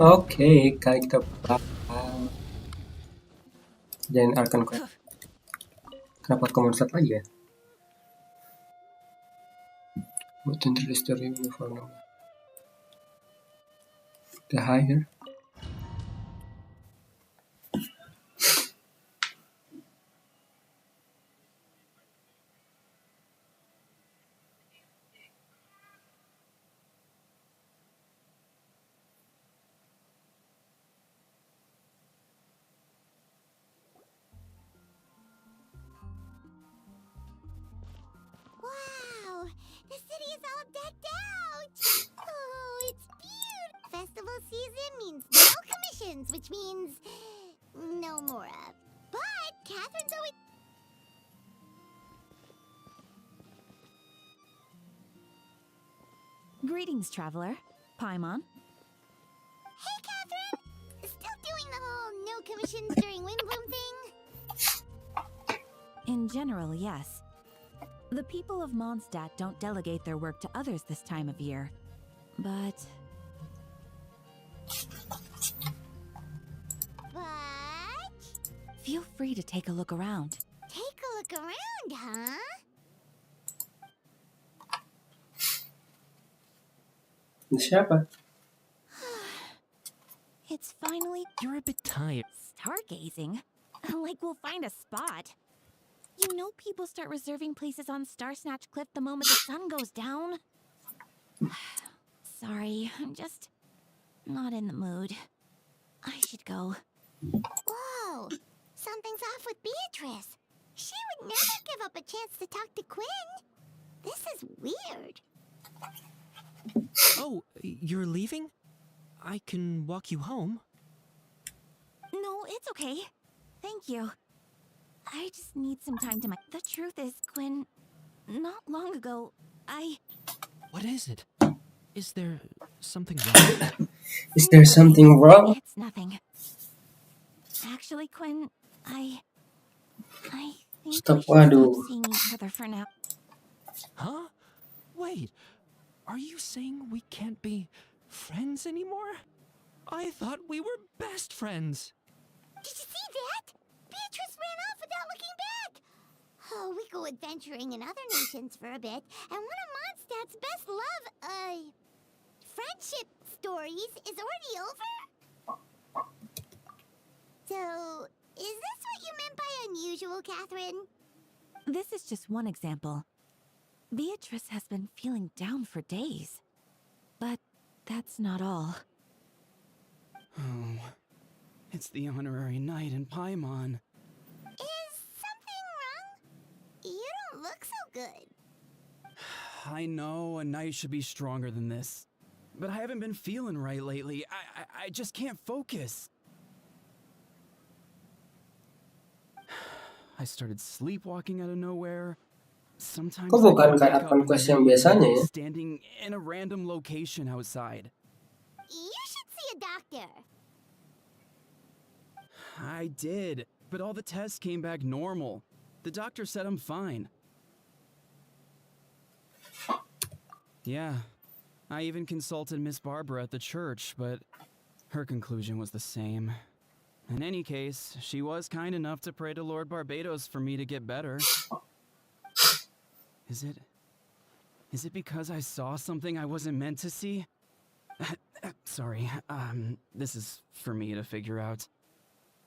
Oke, kali kita bakal jalan Archon Quest. Kenapa aku start lagi ya? What interest the review for now? The higher. Wow, the city is all decked out. Oh, it's beautiful. Festival season means no commissions, which means no Mora. But Catherine's always. Greetings, traveler. Paimon. Hey, Catherine! Still doing the whole no commissions during Windbloom thing? In general, yes. The people of Mondstadt don't delegate their work to others this time of year. But feel free to take a look around. Take a look around, huh? Siapa? It's finally... You're a bit tired. Stargazing? Like we'll find a spot. You know people start reserving places on Star Snatch Cliff the moment the sun goes down? Sorry, I'm just not in the mood. I should go. Whoa! Something's off with Beatrice. She would never give up a chance to talk to Quinn. This is weird. Oh, you're leaving? I can walk you home. No, it's okay. Thank you. I just need some time to The truth is, Quinn, not long ago, What is it? Is there something wrong? Is there something wrong? It's nothing. Actually, Quinn, I think Stop, we should waduh. stop seeing each other for now. Huh? Wait, are you saying we can't be friends anymore? I thought we were best friends. Did you see that? Beatrice ran off without looking back. Oh, we go adventuring in other nations for a bit, and one of Mondstadt's best friendship stories is already over? So, is this what you meant by unusual, Catherine? This is just one example. Beatrice has been feeling down for days. But that's not all. Oh, it's the honorary knight in Paimon. Is something wrong? You don't look so good. I know a knight should be stronger than this, but I haven't been feeling right lately. I just can't focus. I started sleepwalking out of nowhere. Sometimes Kok I bukan wake kayak up Archon in the Quest yang middle of the biasanya night ya? standing in a random location outside. You should see a doctor. I did, but all the tests came back normal. The doctor said I'm fine. Yeah, I even consulted Miss Barbara at the church, but her conclusion was the same. In any case, she was kind enough to pray to Lord Barbados for me to get better. Is it because I saw something I wasn't meant to see? Sorry, this is for me to figure out.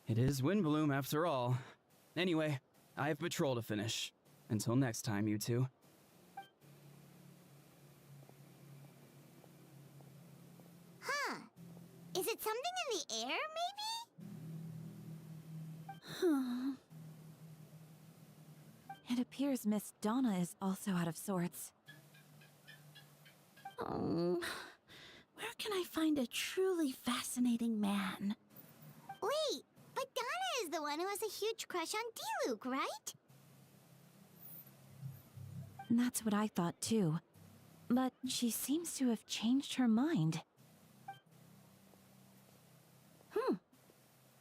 It is Windbloom after all. Anyway, I have patrol to finish. Until next time, you two. Huh. Is it something in the air, maybe? It appears Miss Donna is also out of sorts. Oh, where can I find a truly fascinating man? Wait, but Donna is the one who has a huge crush on Diluc, right? That's what I thought too. But she seems to have changed her mind.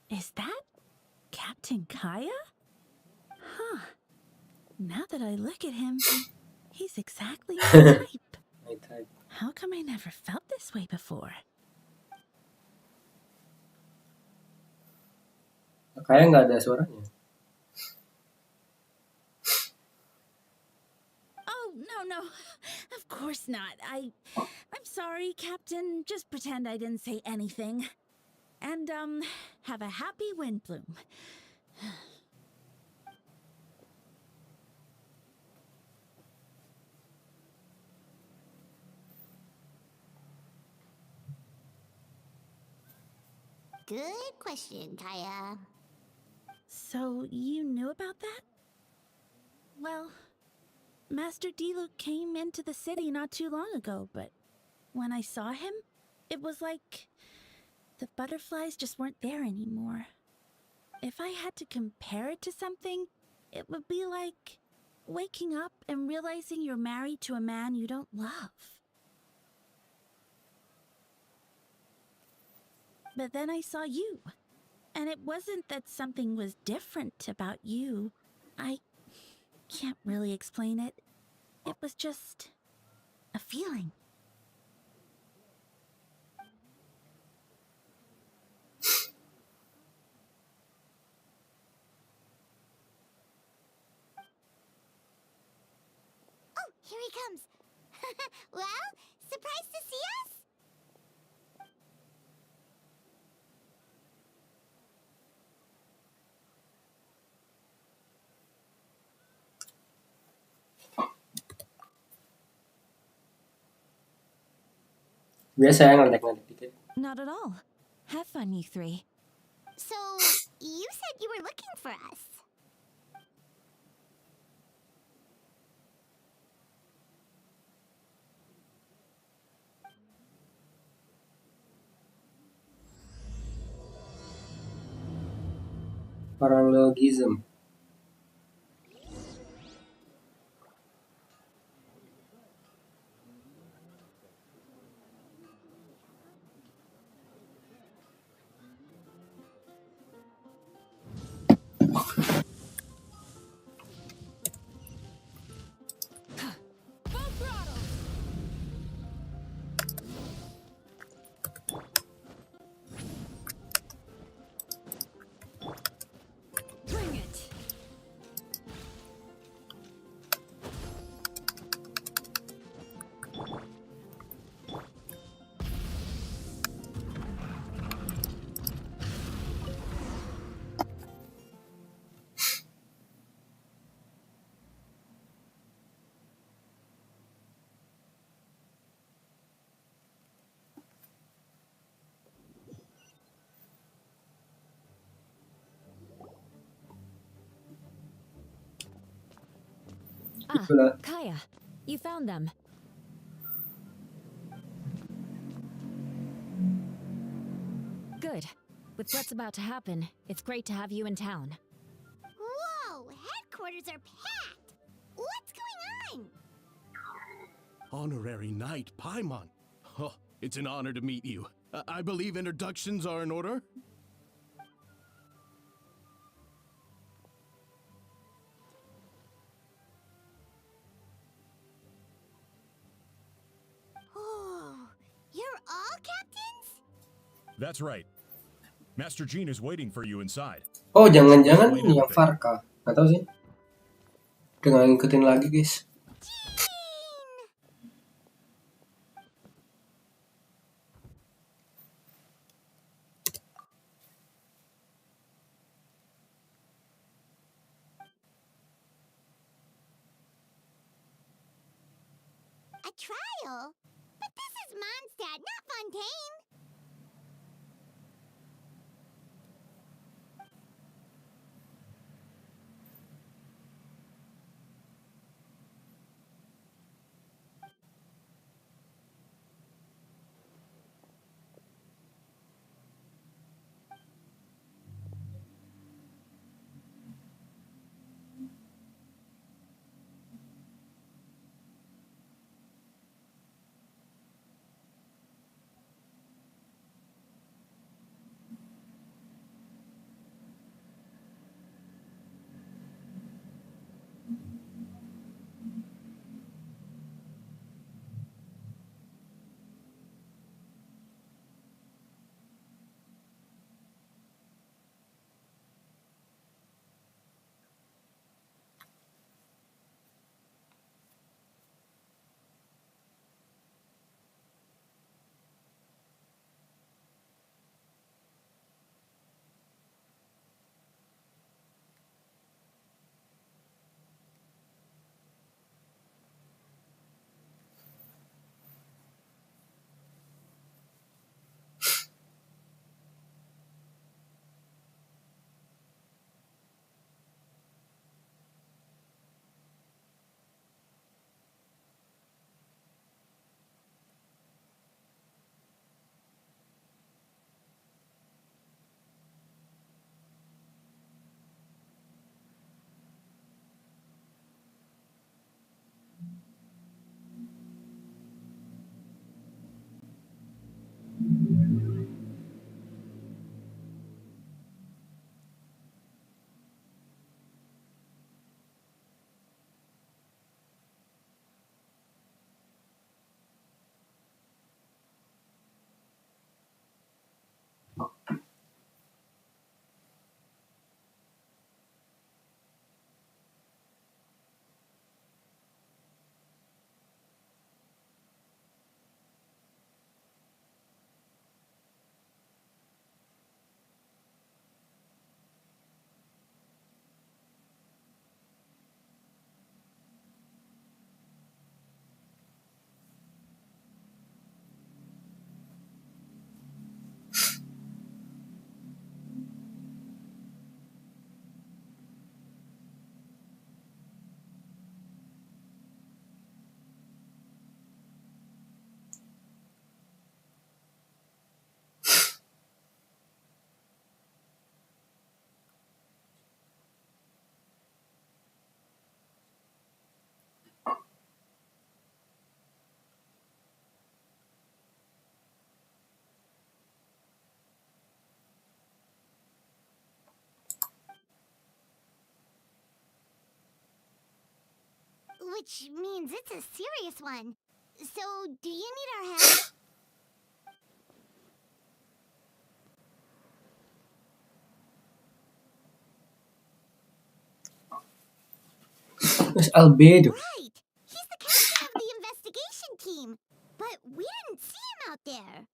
Is that Captain Kaya? Huh. Now that I look at him, he's exactly my type. My type. How come I never felt this way before? Kayak nggak ada suaranya. Oh, no. Of course not. I'm sorry, Captain. Just pretend I didn't say anything. And, have a happy wind bloom. Good question, Kaya. So, you knew about that? Well, Master Diluc came into the city not too long ago, but when I saw him, it was like the butterflies just weren't there anymore. If I had to compare it to something, it would be like waking up and realizing you're married to a man you don't love. But then I saw you, and it wasn't that something was different about you. I can't really explain it. It was just a feeling. Oh, here he comes. Well, surprised to see us? Biasa ya ngelag-ngelag dikit. Not at all. Have fun, you three. So, you said you were looking for us. Parallelism. Bring it! Ah, Itulah. Kaya, you found them. Good. With what's about to happen, it's great to have you in town. Whoa, headquarters are packed. What's going on? Honorary Knight Paimon. Oh, it's an honor to meet you. I believe introductions are in order? Oh, you're all captains? That's right. Master Jean is waiting for you inside. Oh, jangan-jangan ini yang Farka. Gak tau sih. Udah gak ngikutin lagi, guys. Jean! A trial? But this is Mondstadt, not Fontaine. which means it's a serious one. So, do you need our help? Terus Albedo. Right! He's the captain of the investigation team. But we didn't see him out there.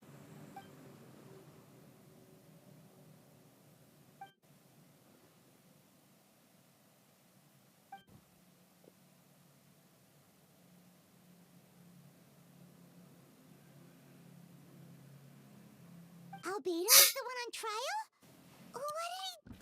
Albedo's the one on trial? What did he...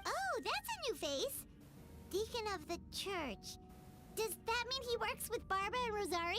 Oh, that's a new face. Deacon of the church. Does that mean he works with Barbara and Rosaria?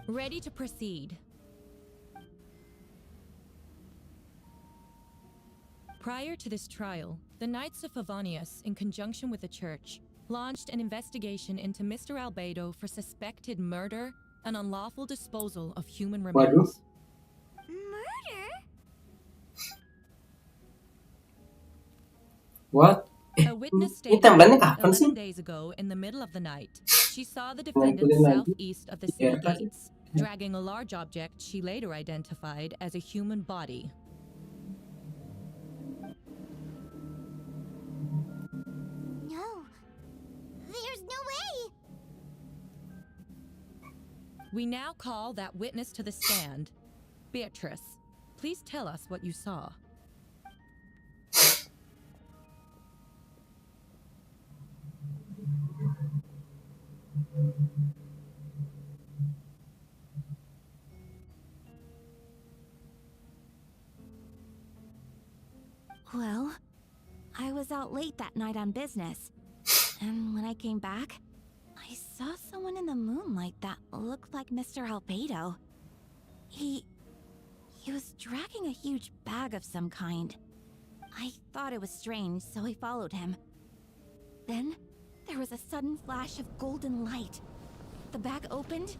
Ready to proceed. Prior to this trial, the Knights of Favonius, in conjunction with the Church, launched an investigation into Mr. Albedo for suspected murder and unlawful disposal of human remains. Murder? What? A witness Ini stated timelinenya that kapan sih? 11 days ago, in the middle of the night, she saw the Ngumpulin defendant lagi. southeast of the city Biarkan. gates, dragging a large object she later identified as a human body. No. There's no way. We now call that witness to the stand. Beatrice, please tell us what you saw. Well, I was out late that night on business. And when I came back, I saw someone in the moonlight that looked like Mr. Albedo. He was dragging a huge bag of some kind. I thought it was strange, so I followed him. Then, there was a sudden flash of golden light. The bag opened,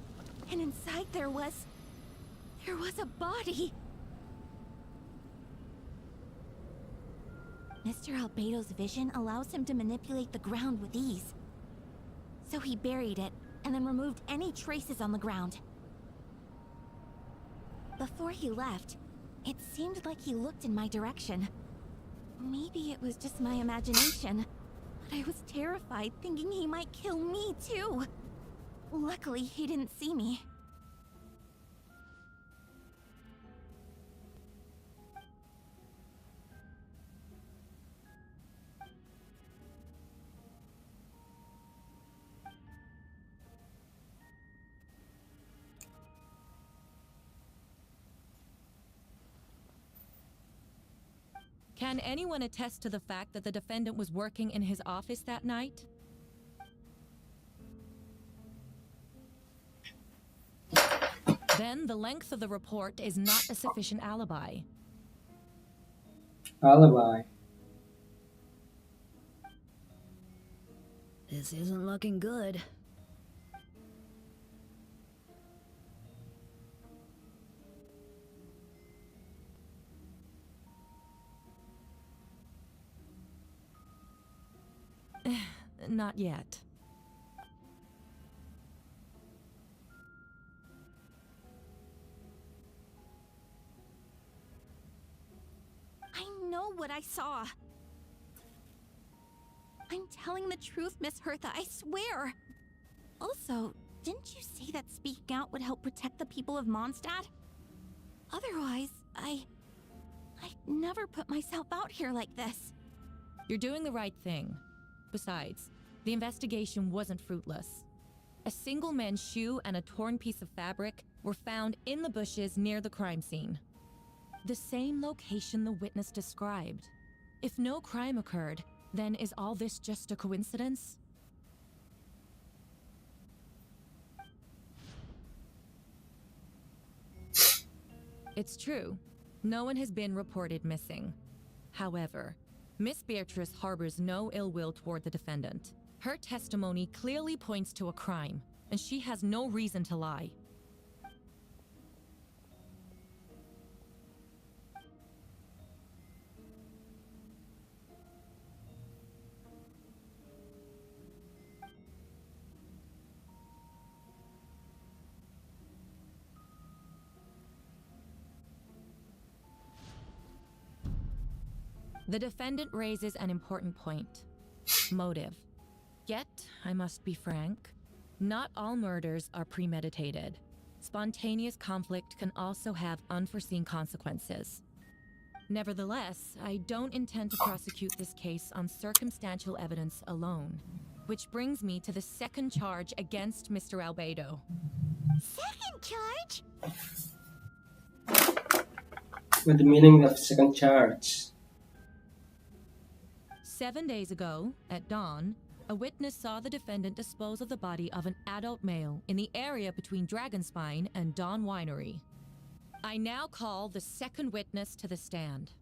and inside there was a body. Mr. Albedo's vision allows him to manipulate the ground with ease. So he buried it, and then removed any traces on the ground. Before he left, it seemed like he looked in my direction. Maybe it was just my imagination, but I was terrified thinking he might kill me too. Luckily, he didn't see me. Can anyone attest to the fact that the defendant was working in his office that night? Then the length of the report is not a sufficient alibi. Alibi. This isn't looking good. Not yet. I know what I saw. I'm telling the truth, Miss Hertha, I swear. Also, didn't you say that speaking out would help protect the people of Mondstadt? Otherwise, I'd never put myself out here like this. You're doing the right thing. Besides, the investigation wasn't fruitless. A single man's shoe and a torn piece of fabric were found in the bushes near the crime scene. The same location the witness described. If no crime occurred, then is all this just a coincidence? It's true. No one has been reported missing. However, Miss Beatrice harbors no ill will toward the defendant. Her testimony clearly points to a crime, and she has no reason to lie. The defendant raises an important point. Motive. Yet, I must be frank, not all murders are premeditated. Spontaneous conflict can also have unforeseen consequences. Nevertheless, I don't intend to prosecute this case on circumstantial evidence alone. Which brings me to the second charge against Mr. Albedo. Second charge? What the meaning of second charge? 7 days ago, at dawn, a witness saw the defendant dispose of the body of an adult male in the area between Dragonspine and Dawn Winery. I now call the second witness to the stand.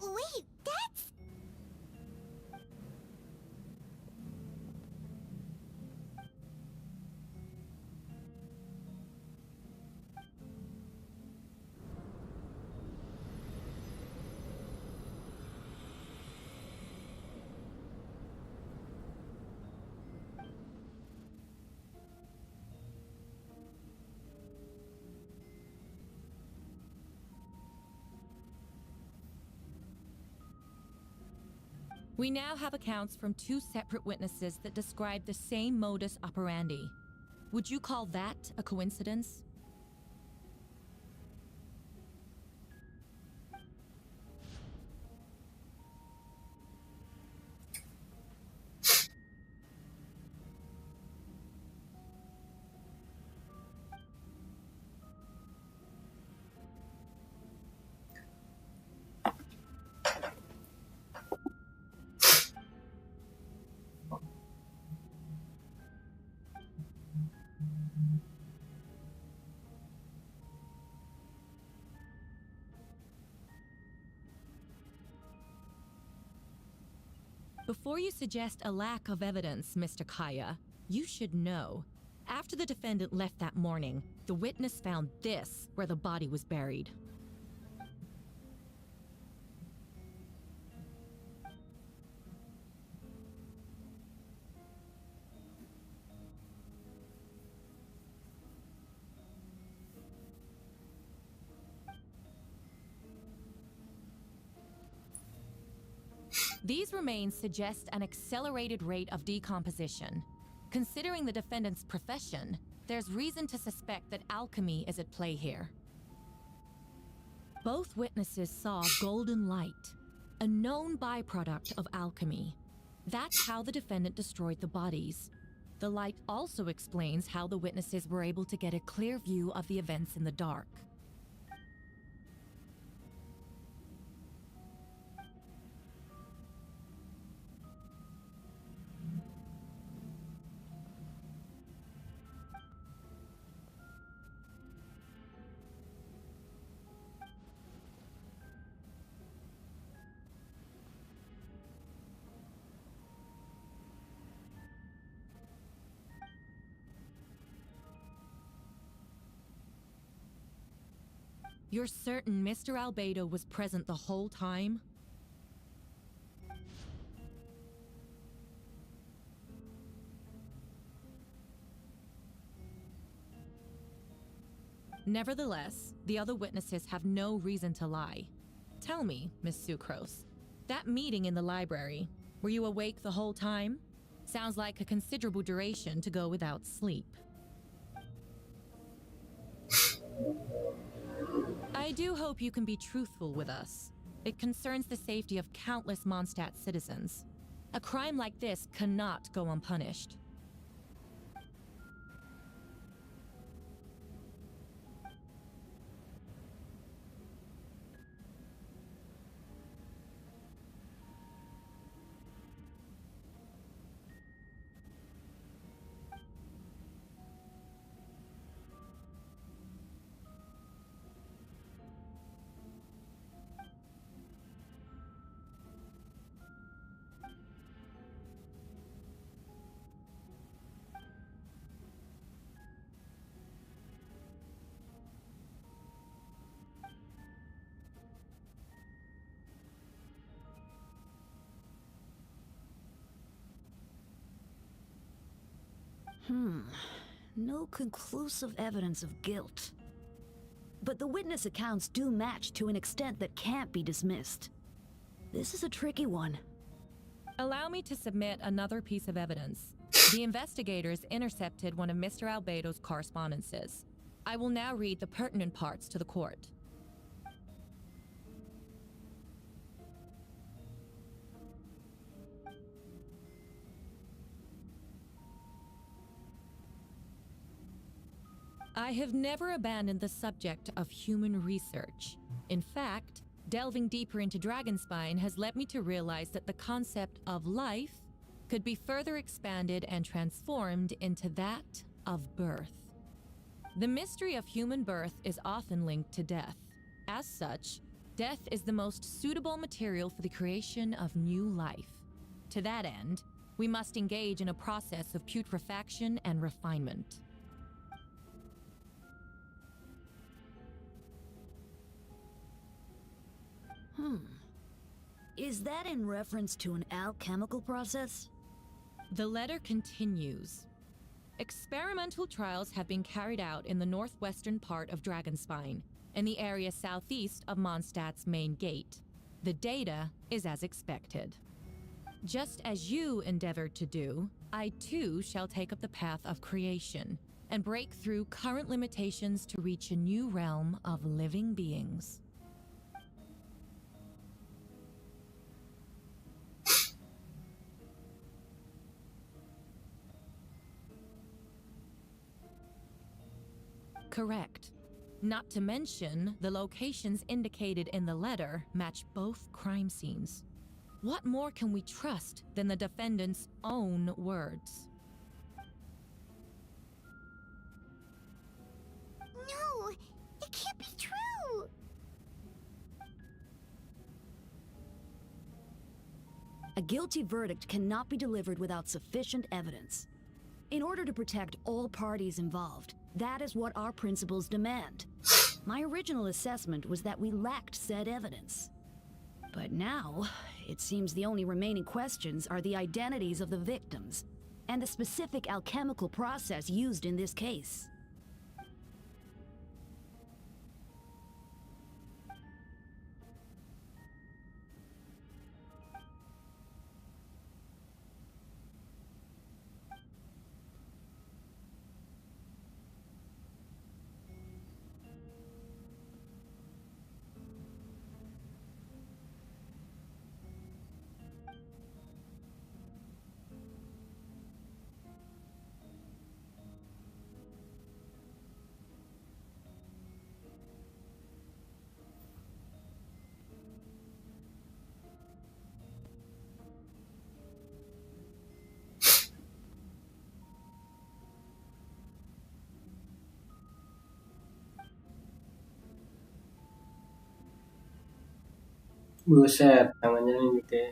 Wait, that's... We now have accounts from two separate witnesses that describe the same modus operandi. Would you call that a coincidence? Before you suggest a lack of evidence, Mr. Kaya, you should know. After the defendant left that morning, the witness found this where the body was buried. These remains suggest an accelerated rate of decomposition. Considering the defendant's profession, there's reason to suspect that alchemy is at play here. Both witnesses saw golden light, a known byproduct of alchemy. That's how the defendant destroyed the bodies. The light also explains how the witnesses were able to get a clear view of the events in the dark. You're certain Mr. Albedo was present the whole time? Nevertheless, the other witnesses have no reason to lie. Tell me, Miss Sucrose, that meeting in the library, were you awake the whole time? Sounds like a considerable duration to go without sleep. I do hope you can be truthful with us. It concerns the safety of countless Mondstadt citizens. A crime like this cannot go unpunished. No conclusive evidence of guilt. But the witness accounts do match to an extent that can't be dismissed. This is a tricky one. Allow me to submit another piece of evidence. The investigators intercepted one of Mr. Albedo's correspondences. I will now read the pertinent parts to the court. I have never abandoned the subject of human research. In fact, delving deeper into Dragonspine has led me to realize that the concept of life could be further expanded and transformed into that of birth. The mystery of human birth is often linked to death. As such, death is the most suitable material for the creation of new life. To that end, we must engage in a process of putrefaction and refinement. Is that in reference to an alchemical process? The letter continues. Experimental trials have been carried out in the northwestern part of Dragonspine, in the area southeast of Mondstadt's main gate. The data is as expected. Just as you endeavored to do, I too shall take up the path of creation and break through current limitations to reach a new realm of living beings. Correct. Not to mention, the locations indicated in the letter match both crime scenes. What more can we trust than the defendant's own words? No, it can't be true. A guilty verdict cannot be delivered without sufficient evidence. In order to protect all parties involved, that is what our principles demand. My original assessment was that we lacked said evidence. But now, it seems the only remaining questions are the identities of the victims and the specific alchemical process used in this case. Buset, tangannya nih gitu ya.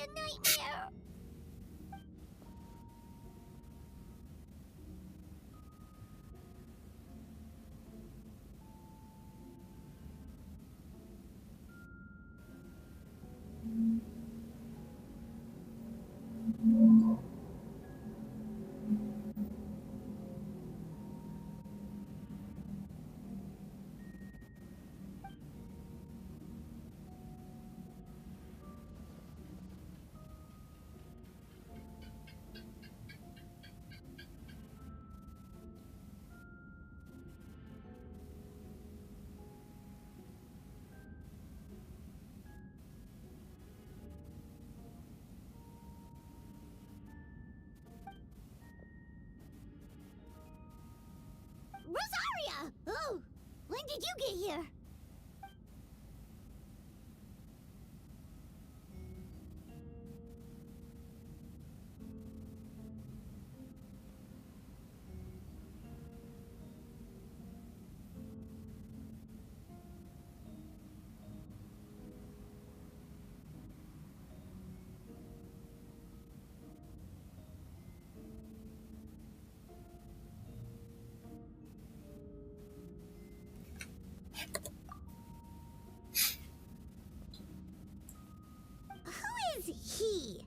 a nightmare. Rosaria! Oh, when did you get here? Who is he?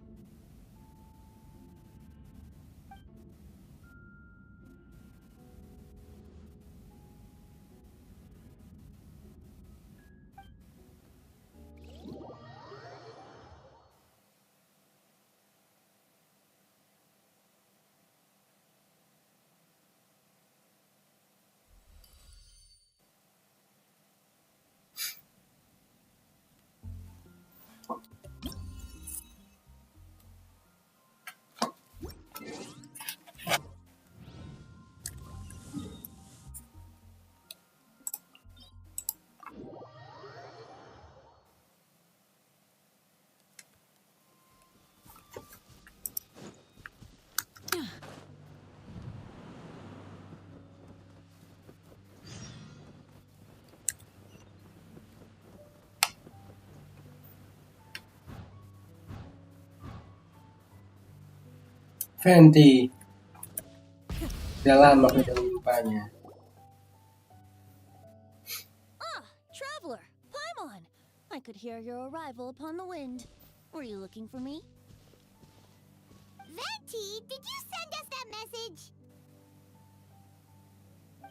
Fenty. Udah lama kita menjumpanya. Ah, traveler, Paimon. I could hear your arrival upon the wind. Were you looking for me? Venti, did you send us that message?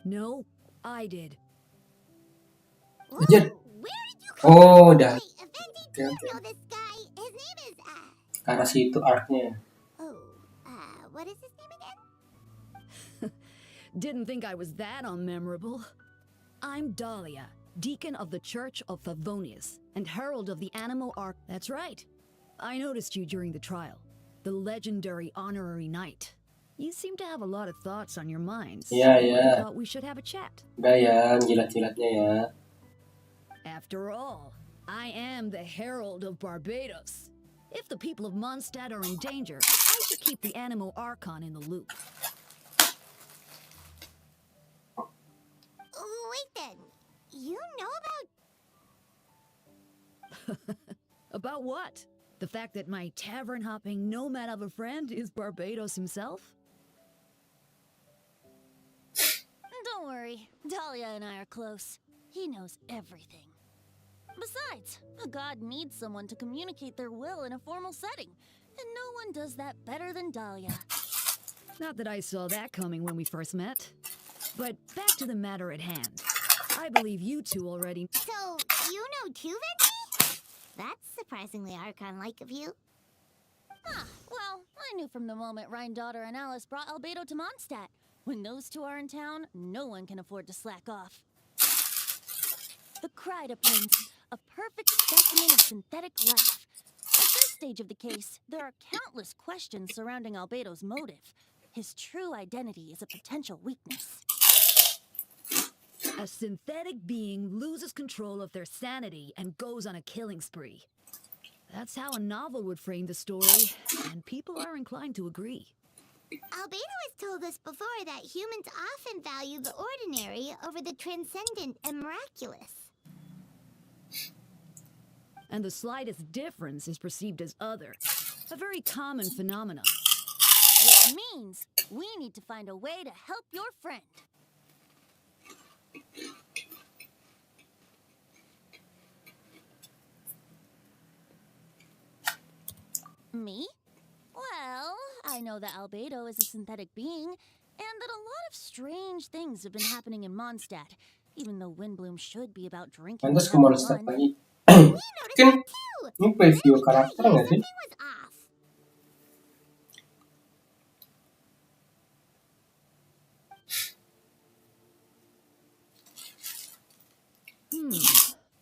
No, I did. Whoa, Legit. where did you come from? Oh, udah. Wait, Venti, do you know this guy? His name is, Karena situ artnya. what is his name again? Didn't think I was that unmemorable. I'm Dahlia, Deacon of the Church of Favonius and Herald of the Animo Arc. That's right. I noticed you during the trial, the legendary honorary knight. You seem to have a lot of thoughts on your minds. Iya, so iya. I thought we should have a chat. Udah ya, jilat-jilatnya ya. After all, I am the Herald of Barbados. If the people of Mondstadt are in danger, I should keep the Animo Archon in the loop. Wait then, you know about... About what? The fact that my tavern-hopping nomad of a friend is Barbados himself? Don't worry, Dahlia and I are close. He knows everything. Besides, a god needs someone to communicate their will in a formal setting, and no one does that better than Dahlia. Not that I saw that coming when we first met. But back to the matter at hand. I believe you two already... So, you know too, Venti? That's surprisingly Archon-like of you. Ah, well, I knew from the moment Rhine-Daughter and Alice brought Albedo to Mondstadt. When those two are in town, no one can afford to slack off. The Kryda Prince, a perfect specimen of synthetic life. At this stage of the case, there are countless questions surrounding Albedo's motive. His true identity is a potential weakness. A synthetic being loses control of their sanity and goes on a killing spree. That's how a novel would frame the story, and people are inclined to agree. Albedo has told us before that humans often value the ordinary over the transcendent and miraculous. And the slightest difference is perceived as other. A very common phenomenon. Which means we need to find a way to help your friend. Me? Well, I know that Albedo is a synthetic being, and that a lot of strange things have been happening in Mondstadt, even though Windbloom should be about drinking and Pantas ke having monster fun. lagi. We noticed Mungkin that too. ini preview Let me karakter tell you, nggak sih? something was off.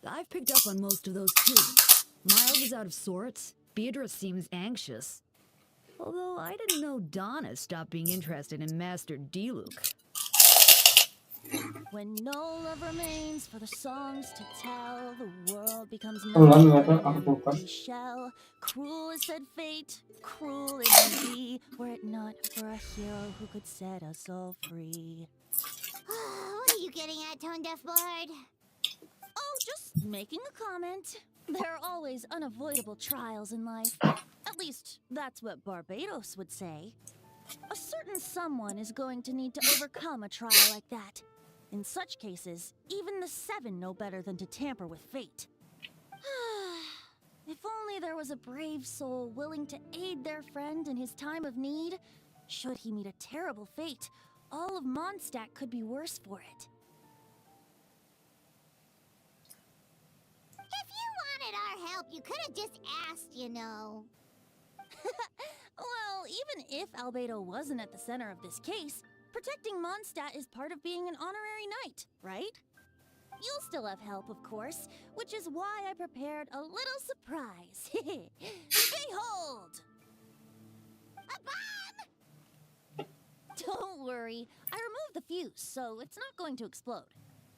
I've picked up on most of those too. Miles is out of sorts. Beatrice seems anxious. Although I didn't know Donna stopped being interested in Master Diluc. When no love remains for the songs to tell, the world becomes Enggak, nothing enggak but tahu. an Aku lupa. empty shell. Cruel is said fate, cruel it may be, were it not for a hero who could set us all free. What are you getting at, Tone Deaf Bard? Oh, just making a comment. There are always unavoidable trials in life. At least, that's what Barbados would say. A certain someone is going to need to overcome a trial like that. In such cases, even the Seven know better than to tamper with fate. If only there was a brave soul willing to aid their friend in his time of need. Should he meet a terrible fate, all of Mondstadt could be worse for it. If you wanted our help, you could have just asked, you know. Well, even if Albedo wasn't at the center of this case, protecting Mondstadt is part of being an honorary knight, right? You'll still have help, of course, which is why I prepared a little surprise. Behold! A bomb! Don't worry, I removed the fuse, so it's not going to explode.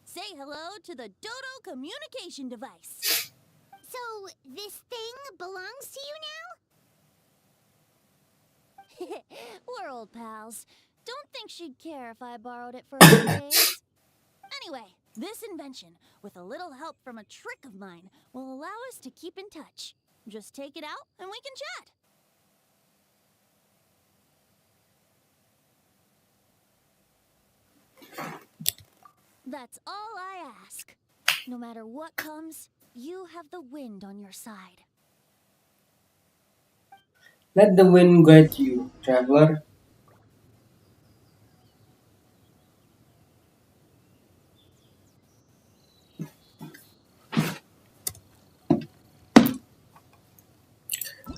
Say hello to the Dodo communication device. So, this thing belongs to you now? We're old pals. Don't think she'd care if I borrowed it for a few days. Anyway, this invention, with a little help from a trick of mine, will allow us to keep in touch. Just take it out and we can chat. That's all I ask. No matter what comes, you have the wind on your side. Let the wind guide you, traveler.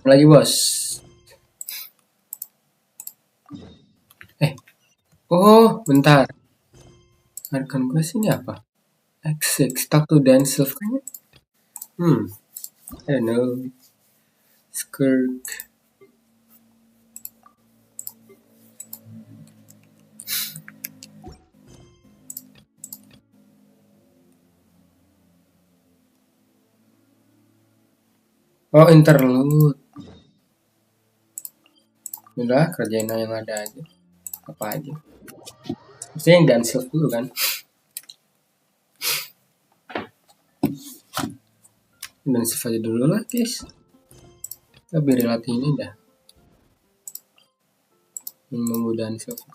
Lagi bos. Oh, bentar. Archon Quest ini apa? X6, talk to Dan Silver kayaknya. I don't know. Skirt. Oh, interlude. Udah, kerjain yang ada aja. Apa aja. Maksudnya yang Dan Silver dulu kan. Dan Silver aja dulu lah, guys. Kita biar latih ini dah. Yang nunggu Dan Silver.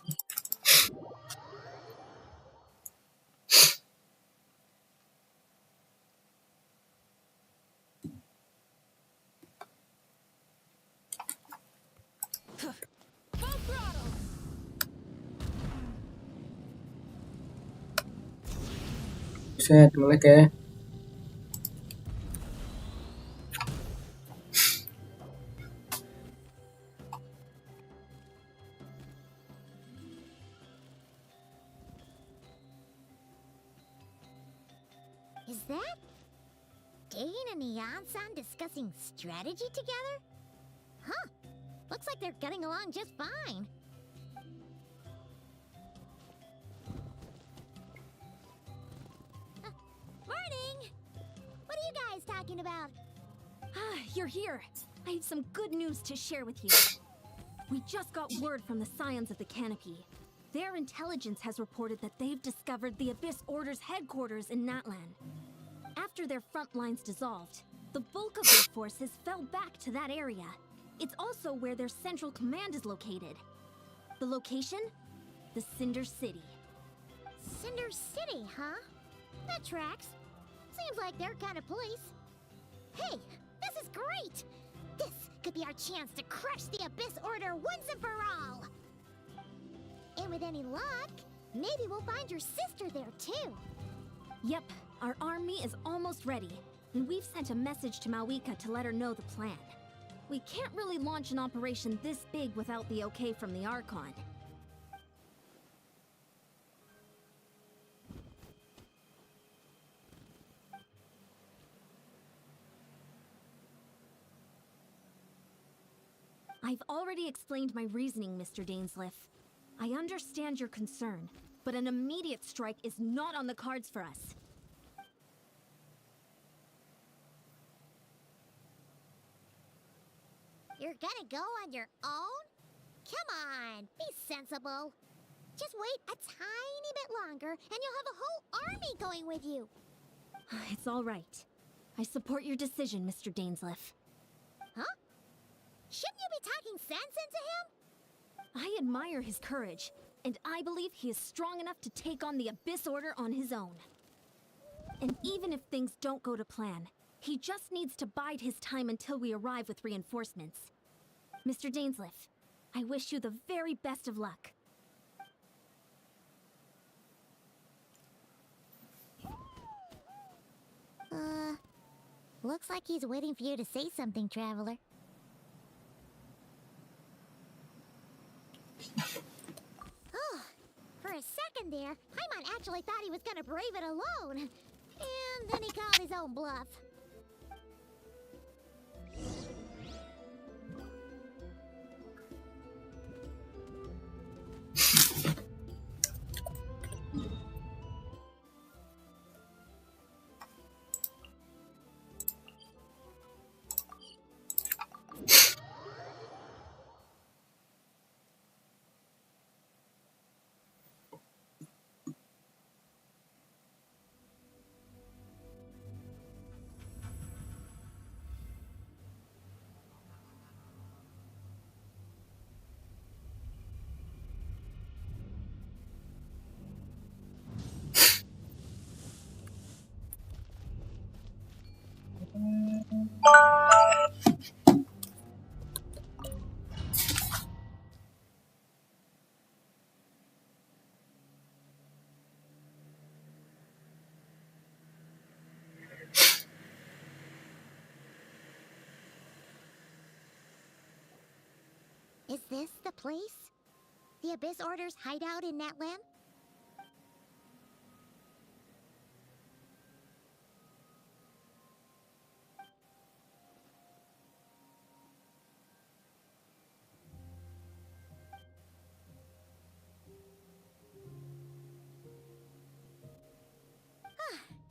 Set, nge-lag ya. Is that Dane and Neon-san discussing strategy together? Huh. Looks like they're getting along just fine. Morning! What are you guys talking about? You're here. I have some good news to share with you. We just got word from the Scions of the Canopy. Their intelligence has reported that they've discovered the Abyss Order's headquarters in Natland. After their front lines dissolved, the bulk of their forces fell back to that area. It's also where their central command is located. The location? The Cinder City. Cinder City, huh? That tracks. Seems like their kind of place. Hey, this is great! This could be our chance to crush the Abyss Order once and for all! And with any luck, maybe we'll find your sister there too. Yep, our army is almost ready, and we've sent a message to Mawika to let her know the plan. We can't really launch an operation this big without the okay from the Archon. I've already explained my reasoning, Mr. Dainsleif. I understand your concern, but an immediate strike is not on the cards for us. You're gonna go on your own? Come on, be sensible. Just wait a tiny bit longer and you'll have a whole army going with you. It's all right. I support your decision, Mr. Dainsleif. Huh? Shouldn't you be talking sense into him? I admire his courage, and I believe he is strong enough to take on the Abyss Order on his own. And even if things don't go to plan, he just needs to bide his time until we arrive with reinforcements. Mr. Dainsleif, I wish you the very best of luck. Looks like he's waiting for you to say something, Traveler. Oh, for a second there, Paimon actually thought he was gonna brave it alone. And then he called his own bluff. Is this the place? The Abyss Order's hideout in Natlan?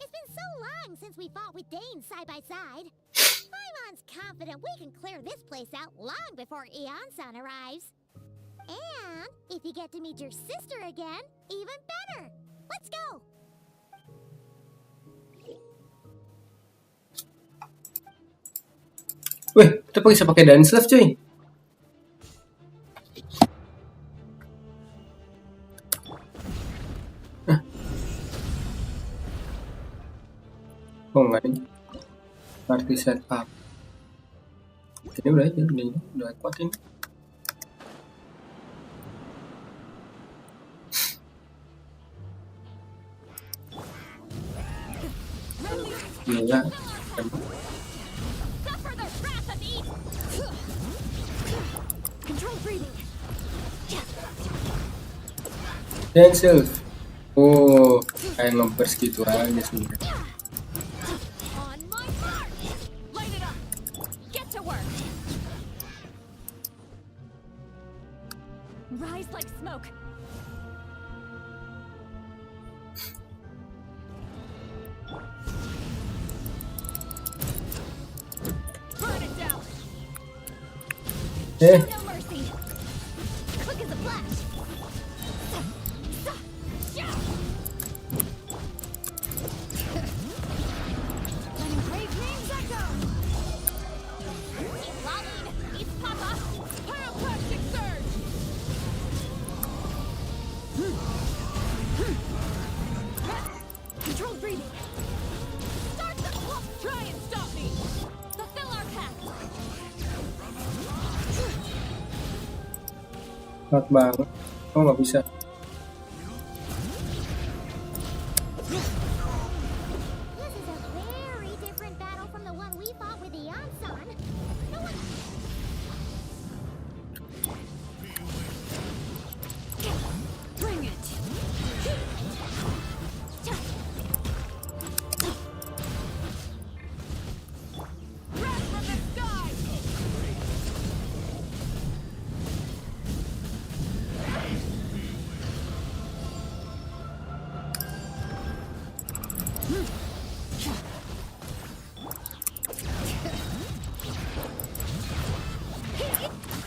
It's been so long since we fought with Dane side by side. Paimon's confident we can clear this place out long before Eon-san arrives. And if you get to meet your sister again, even better. Let's go! Wih, kita bisa pakai dance left, cuy. Oh, enggak nih. Party setup. Ini udah aja, udah kuat ini. Iya. Dance left. Oh, kayak ngeburst gitu aja sebenarnya. Rise like smoke. Burn it down. No mercy. Quick as a flash. Letting brave names echo. Keep lolling. Keep pop Kuat banget. Kok nggak bisa? This is a very different battle from the one we fought with the Anson. No one... Bring it! Wrath from the sky!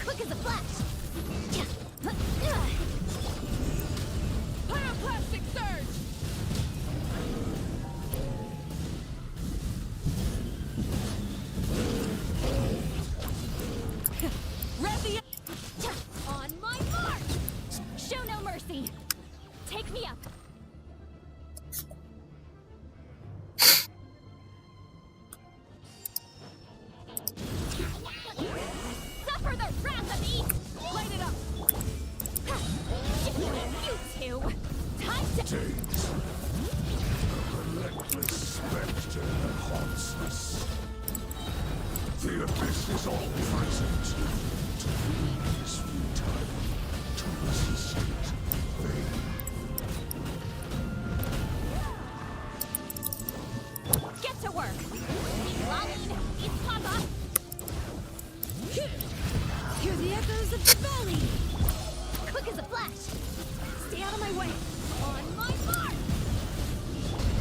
Quick as a flash! Pyroclastic surge! Rev on my march! Show no mercy! Take me up! Suffer the wrath of East! Light it up! You two! Time to... Relentless spectre that haunts us. The abyss is all present. To flee is futile. To resist it, vain. Get to work! Lolline, East Papa! Hear the echoes of the valley! Quick as a flash! Stay out of my way! On my march!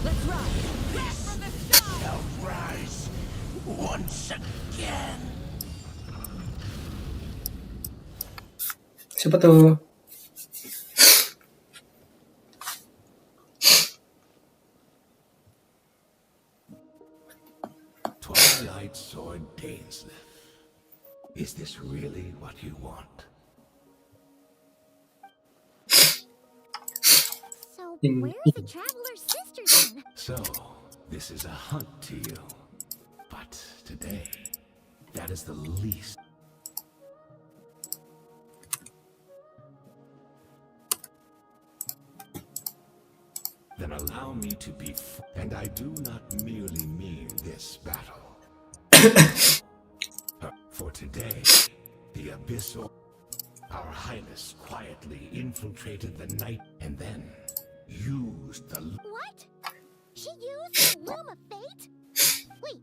Let's ride! Wrath from the sky! Now rise once again. Siapa tuh? Twilight Sword Dainsleif. Is this really what you want? So, In- where's the Traveler's sister then? So, this is a hunt to you. But today, that is the least. Then allow me to be and I do not merely mean this battle. For today, the Abyssal, our Highness quietly infiltrated the night and then used the... What? She used the Loom of Fate? Wait,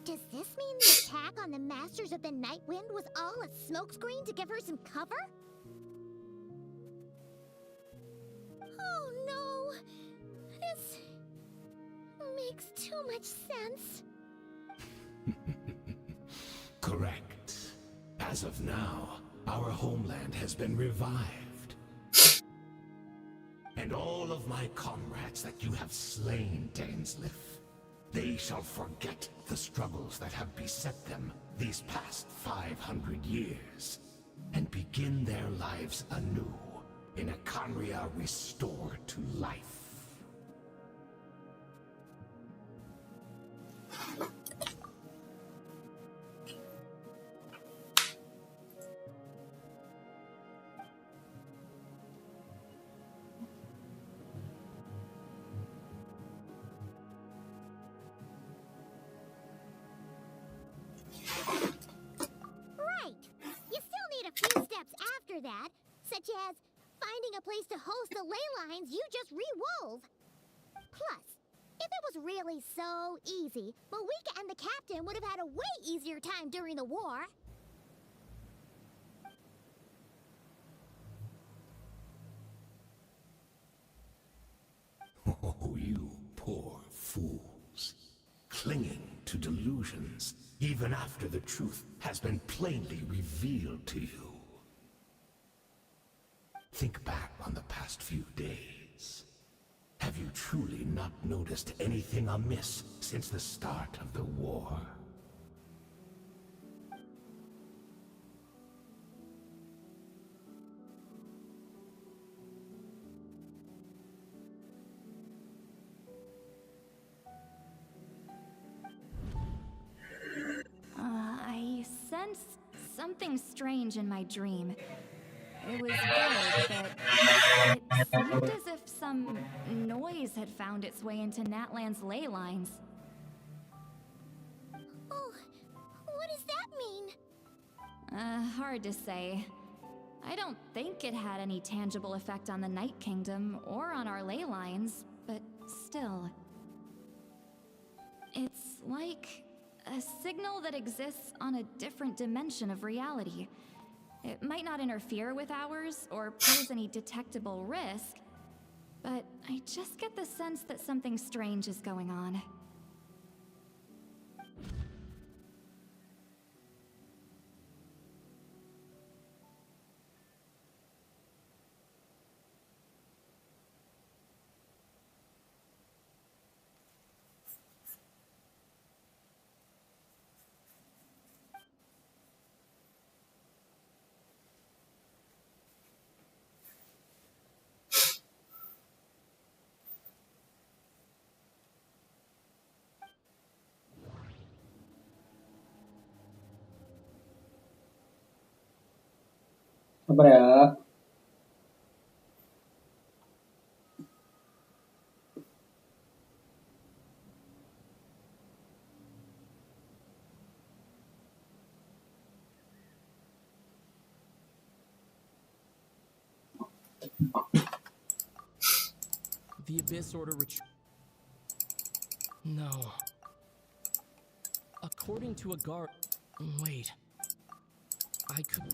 does this mean the attack on the Masters of the Night Wind was all a smokescreen to give her some cover? Oh no! This makes too much sense. Correct. As of now, our homeland has been revived. And all of my comrades that you have slain, Dainsleif, they shall forget the struggles that have beset them these past 500 years, and begin their lives anew in a Canria restored to life. Right! You still need a few steps after that, such as finding a place to host the ley lines you just re-wove. Plus, if it was really so easy, Moeka and the captain would have had a way easier time during the war. Oh, you poor fools. Clinging to delusions, even after the truth has been plainly revealed to you. Think back on the past few days. Have you truly not noticed anything amiss since the start of the war? I sense something strange in my dream. It was good, but it seemed as if some noise had found its way into Natlan's ley lines. Oh, what does that mean? Hard to say. I don't think it had any tangible effect on the Night Kingdom or on our ley lines, but still. It's like a signal that exists on a different dimension of reality. It might not interfere with ours or pose any detectable risk, but I just get the sense that something strange is going on. Sabar ya. The Abyss Order No. According to a guard... Wait. I could...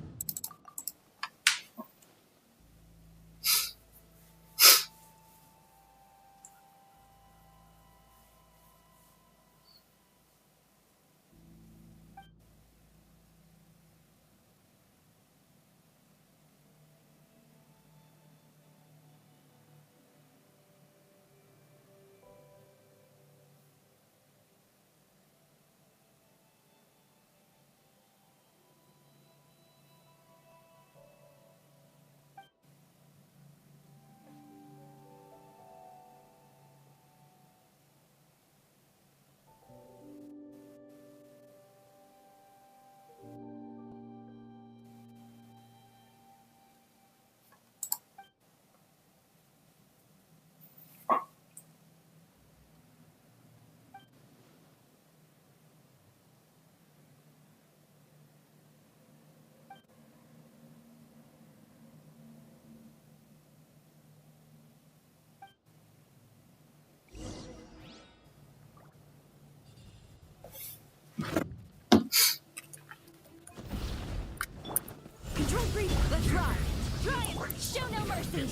Control breathing, let's ride. Try it, show no mercy.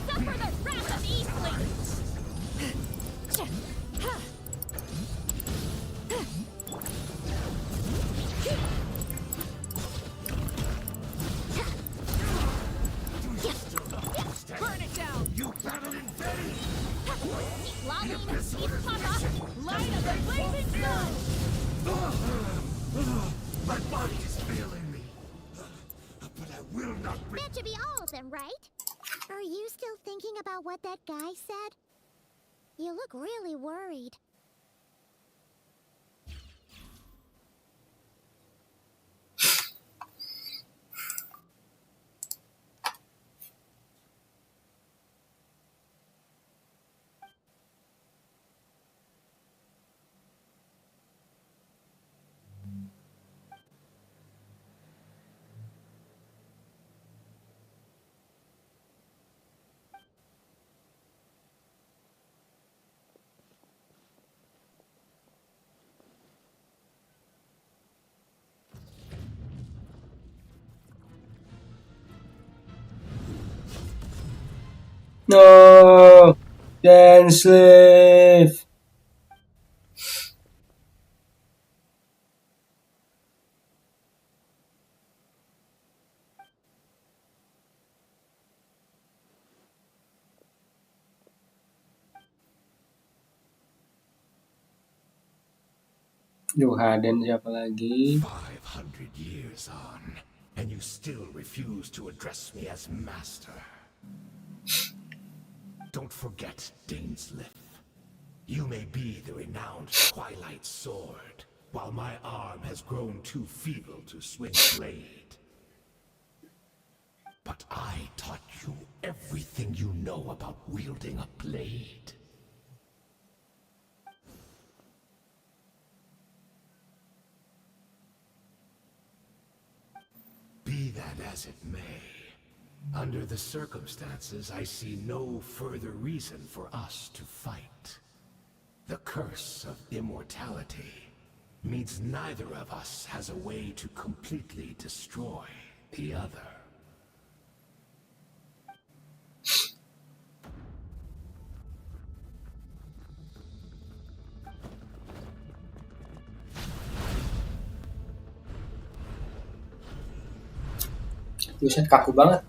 Suffer the wrath of Eastling. Burn it down. You battle in vain! Light of the blazing sun. My body is failing me. But I will not That should be all of them, right? Are you still thinking about what that guy said? You look really worried. No, dance slave. Duh, Haden siapa lagi? 500 years on, and you still refuse to address me as master. Don't forget Dainsleif. You may be the renowned Twilight Sword, while my arm has grown too feeble to swing the blade. But I taught you everything you know about wielding a blade. Be that as it may, under the circumstances, I see no further reason for us to fight. The curse of immortality means neither of us has a way to completely destroy the other. Buset, kaku banget.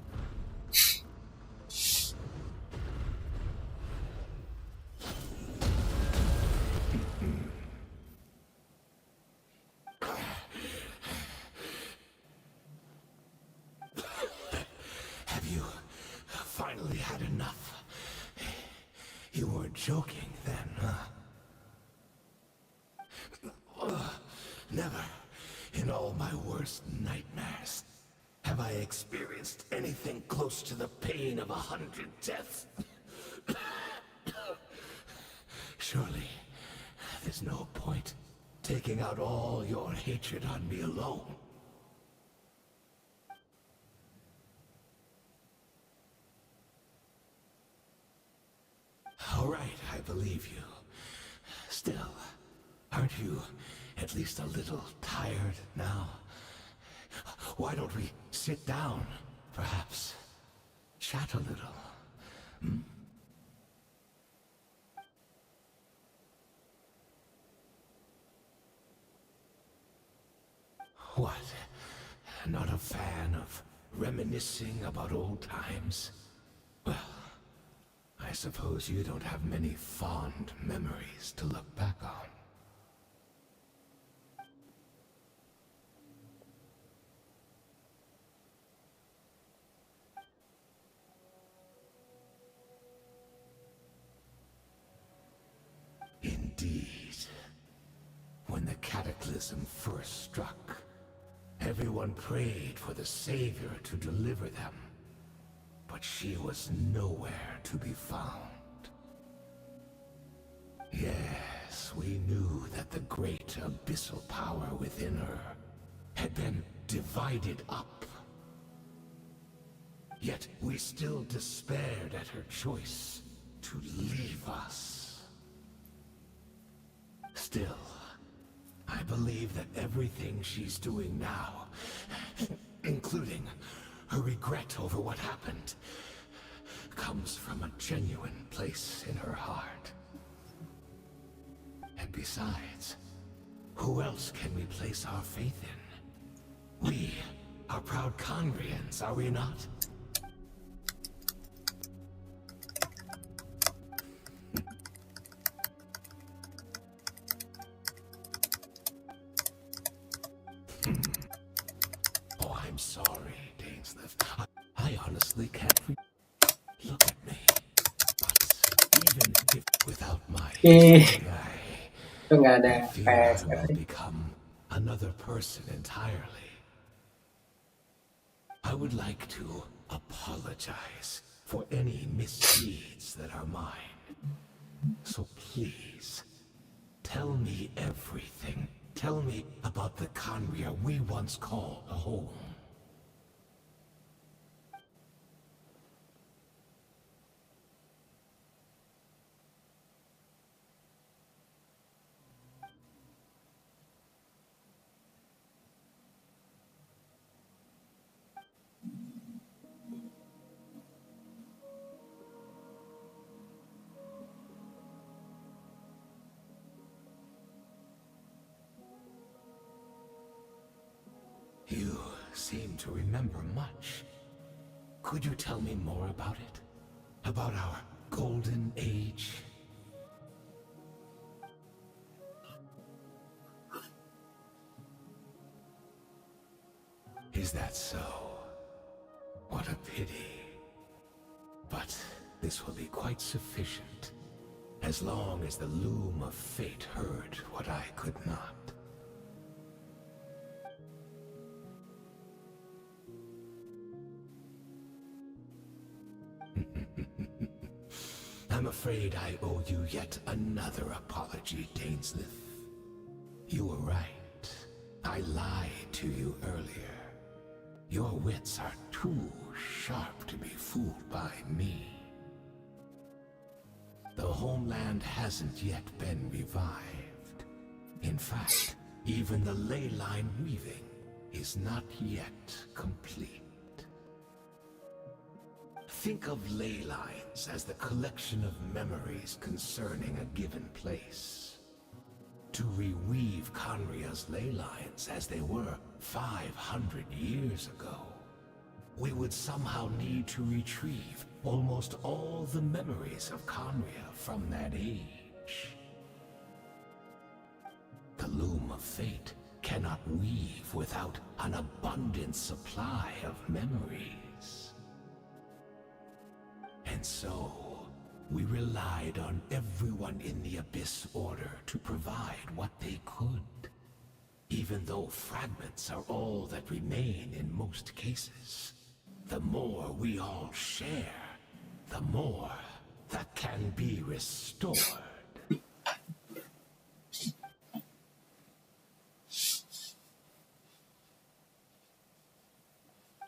Have you finally had enough? You weren't joking then, huh? Never, in all my worst nightmares, have I experienced anything close to the pain of 100 deaths. Surely, there's no point taking out all your hatred on me alone. All right, I believe you. Still, aren't you at least a little tired now? Why don't we sit down, perhaps? Chat a little. Hmm? What? Not a fan of reminiscing about old times? Well, I suppose you don't have many fond memories to look back on. Indeed. When the cataclysm first struck, everyone prayed for the Savior to deliver them. But she was nowhere to be found. Yes, we knew that the great abyssal power within her had been divided up. Yet we still despaired at her choice to leave us. Still, I believe that everything she's doing now, including her regret over what happened, comes from a genuine place in her heart. And besides, who else can we place our faith in? We are proud Conrians, are we not? Oh, I'm sorry, Dainsleif. I honestly can't look at me. But even if without my history, Itu nggak ada I feel kayak I will sekarang. become another person entirely. I would like to apologize for any misdeeds that are mine. So please, tell me everything. Tell me about the Conria we once called home. You seem to remember much. Could you tell me more about it? About our golden age? Is that so? What a pity. But this will be quite sufficient, as long as the loom of fate heard what I could not. I'm afraid I owe you yet another apology, Dainsleif. You were right. I lied to you earlier. Your wits are too sharp to be fooled by me. The homeland hasn't yet been revived. In fact, even the ley line weaving is not yet complete. Think of ley lines as the collection of memories concerning a given place. To reweave Conria's ley lines as they were 500 years ago, we would somehow need to retrieve almost all the memories of Conria from that age. The loom of fate cannot weave without an abundant supply of memories. And so, we relied on everyone in the Abyss Order to provide what they could. Even though fragments are all that remain in most cases, the more we all share, the more that can be restored.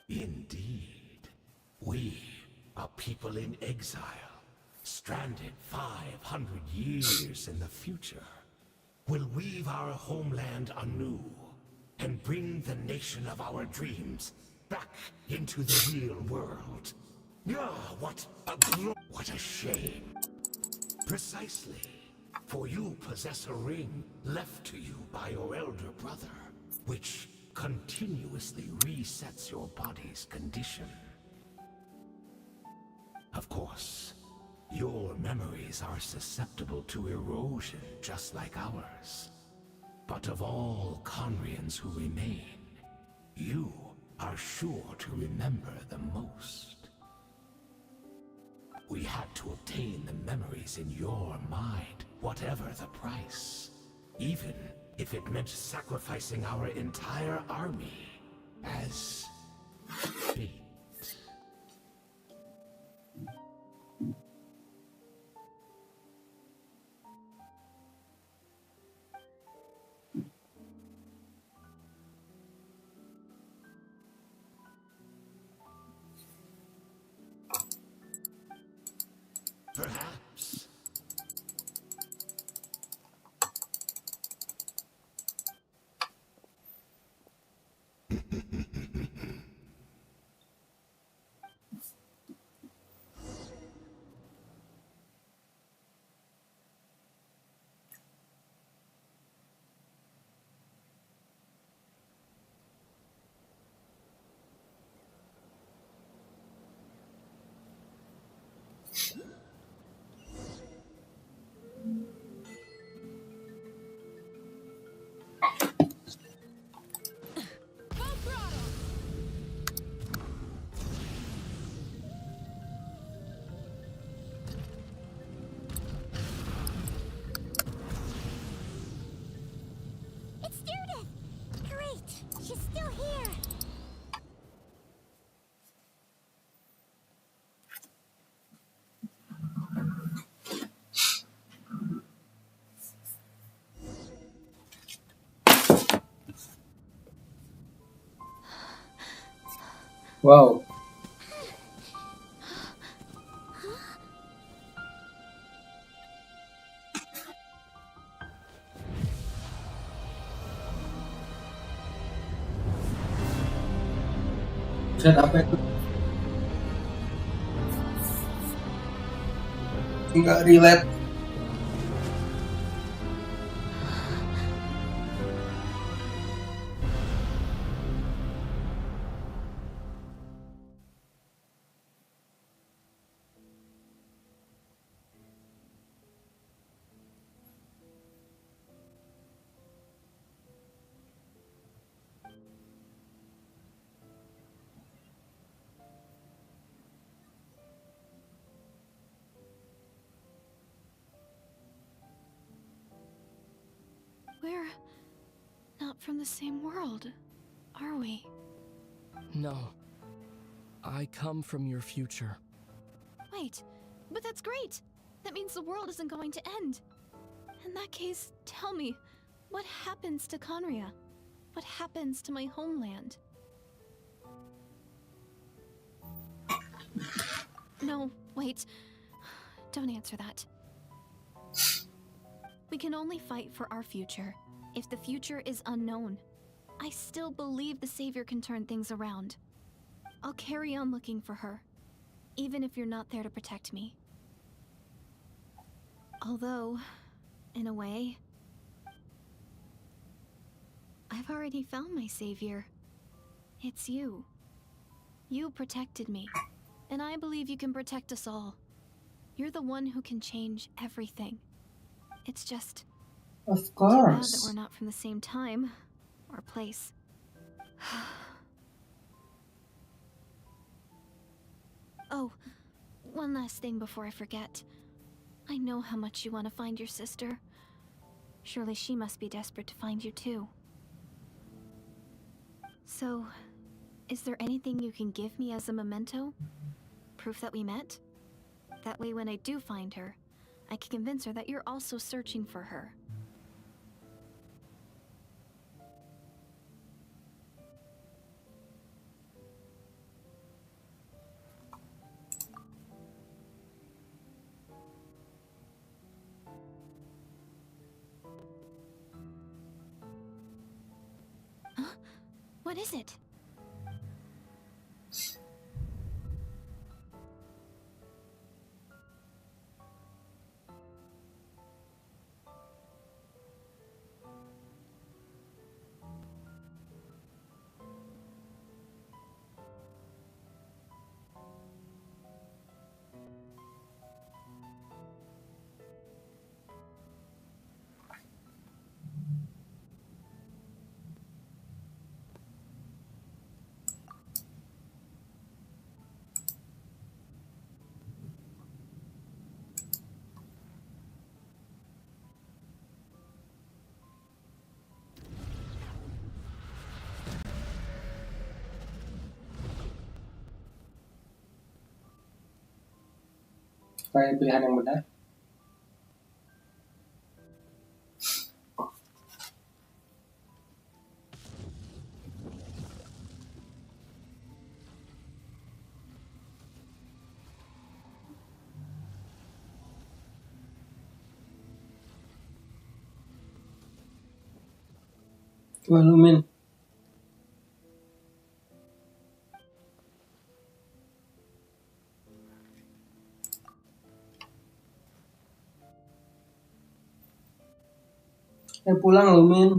Indeed, we, a people in exile, stranded 500 years in the future, will weave our homeland anew and bring the nation of our dreams back into the real world. Ah, what a shame. Precisely, for you possess a ring left to you by your elder brother, which continuously resets your body's condition. Of course, your memories are susceptible to erosion just like ours. But of all Conrians who remain, you are sure to remember the most. We had to obtain the memories in your mind, whatever the price. Even if it meant sacrificing our entire army as bait. Perhaps. It's Judith! Great! She's still here! Wow. Buset, apa itu? Nggak relate. We're not from the same world, are we? No. I come from your future. Wait, but that's great! That means the world isn't going to end. In that case, tell me, what happens to Conria? What happens to my homeland? No, wait. Don't answer that. We can only fight for our future if the future is unknown. I still believe the Savior can turn things around. I'll carry on looking for her, even if you're not there to protect me. Although, in a way, I've already found my Savior. It's you. You protected me, and I believe you can protect us all. You're the one who can change everything. It's just Of too bad that course. we're not from the same time or place. Oh, one last thing before I forget. I know how much you want to find your sister. Surely she must be desperate to find you too. So, is there anything you can give me as a memento? Proof that we met? That way when I do find her, I can convince her that you're also searching for her. Huh? What is it? Kayak pilihan yang benar. Wah, lu Min. Pulang lu Min.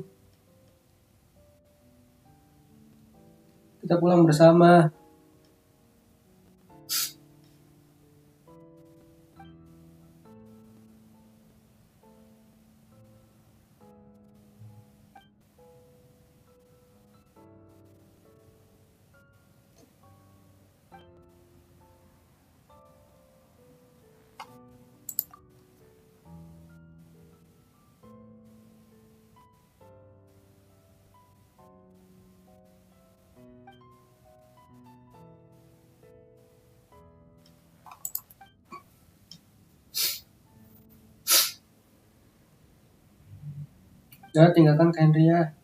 Kita pulang bersama. Jangan tinggalkan Kendria.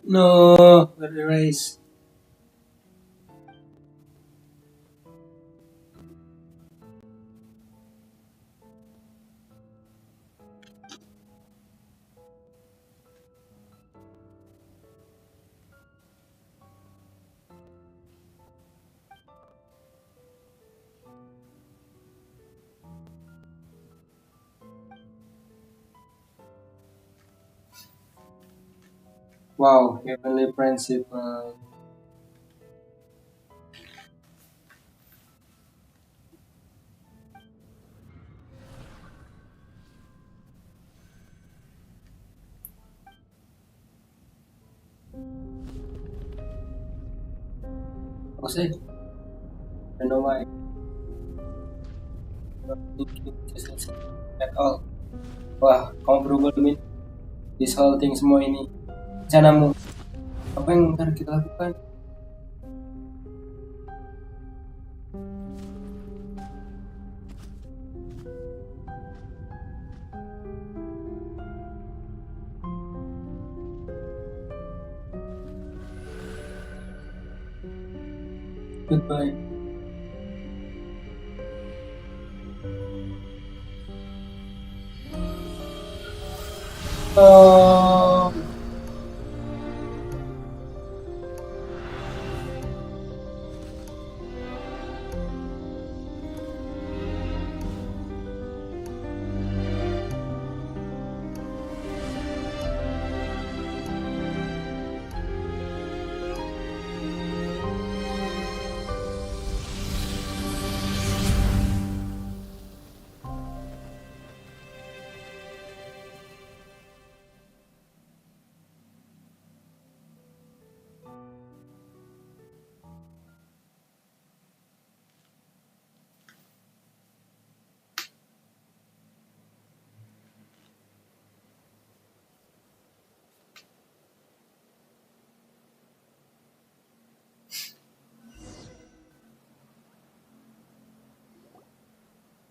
No, erase. Wow, heavenly principle. Ako sih, I don't know why. Not thinking just at all. Wah, kamu berubah Min. This whole thing semua ini. Rencanamu, apa yang akan kita lakukan? Goodbye. Oh.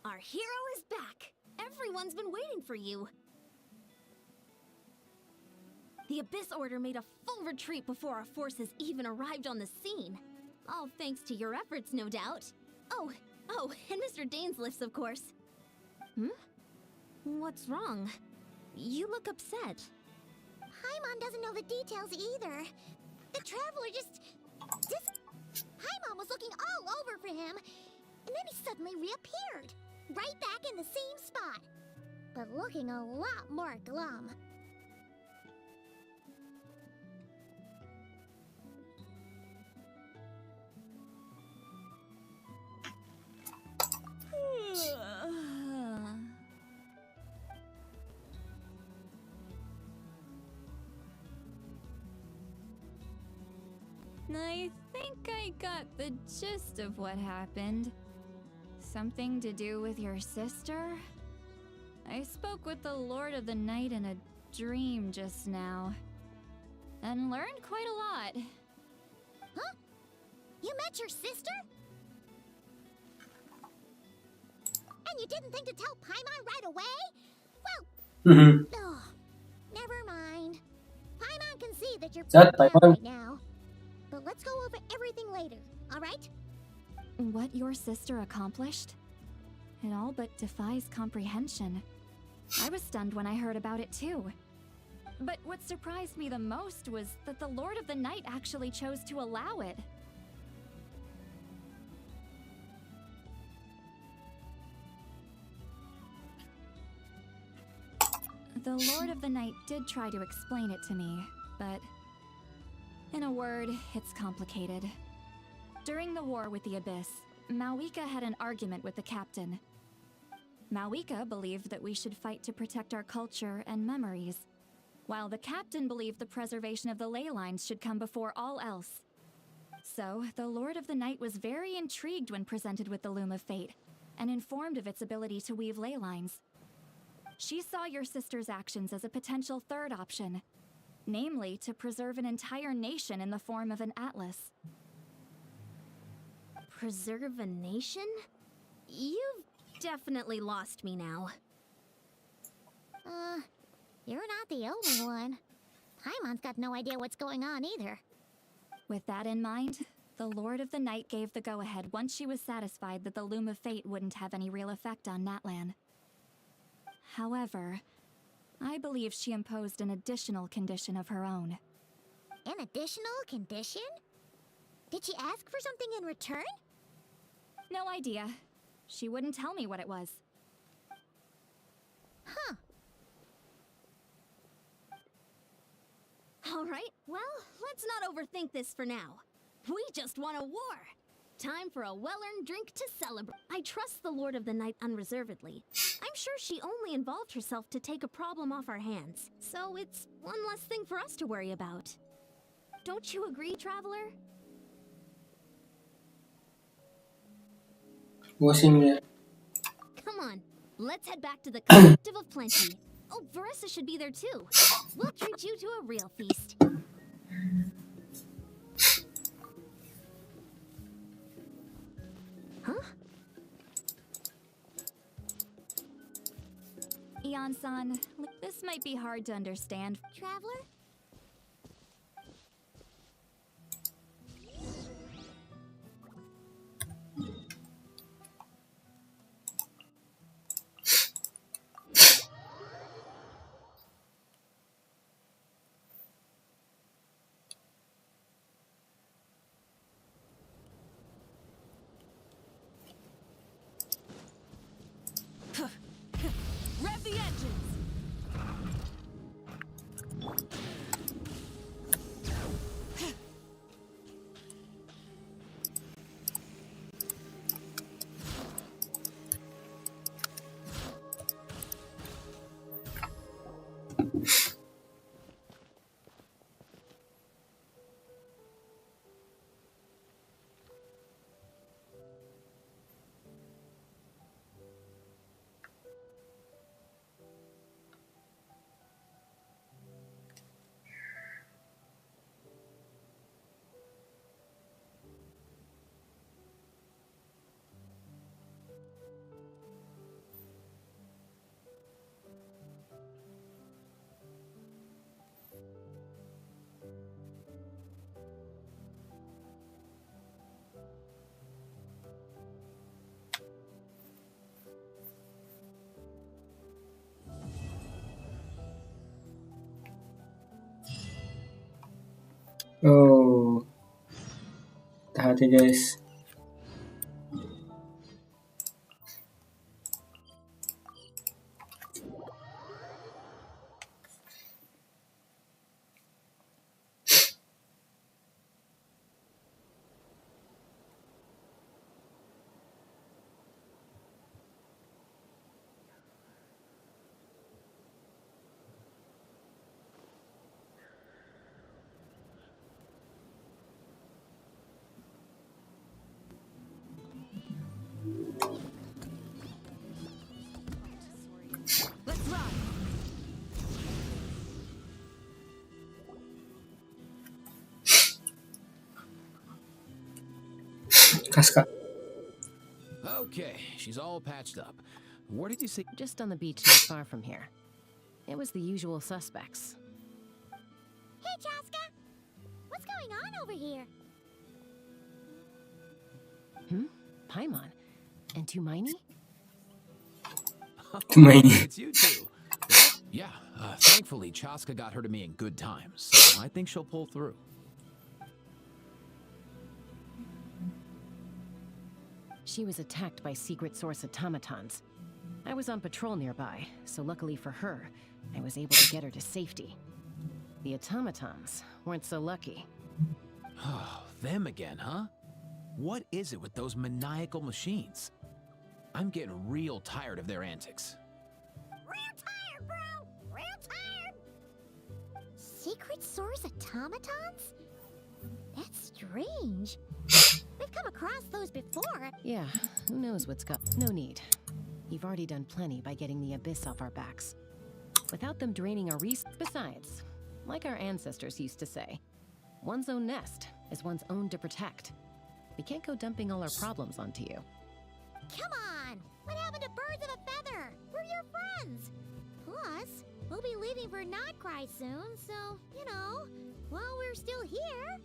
Our hero is back! Everyone's been waiting for you! The Abyss Order made a full retreat before our forces even arrived on the scene. All thanks to your efforts, no doubt. Oh, and Mr. Dainsliff's, of course. What's wrong? You look upset. Paimon doesn't know the details either. The Traveler just... Paimon was looking all over for him, and then he suddenly reappeared. Right back in the same spot. But looking a lot more glum. I think I got the gist of what happened. Something to do with your sister? I spoke with the Lord of the Night in a dream just now, and learned quite a lot. Huh? You met your sister? And you didn't think to tell Paimon right away? Well, never mind. Paimon can see that you're That freaked out Paimon. right now. But let's go over everything later, alright? What your sister accomplished? It all but defies comprehension. I was stunned when I heard about it too. But what surprised me the most was that the Lord of the Night actually chose to allow it. The Lord of the Night did try to explain it to me, but in a word, it's complicated. During the war with the Abyss, Mawika had an argument with the captain. Mawika believed that we should fight to protect our culture and memories, while the captain believed the preservation of the ley lines should come before all else. So, the Lord of the Night was very intrigued when presented with the Loom of Fate, and informed of its ability to weave ley lines. She saw your sister's actions as a potential third option, namely to preserve an entire nation in the form of an atlas. Preserve a nation? You've definitely lost me now. You're not the only one. Paimon's got no idea what's going on either. With that in mind, the Lord of the Night gave the go-ahead once she was satisfied that the Loom of Fate wouldn't have any real effect on Natlan. However, I believe she imposed an additional condition of her own. An additional condition? Did she ask for something in return? No idea. She wouldn't tell me what it was. Huh. All right, well, let's not overthink this for now. We just won a war. Time for a well-earned drink to celebrate. I trust the Lord of the Night unreservedly. I'm sure she only involved herself to take a problem off our hands. So it's one less thing for us to worry about. Don't you agree, Traveler? Pusing ya. Come on, let's head back to the Collective of Plenty. Oh, Verissa should be there too. We'll treat you to a real feast. Huh? Eon-san, this might be hard to understand. Traveler? Rev the engines! Oh, hati guys. Let's ride! Kaska. Okay, she's all patched up. Where did you say? Just on the beach not far from here. It was the usual suspects. Hey, Chaska! What's going on over here? Paimon. And Tumaini? Tumaini. It's you two. Well, yeah, thankfully Chaska got her to me in good time, so I think she'll pull through. She was attacked by secret source automatons. I was on patrol nearby, so luckily for her, I was able to get her to safety. The automatons weren't so lucky. Oh, them again, huh? What is it with those maniacal machines? I'm getting real tired of their antics. Real tired, bro! Real tired! Secret source automatons? That's strange. We've come across those before. Yeah, who knows what's got... No need. You've already done plenty by getting the Abyss off our backs. Without them draining our Besides, like our ancestors used to say, one's own nest is one's own to protect. We can't go dumping all our problems onto you. Come on! What happened to birds of a feather? We're your friends! Plus, we'll be leaving for Notcry soon, so, you know, while we're still here.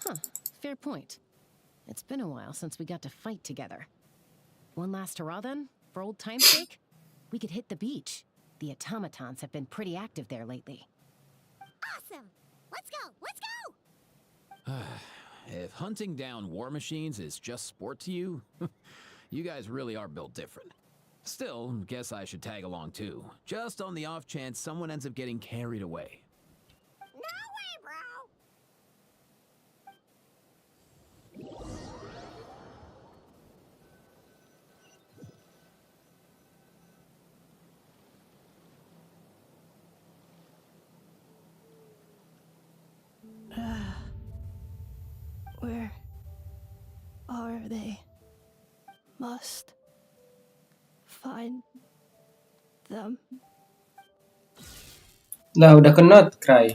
Huh, fair point. It's been a while since we got to fight together. One last hurrah then, for old time's sake? We could hit the beach. The automatons have been pretty active there lately. Awesome! Let's go! Let's go! If hunting down war machines is just sport to you, you guys really are built different. Still, guess I should tag along too, just on the off chance someone ends up getting carried away. No way, bro! Where are they? Must find them. Lah udah kenot cry.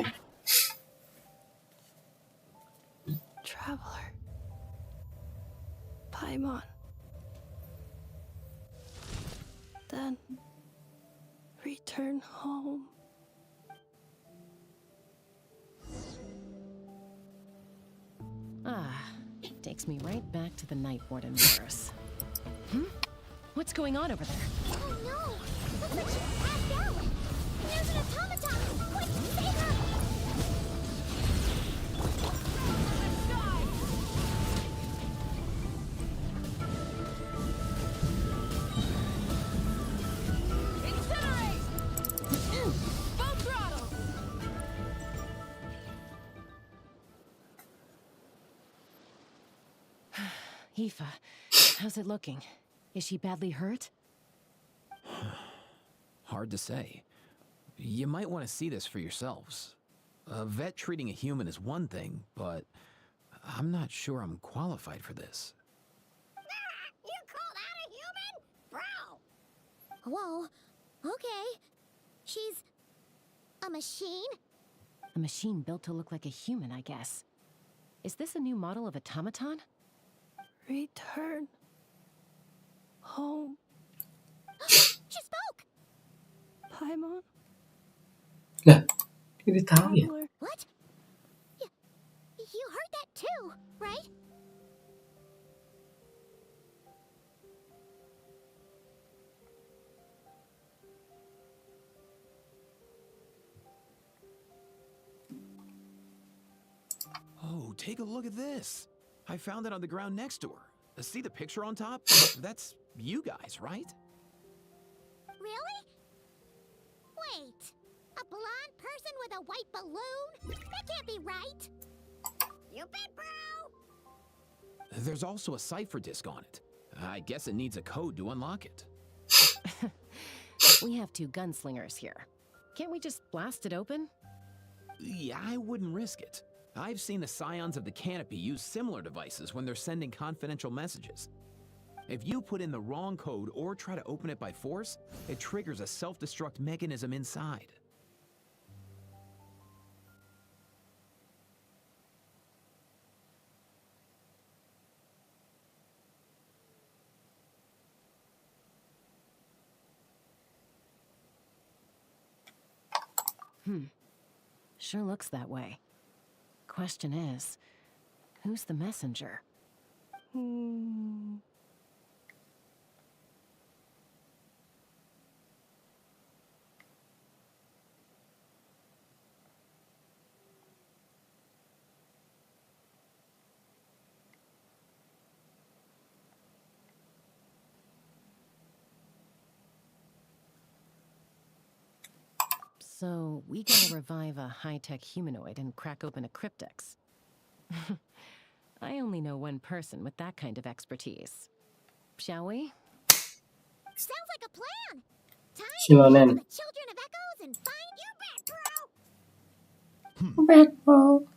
Traveler. Paimon. Then return home. Ah, takes me right back to the Night Warden Wars. What's going on over there? Oh no! Looks like she's passed out! There's an automaton! Quick, save her! Incinerate! Full throttle! Aoife, how's it looking? Is she badly hurt? Hard to say. You might want to see this for yourselves. A vet treating a human is one thing, but I'm not sure I'm qualified for this. You call that a human? Bro! Whoa, okay. She's a machine? A machine built to look like a human, I guess. Is this a new model of automaton? Return home. She spoke! Paimon. Lah, ini tahu ya. What? You heard that too, right? Oh, take a look at this. I found it on the ground next to her. See the picture on top? That's you guys, right? Really? Wait, a blonde person with a white balloon? That can't be right. You bet, bro! There's also a cipher disk on it. I guess it needs a code to unlock it. We have two gunslingers here. Can't we just blast it open? Yeah, I wouldn't risk it. I've seen the Scions of the Canopy use similar devices when they're sending confidential messages. If you put in the wrong code or try to open it by force, it triggers a self-destruct mechanism inside. Sure looks that way. Question is, who's the messenger? So, we gotta revive a high-tech humanoid and crack open a cryptex. I only know one person with that kind of expertise. Shall we? Sounds like a plan! Shilonen. The children of Echoes and find your back, bro. Back, bro.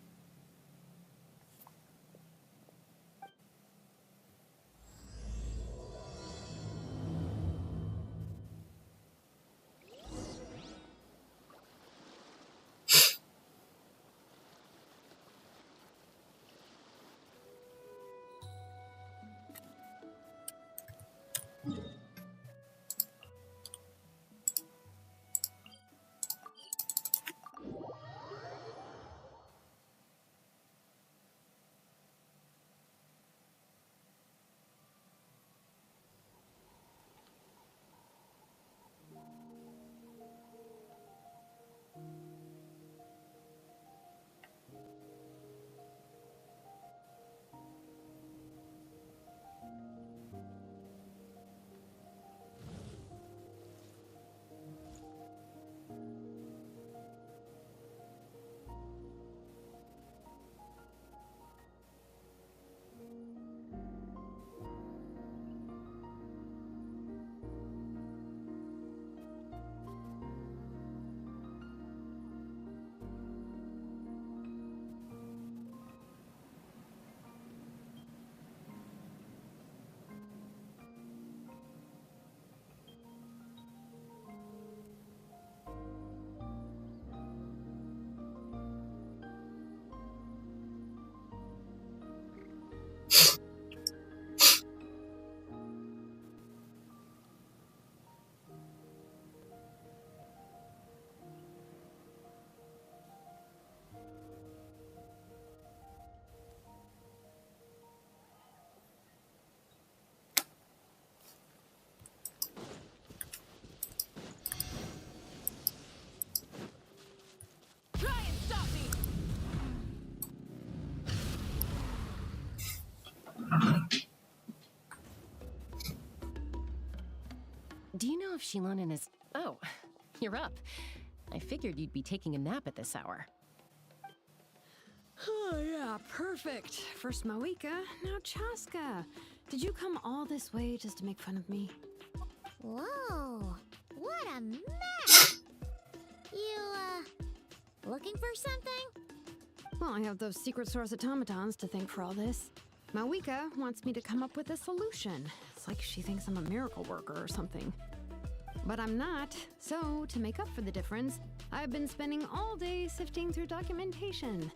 Do you know if Shilonen is... Oh, you're up. I figured you'd be taking a nap at this hour. Oh, yeah, perfect. First Mawika, now Chaska. Did you come all this way just to make fun of me? Whoa, what a mess! You, looking for something? Well, I have those secret source automatons to thank for all this. Mawika wants me to come up with a solution. It's like she thinks I'm a miracle worker or something. But I'm not, so to make up for the difference, I've been spending all day sifting through documentation.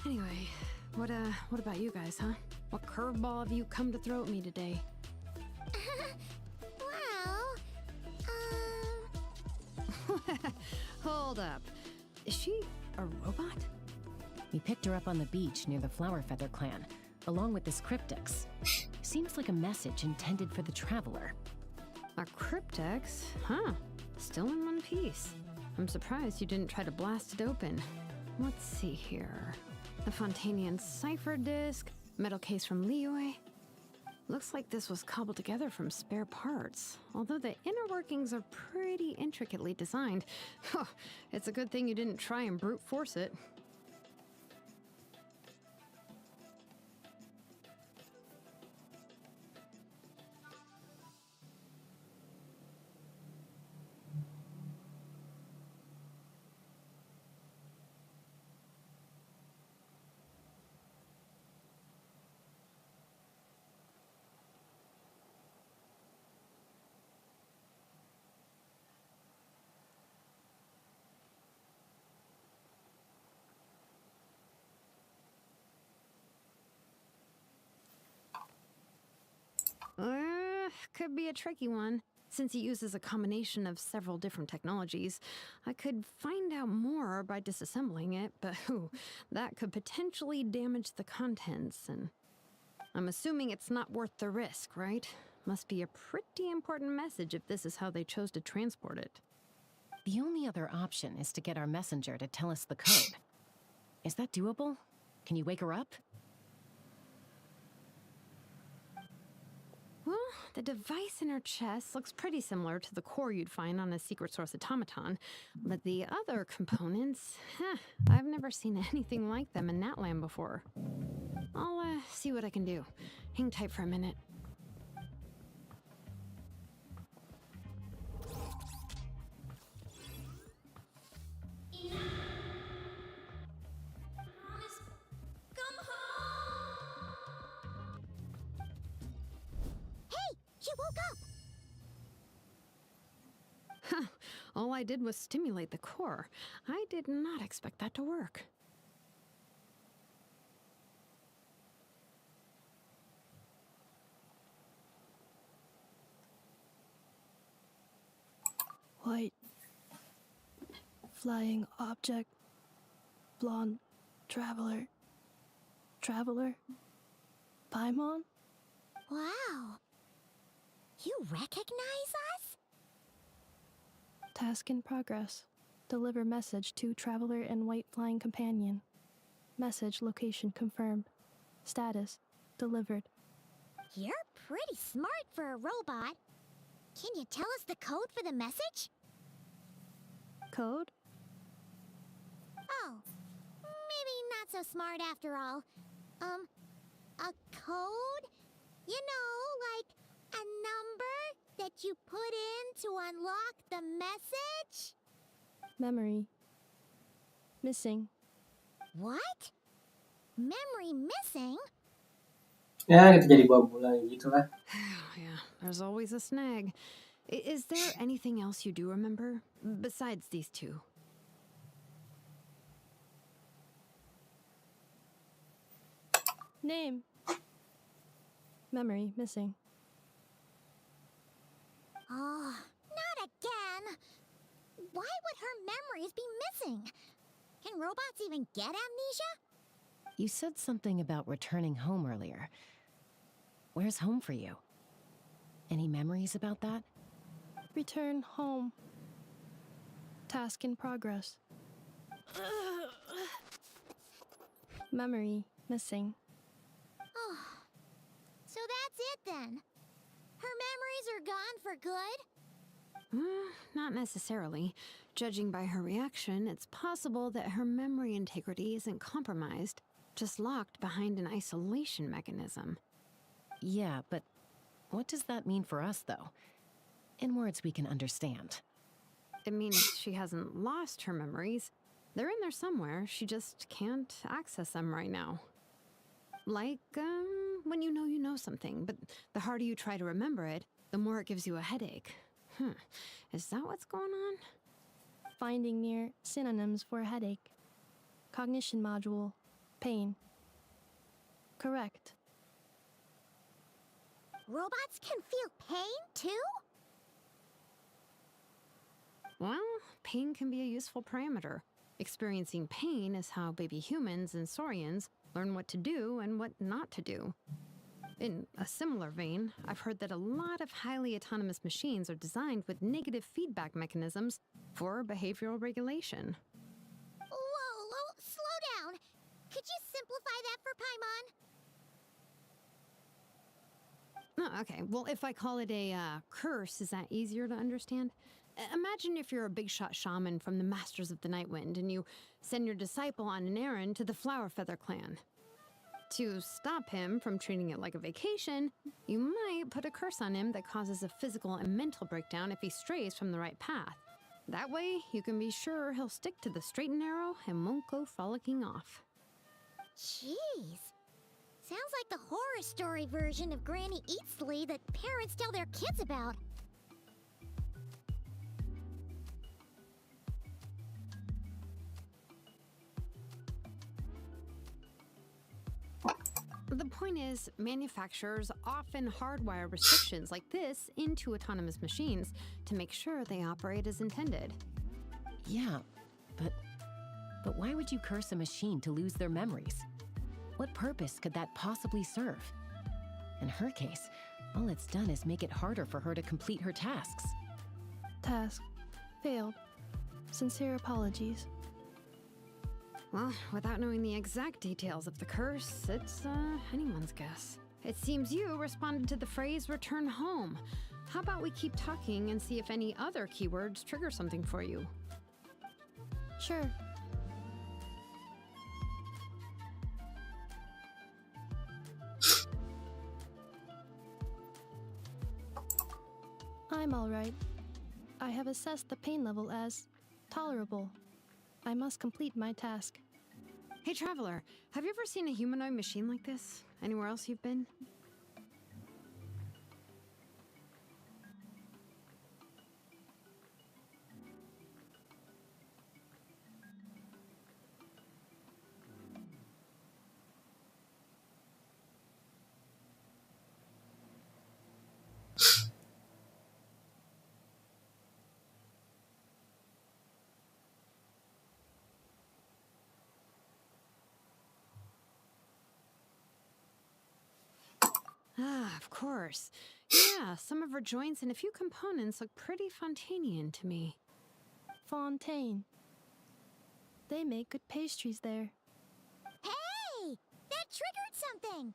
Anyway, what about you guys, huh? What curveball have you come to throw at me today? Well, Hold up. Is she a robot? We picked her up on the beach near the Flower Feather clan, along with this cryptex. Seems like a message intended for the traveler. A cryptex? Huh. Still in one piece. I'm surprised you didn't try to blast it open. Let's see here. The Fontanian cipher disk, metal case from Liyue. Looks like this was cobbled together from spare parts, although the inner workings are pretty intricately designed. It's a good thing you didn't try and brute force it. Could be a tricky one. Since it uses a combination of several different technologies, I could find out more by disassembling it, but that could potentially damage the contents, and I'm assuming it's not worth the risk, right? Must be a pretty important message if this is how they chose to transport it. The only other option is to get our messenger to tell us the code. Is that doable? Can you wake her up? Well, the device in her chest looks pretty similar to the core you'd find on a secret source automaton, but the other components, I've never seen anything like them in Natlan before. I'll see what I can do. Hang tight for a minute. She woke up! Huh. All I did was stimulate the core. I did not expect that to work. White. Flying object. Blonde. Traveler. Traveler? Paimon? Wow. You recognize us? Task in progress. Deliver message to Traveler and White Flying Companion. Message location confirmed. Status delivered. You're pretty smart for a robot. Can you tell us the code for the message? Code? Oh, maybe not so smart after all. A code? You know, like a number that you put in to unlock the message? Memory. Missing. What? Memory missing? Ya, kita jadi babu lagi gitu lah. Yeah, there's always a snag. Is there anything else you do remember? Besides these two? Name. Memory missing. Oh, not again! Why would her memories be missing? Can robots even get amnesia? You said something about returning home earlier. Where's home for you? Any memories about that? Return home. Task in progress. Memory missing. Oh, so that's it then. Her memories are gone for good? Not necessarily. Judging by her reaction, it's possible that her memory integrity isn't compromised, just locked behind an isolation mechanism. Yeah, but what does that mean for us, though? In words we can understand. It means she hasn't lost her memories. They're in there somewhere, she just can't access them right now. Like, when you know something, but the harder you try to remember it, the more it gives you a headache. Is that what's going on? Finding near synonyms for headache. Cognition module. Pain. Correct. Robots can feel pain too? Well, pain can be a useful parameter. Experiencing pain is how baby humans and saurians learn what to do and what not to do. In a similar vein, I've heard that a lot of highly autonomous machines are designed with negative feedback mechanisms for behavioral regulation. Whoa, slow down. Could you simplify that for Paimon? Oh, okay, well, if I call it a curse, is that easier to understand? Imagine if you're a big shot shaman from the Masters of the Nightwind and you send your disciple on an errand to the Flowerfeather clan. To stop him from treating it like a vacation, you might put a curse on him that causes a physical and mental breakdown if he strays from the right path. That way, you can be sure he'll stick to the straight and narrow and won't go frolicking off. Jeez. Sounds like the horror story version of Granny Eatsley that parents tell their kids about. The point is, manufacturers often hardwire restrictions like this into autonomous machines to make sure they operate as intended. Yeah, but why would you curse a machine to lose their memories? What purpose could that possibly serve? In her case, all it's done is make it harder for her to complete her tasks. Task failed. Sincere apologies. Well, without knowing the exact details of the curse, it's anyone's guess. It seems you responded to the phrase return home. How about we keep talking and see if any other keywords trigger something for you? Sure. I'm alright. I have assessed the pain level as tolerable. I must complete my task. Hey, Traveler, have you ever seen a humanoid machine like this? Anywhere else you've been? Of course. Yeah, some of her joints and a few components look pretty Fontanian to me. Fontaine. They make good pastries there. Hey! That triggered something!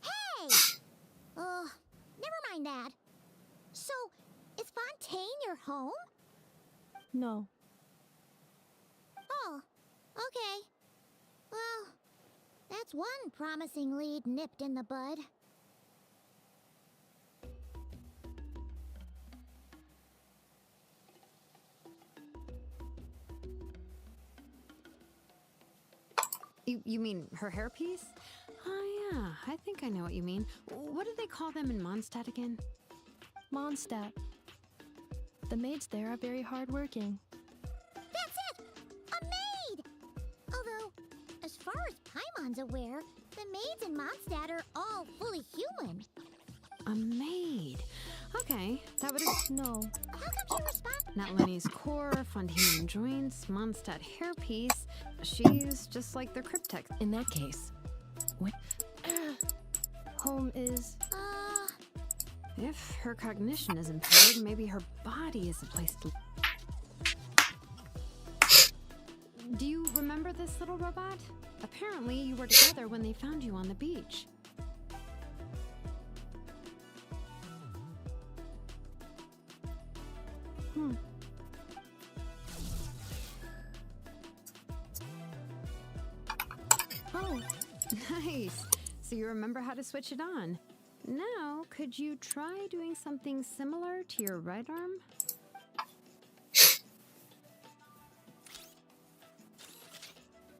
Hey! Never mind that. So, is Fontaine your home? No. Oh, okay. Well, that's one promising lead nipped in the bud. You mean her hairpiece? Oh yeah, I think I know what you mean. What do they call them in Mondstadt again? Mondstadt. The maids there are very hardworking. That's it! A maid! Although, as far as Paimon's aware, the maids in Mondstadt are all fully human. A maid. Okay, that would have... No. How come she responds? Not Lenny's core, Fontanian joints, Mondstadt hairpiece. She's just like the cryptex. In that case, what? Home is... If her cognition is impaired, maybe her body is a place to... Do you remember this little robot? Apparently you were together when they found you on the beach. Oh, nice. So you remember how to switch it on. Now, could you try doing something similar to your right arm?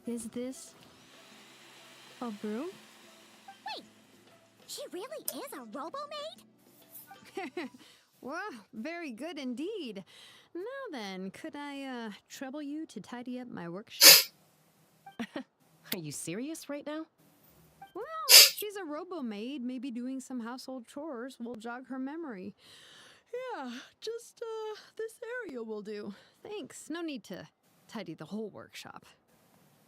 Is this... a broom? Wait! She really is a robo-maid? Well, very good indeed. Now then, could I, trouble you to tidy up my workshop? Are you serious right now? Well, she's a robo-maid. Maybe doing some household chores will jog her memory. Yeah, just, this area will do. Thanks. No need to tidy the whole workshop.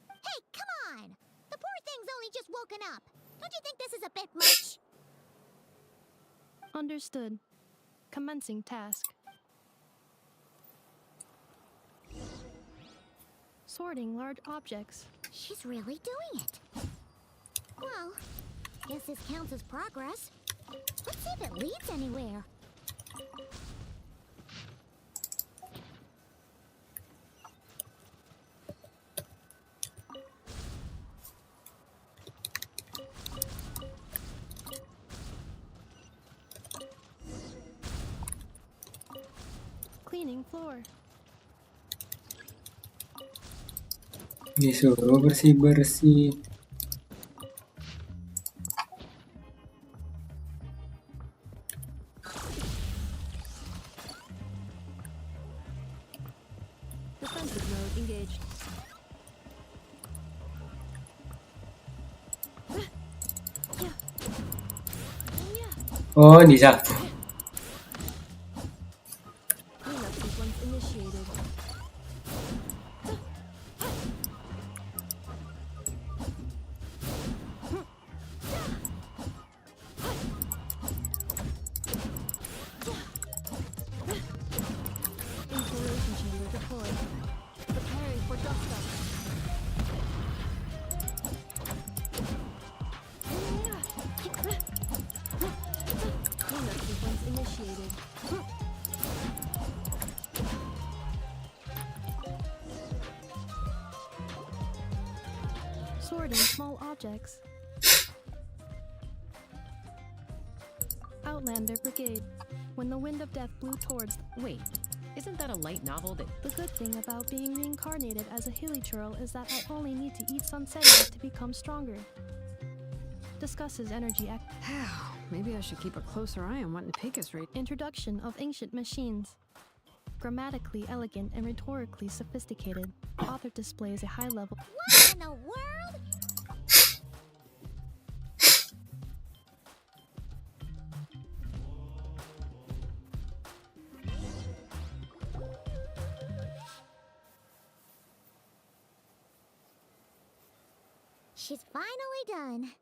Hey, come on! The poor thing's only just woken up. Don't you think this is a bit much? Understood. Commencing task. Sorting large objects. She's really doing it. Well, guess this counts as progress. Let's see if it leads anywhere. Cleaning floor. Disuruh bersih-bersih. Defensive mode engaged. Oh, disapu. Cleanup sequence initiated. Insulation chamber deployed. Preparing for dust up. Cleanup sequence initiated. Sorting small objects. Outlander Brigade. When the wind of death blew towards... Wait, isn't that a light novel that... The good thing about being reincarnated as a hilly churl is that I only need to eat sunsettias to become stronger. Discusses energy act. Maybe I should keep a closer eye on what Nepicus rate. Introduction of ancient machines. Grammatically elegant and rhetorically sophisticated. Author displays a high level. What in the world? she's finally done.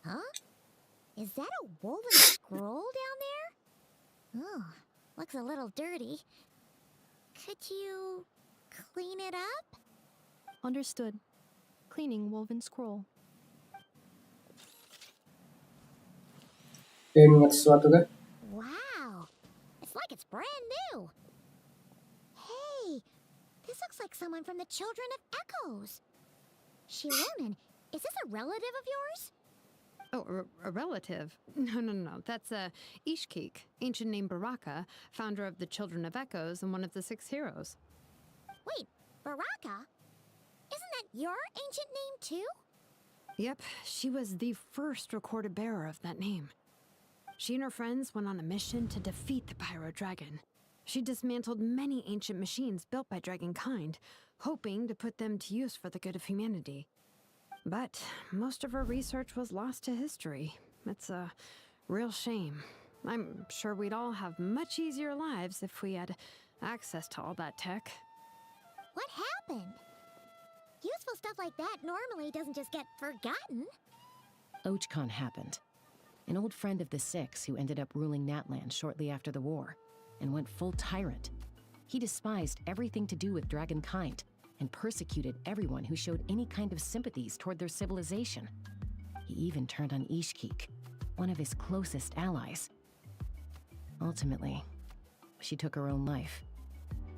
Huh? Is that a woven scroll down there? Oh, looks a little dirty. Could you clean it up? Understood. Cleaning woven scroll. Dia ingat sesuatu kan? Wow, it's like it's brand new. Hey, this looks like someone from the Children of Echoes. Shilonen, is this a relative of yours? Oh, a relative? No. That's Ishkik, ancient name Baraka, founder of the Children of Echoes and one of the 6 heroes. Wait, Baraka? Isn't that your ancient name too? Yep, she was the first recorded bearer of that name. She and her friends went on a mission to defeat the Pyro Dragon. She dismantled many ancient machines built by Dragonkind, hoping to put them to use for the good of humanity. But most of her research was lost to history. It's a real shame. I'm sure we'd all have much easier lives if we had access to all that tech. What happened? Useful stuff like that normally doesn't just get forgotten. Ochcon happened. An old friend of the 6 who ended up ruling Natlan shortly after the war, and went full tyrant. He despised everything to do with Dragonkind, and persecuted everyone who showed any kind of sympathies toward their civilization. He even turned on Ishkik, one of his closest allies. Ultimately, she took her own life,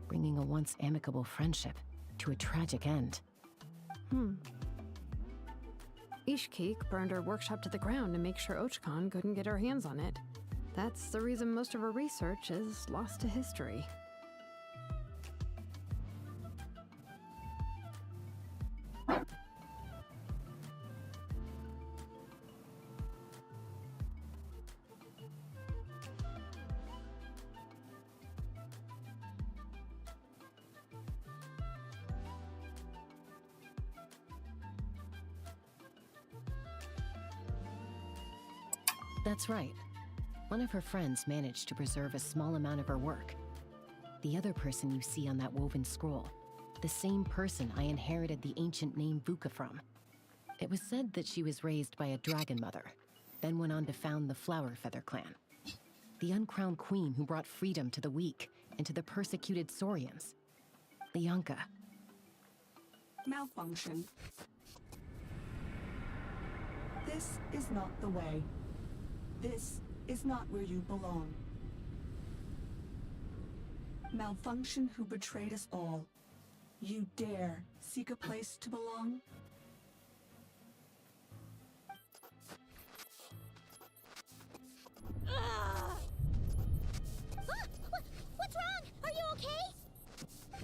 bringing a once amicable friendship to a tragic end. Ishkik burned her workshop to the ground to make sure Ochcon couldn't get her hands on it. That's the reason most of her research is lost to history. That's right. One of her friends managed to preserve a small amount of her work. The other person you see on that woven scroll, the same person I inherited the ancient name Vuka from. It was said that she was raised by a dragon mother, then went on to found the Flower Feather clan. The uncrowned queen who brought freedom to the weak and to the persecuted Saurians. Lianka. Malfunction. This is not the way. This is not where you belong. Malfunction who betrayed us all. You dare seek a place to belong? What's wrong? Are you okay?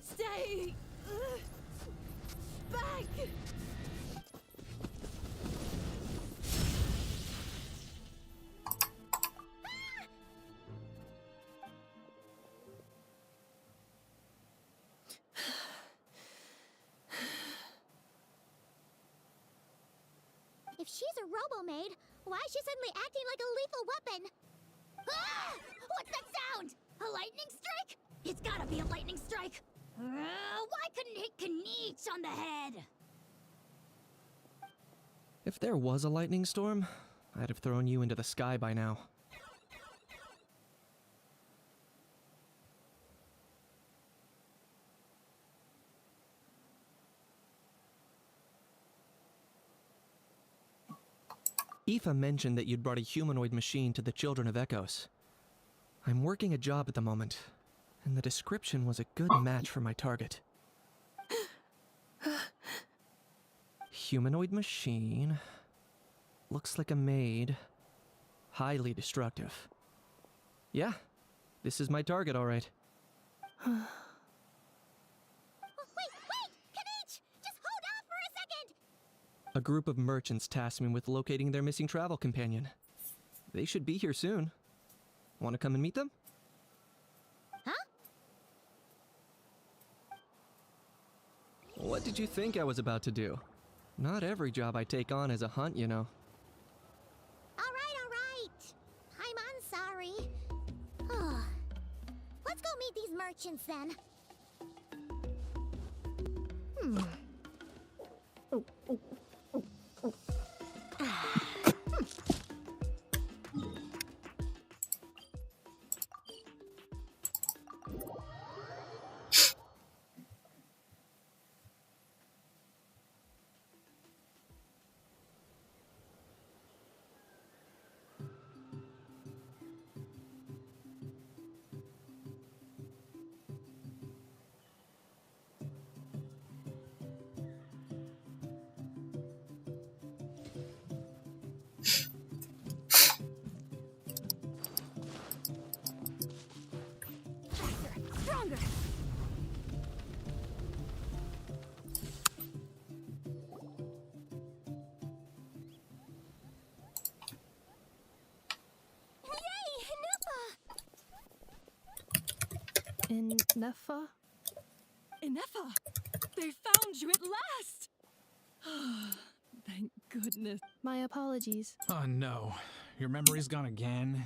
Stay back. If she's a robo-maid, why is she suddenly acting like a lethal weapon? Ah! What's that sound? A lightning strike? It's gotta be a lightning strike. Why couldn't it hit Kniech on the head? If there was a lightning storm, I'd have thrown you into the sky by now. Aoife mentioned that you'd brought a humanoid machine to the Children of Echoes. I'm working a job at the moment, and the description was a good match for my target. Humanoid machine. Looks like a maid. Highly destructive. Yeah, this is my target, all right. Wait! Kniech! Just hold off for a second! A group of merchants tasked me with locating their missing travel companion. They should be here soon. Want to come and meet them? Huh? What did you think I was about to do? Not every job I take on is a hunt, you know. Alright. I'm sorry. Let's go meet these merchants then. Nefa? Inefa! They found you at last! Thank goodness. My apologies. Oh no, your memory's gone again.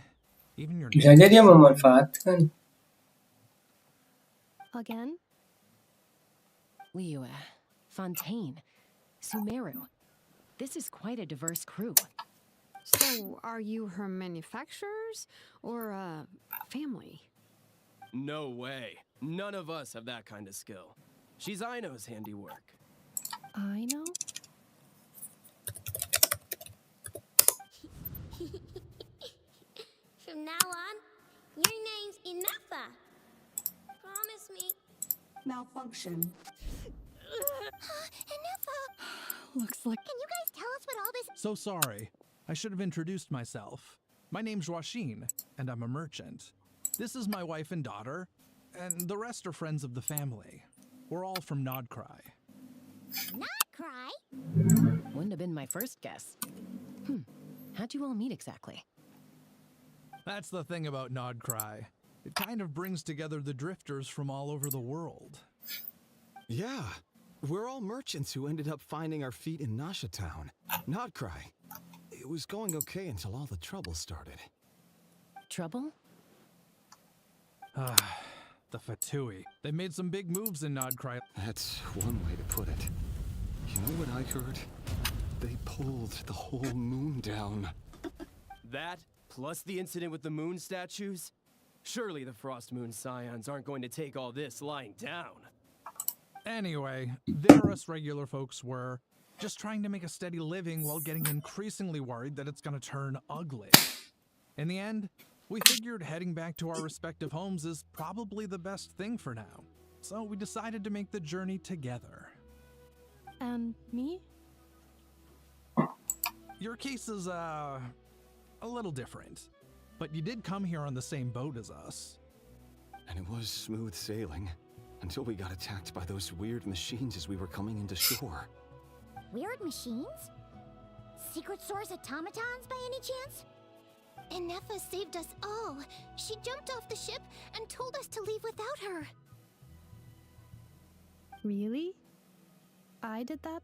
Even your Bisa aja dia memanfaatkan. Again? Liyue, Fontaine, Sumeru. This is quite a diverse crew. So, are you her manufacturers or family? No way. None of us have that kind of skill. She's Aino's handiwork. Aino? From now on, your name's Inefa. Promise me. Malfunction. Inefa! Looks like... Can you guys tell us what all this... So sorry. I should have introduced myself. My name's Joachine, and I'm a merchant. This is my wife and daughter, and the rest are friends of the family. We're all from Nodcry. Nodcry? Wouldn't have been my first guess. How'd you all meet exactly? That's the thing about Nodcry. It kind of brings together the drifters from all over the world. Yeah, we're all merchants who ended up finding our feet in Nasha Town. Nodcry. It was going okay until all the trouble started. Trouble? The Fatui. They made some big moves in Nodcry. That's one way to put it. You know what I heard? They pulled the whole moon down. That, plus the incident with the moon statues? Surely the Frost Moon Scions aren't going to take all this lying down. Anyway, there us regular folks were just trying to make a steady living while getting increasingly worried that it's gonna turn ugly. In the end, we figured heading back to our respective homes is probably the best thing for now. So we decided to make the journey together. And me? Your case is, a little different. But you did come here on the same boat as us. And it was smooth sailing, until we got attacked by those weird machines as we were coming into shore. Weird machines? Secret Source automatons by any chance? Inefa saved us all. She jumped off the ship and told us to leave without her. Really? I did that?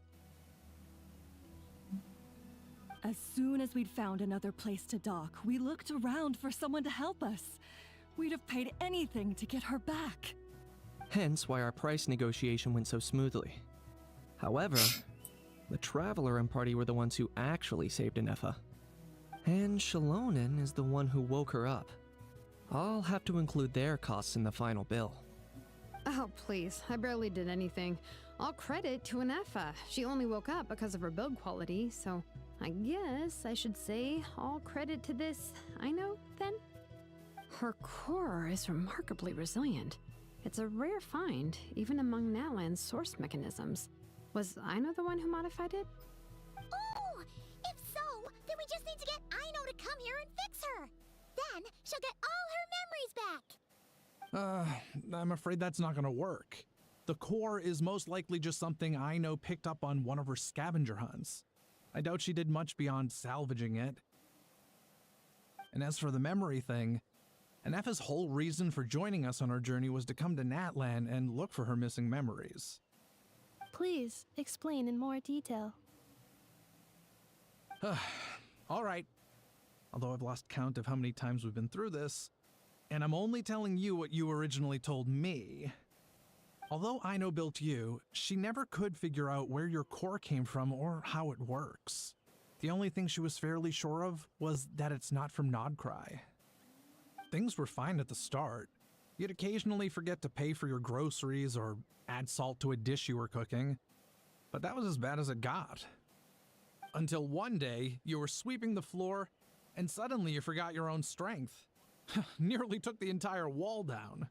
As soon as we'd found another place to dock, we looked around for someone to help us. We'd have paid anything to get her back. Hence why our price negotiation went so smoothly. However, the Traveler and party were the ones who actually saved Inefa. And Shalonen is the one who woke her up. I'll have to include their costs in the final bill. Oh, please. I barely did anything. All credit to Inefa. She only woke up because of her build quality, so I guess I should say all credit to this Aino, then? Her core is remarkably resilient. It's a rare find, even among Nalan's source mechanisms. Was Aino the one who modified it? Oh! If so, then we just need to get Aino to come here and fix her. Then she'll get all her memories back. I'm afraid that's not gonna work. The core is most likely just something Aino picked up on one of her scavenger hunts. I doubt she did much beyond salvaging it. And as for the memory thing, Inefa's whole reason for joining us on our journey was to come to Natlan and look for her missing memories. Please, explain in more detail. Alright. Although I've lost count of how many times we've been through this, and I'm only telling you what you originally told me. Although Aino built you, she never could figure out where your core came from or how it works. The only thing she was fairly sure of was that it's not from Nodcry. Things were fine at the start. You'd occasionally forget to pay for your groceries or add salt to a dish you were cooking, but that was as bad as it got. Until one day, you were sweeping the floor, and suddenly you forgot your own strength. Nearly took the entire wall down.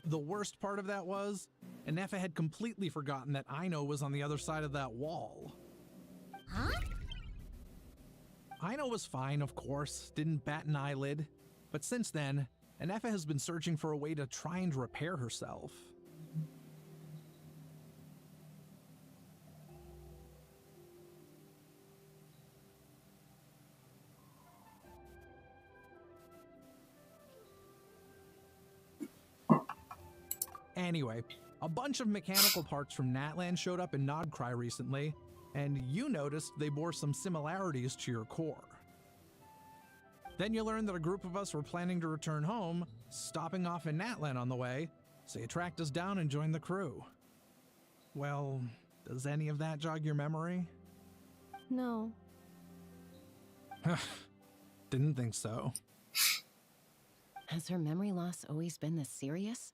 The worst part of that was, Inefa had completely forgotten that Aino was on the other side of that wall. Huh? Aino was fine, of course, didn't bat an eyelid, but since then, Inefa has been searching for a way to try and repair herself. Anyway, a bunch of mechanical parts from Natlan showed up in Nodcry recently, and you noticed they bore some similarities to your core. Then you learned that a group of us were planning to return home, stopping off in Natlan on the way, so you tracked us down and joined the crew. Well, does any of that jog your memory? No. Didn't think so. Has her memory loss always been this serious?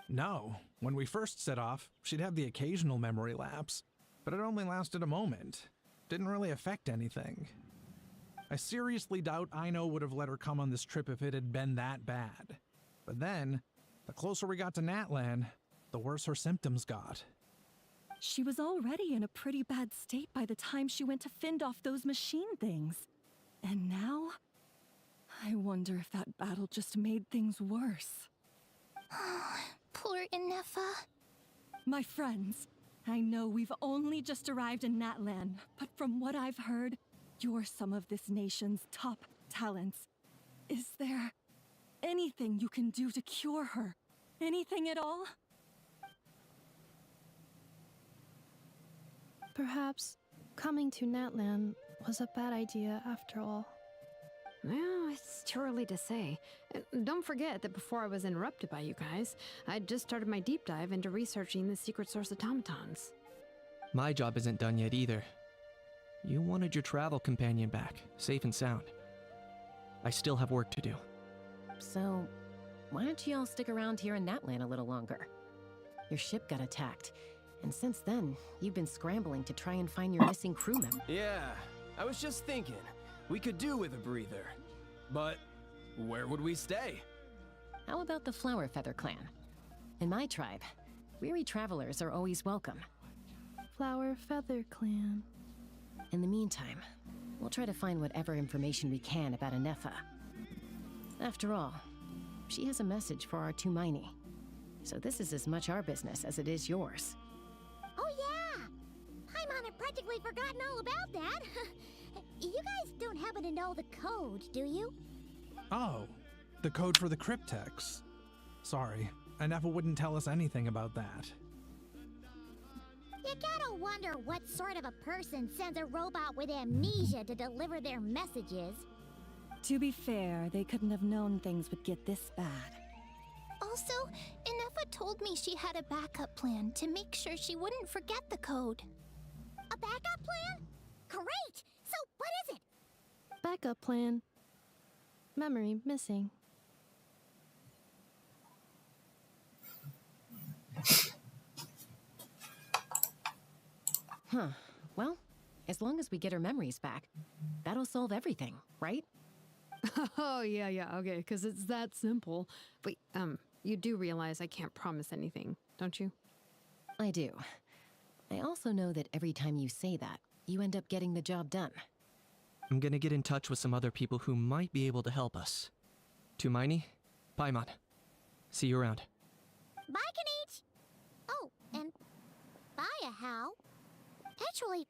No. When we first set off, she'd have the occasional memory lapse, but it only lasted a moment. Didn't really affect anything. I seriously doubt Aino would have let her come on this trip if it had been that bad. But then, the closer we got to Natlan, the worse her symptoms got. She was already in a pretty bad state by the time she went to fend off those machine things. And now, I wonder if that battle just made things worse. Poor Inefa. My friends, I know we've only just arrived in Natlan, but from what I've heard, you're some of this nation's top talents. Is there anything you can do to cure her? Anything at all? Perhaps coming to Natlan was a bad idea after all. Well, it's too early to say. Don't forget that before I was interrupted by you guys, I'd just started my deep dive into researching the secret source automatons. My job isn't done yet either. You wanted your travel companion back, safe and sound. I still have work to do. So, why don't you all stick around here in Natlan a little longer? Your ship got attacked, and since then, you've been scrambling to try and find your missing crew member. Yeah, I was just thinking, we could do with a breather. But where would we stay? How about the Flower Feather Clan? In my tribe, weary travelers are always welcome. Flower Feather Clan. In the meantime, we'll try to find whatever information we can about Inefa. After all, she has a message for our Tumaini. So this is as much our business as it is yours. Oh yeah! Paimon had practically forgotten all about that. You guys don't happen to know the code, do you? Oh, the code for the cryptex. Sorry, Inefa wouldn't tell us anything about that. You gotta wonder what sort of a person sends a robot with amnesia to deliver their messages. To be fair, they couldn't have known things would get this bad. Also, Inefa told me she had a backup plan to make sure she wouldn't forget the code. A backup plan? Great! So, what is it? Backup plan. Memory missing. Huh. Well, as long as we get her memories back, that'll solve everything, right? Oh, yeah, okay, because it's that simple. Wait, you do realize I can't promise anything, don't you? I do. I also know that every time you say that, you end up getting the job done. I'm gonna get in touch with some other people who might be able to help us. Tumaini, Paimon. See you around. Bye, Kanich! Oh, and bye, How. Actually,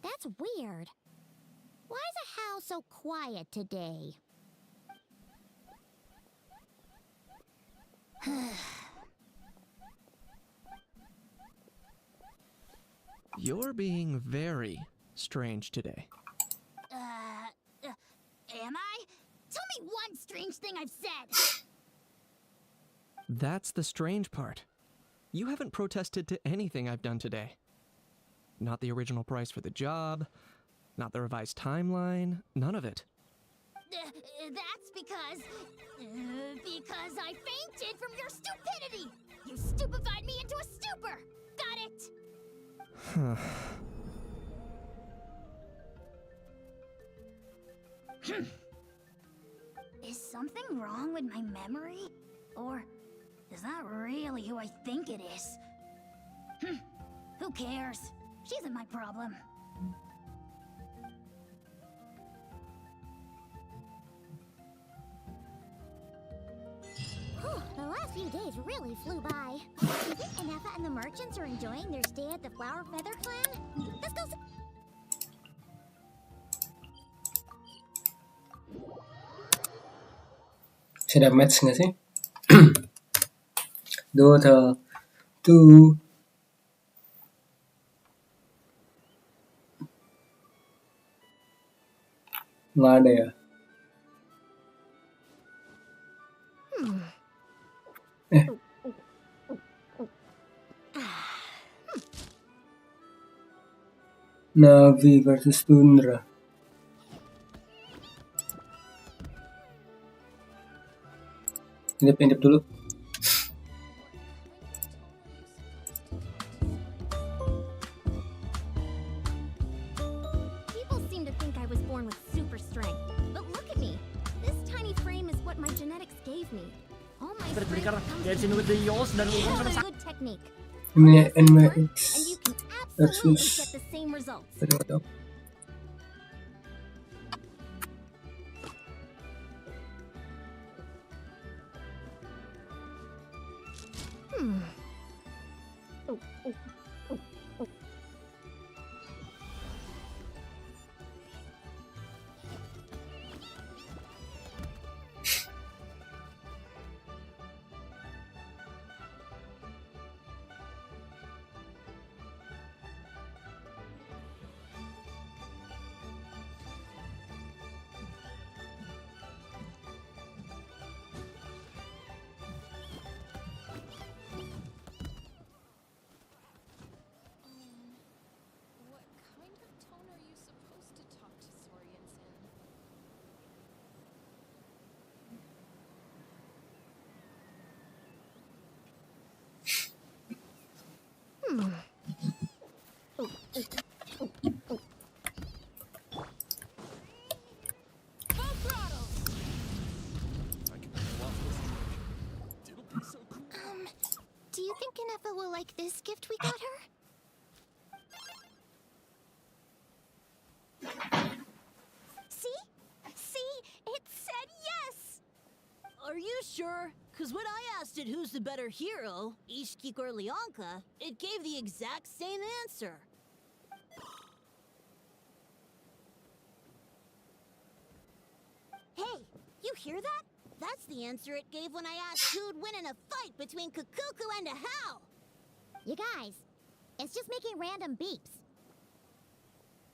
that's weird. Why is a How so quiet today? You're being very strange today. Am I? Tell me one strange thing I've said! That's the strange part. You haven't protested to anything I've done today. Not the original price for the job, not the revised timeline, none of it. That's because I fainted from your stupidity! You stupefied me into a stupor! Got it? Huh. Is something wrong with my memory? Or is that really who I think it is? Who cares? She isn't my problem. Whew, the last few days really flew by. Do you think Inefa and the merchants are enjoying their stay at the Flower Feather Clan? Let's go see. Sudah match nggak sih? Dota 2. Nggak ada ya? Navi versus Tundra. Intip dulu. People seem to think I was born with super strength, but look at me. This tiny frame is what my genetics gave me. All my strength comes from good technique. Ini And NMX you can absolutely versus get the same results. Do you think Kanefa will like this gift we got her? See? See? It said yes! Are you sure? Because when I asked it who's the better hero, Ishiki or Leonka, it gave the exact same answer. Hey, you hear that? That's the answer it gave when I asked who'd win in a fight between Kukuku and a How. You guys, it's just making random beeps.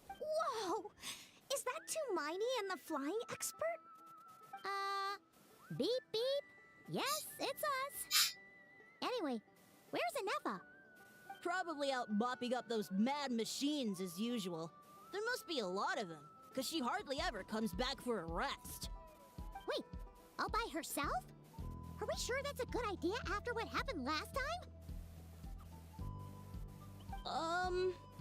Whoa! Is that Tumaini and the flying expert? Beep beep. Yes, it's us. Anyway, where's Anefa? Probably out mopping up those mad machines as usual. There must be a lot of them, because she hardly ever comes back for a rest. Wait, all by herself? Are we sure that's a good idea after what happened last time?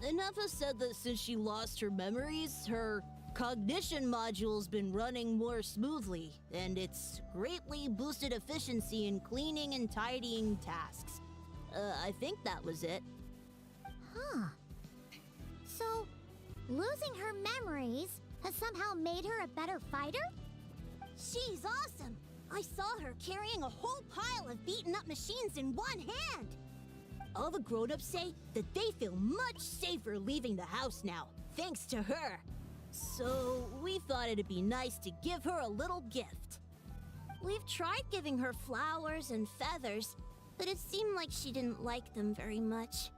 Inefa said that since she lost her memories, her cognition module's been running more smoothly, and it's greatly boosted efficiency in cleaning and tidying tasks. I think that was it. Huh. So, losing her memories has somehow made her a better fighter? She's awesome! I saw her carrying a whole pile of beaten up machines in one hand! All the grown-ups say that they feel much safer leaving the house now, thanks to her. So, we thought it'd be nice to give her a little gift. We've tried giving her flowers and feathers, but it seemed like she didn't like them very much.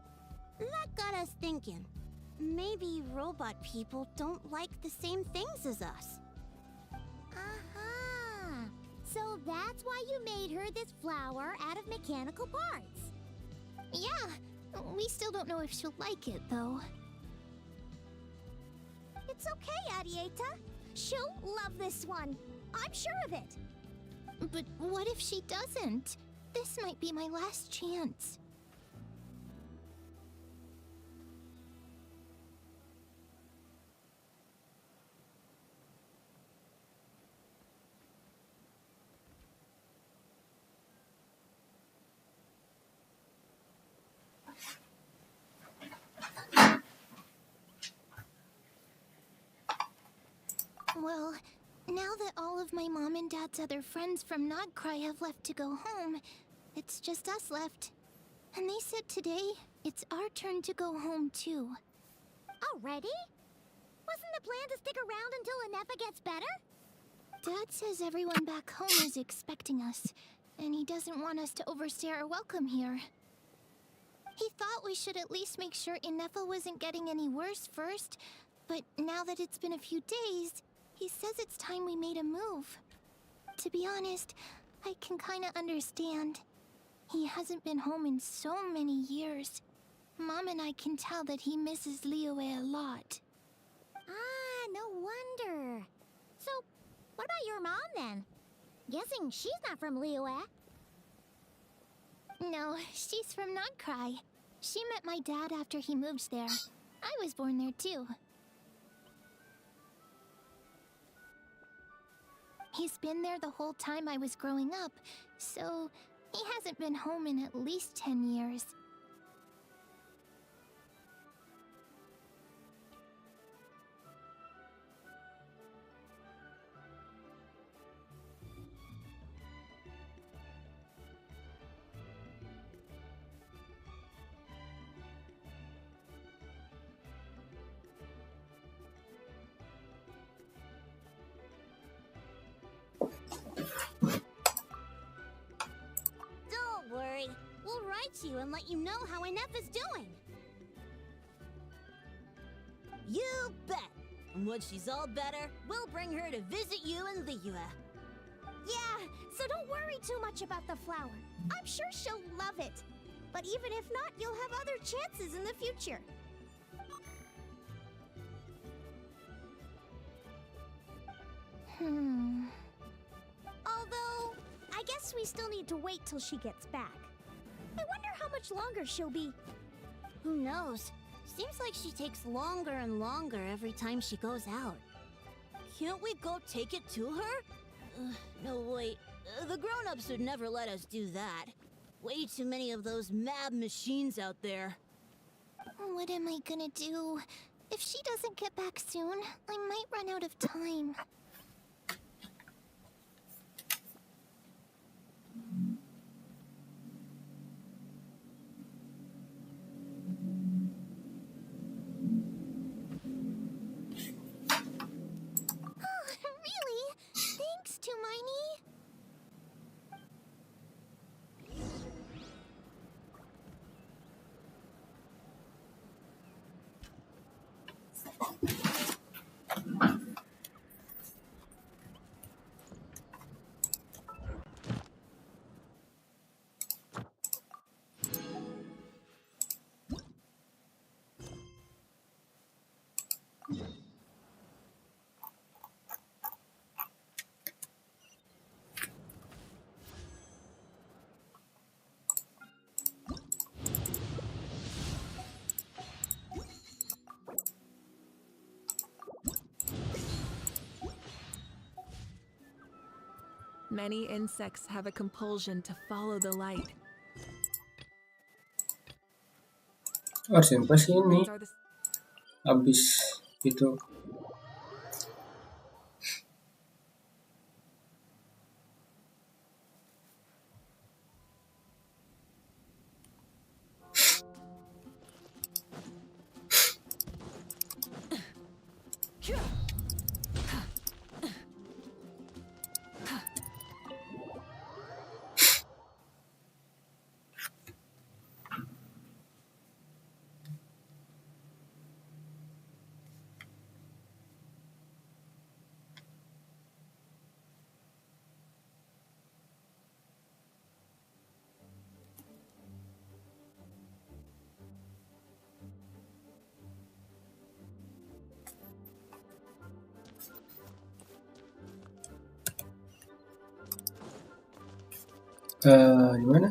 That got us thinking. Maybe robot people don't like the same things as us. Aha! So that's why you made her this flower out of mechanical parts. Yeah, we still don't know if she'll like it, though. It's okay, Arieta. She'll love this one. I'm sure of it. But what if she doesn't? This might be my last chance. Well, now that all of my mom and dad's other friends from Nodcry have left to go home, it's just us left. And they said today, it's our turn to go home too. Already? Wasn't the plan to stick around until Anefa gets better? Dad says everyone back home is expecting us, and he doesn't want us to overstay our welcome here. He thought we should at least make sure Ineffa wasn't getting any worse first, but now that it's been a few days, he says it's time we made a move. To be honest, I can kinda understand. He hasn't been home in so many years. Mom and I can tell that he misses Liyue a lot. Ah, no wonder. So, what about your mom then? Guessing she's not from Liyue. No, she's from Notcry. She met my dad after he moved there. I was born there too. He's been there the whole time I was growing up, so he hasn't been home in at least 10 years. Don't worry. We'll write to you and let you know how Ineffa's doing. You bet! And once she's all better, we'll bring her to visit you in Liyue. Yeah, so don't worry too much about the flower. I'm sure she'll love it. But even if not, you'll have other chances in the future. Although, I guess we still need to wait till she gets back. I wonder how much longer she'll be. Who knows? Seems like she takes longer and longer every time she goes out. Can't we go take it to her? No, wait. The grown-ups would never let us do that. Way too many of those mad machines out there. What am I gonna do? If she doesn't get back soon, I might run out of time. Really? Thanks, Tumaini. Many insects have a compulsion to follow the light. Siapa sih ini? Are the Abis itu. Di mana?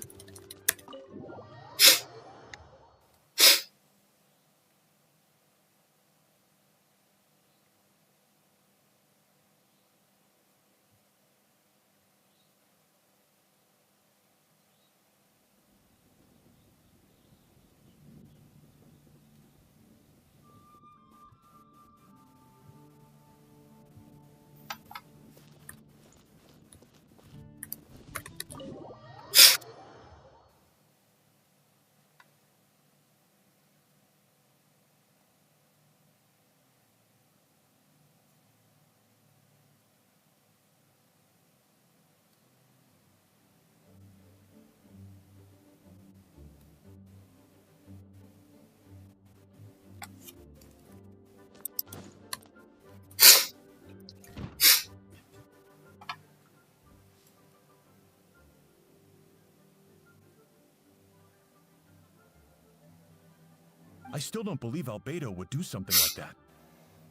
I still don't believe Albedo would do something like that.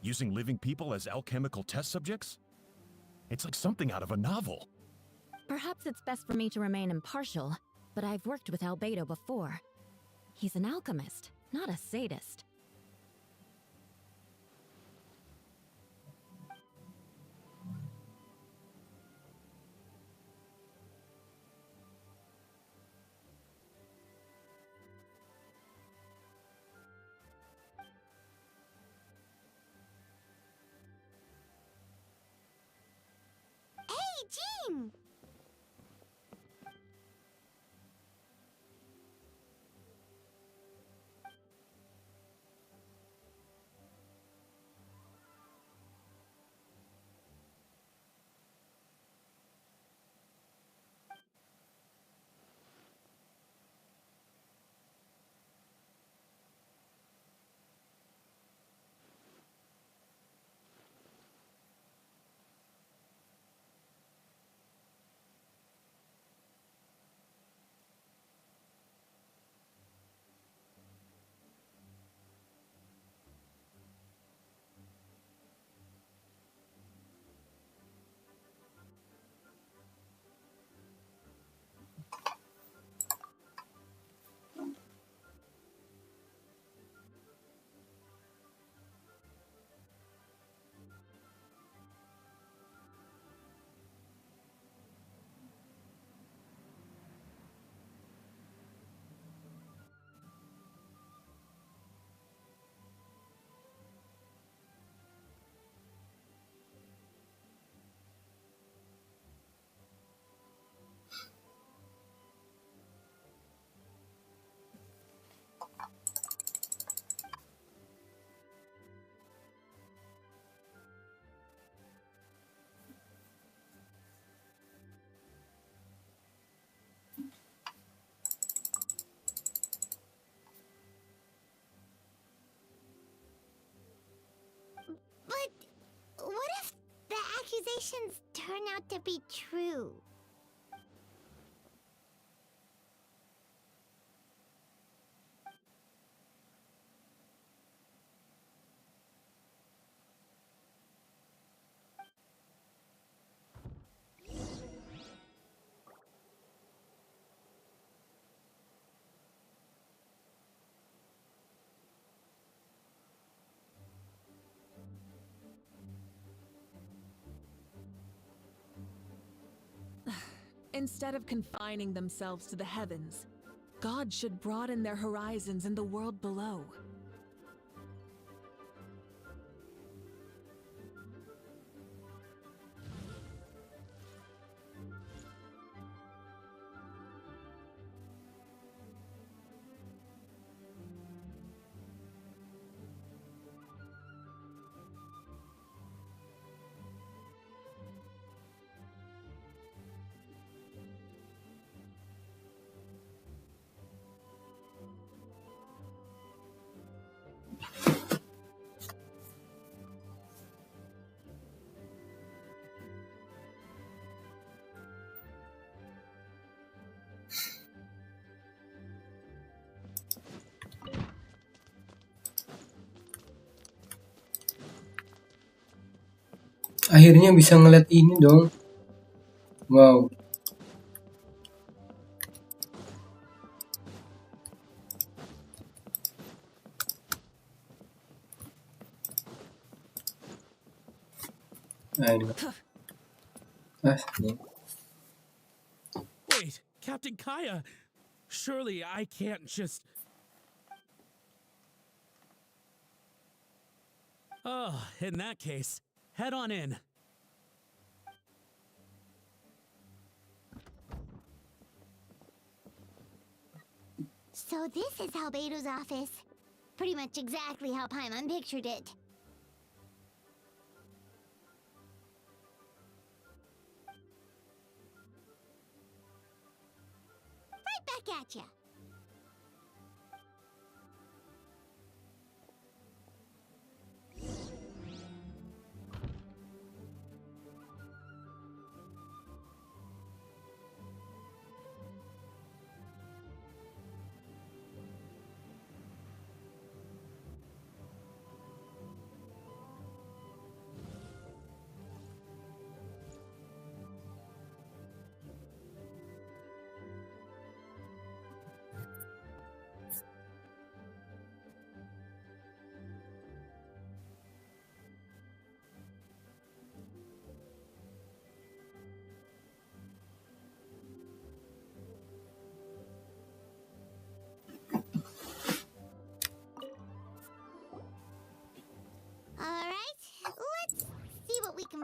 Using living people as alchemical test subjects? It's like something out of a novel. Perhaps it's best for me to remain impartial, but I've worked with Albedo before. He's an alchemist, not a sadist. Hey, Jean! But what if the accusations turn out to be true? Instead of confining themselves to the heavens, God should broaden their horizons in the world below. Akhirnya bisa ngeliat ini dong. Wow. Nah, ini. Wait, Captain Kaya! Surely I can't just... Oh, in that case, head on in. So this is Albedo's office. Pretty much exactly how Paimon pictured it. Right back at ya.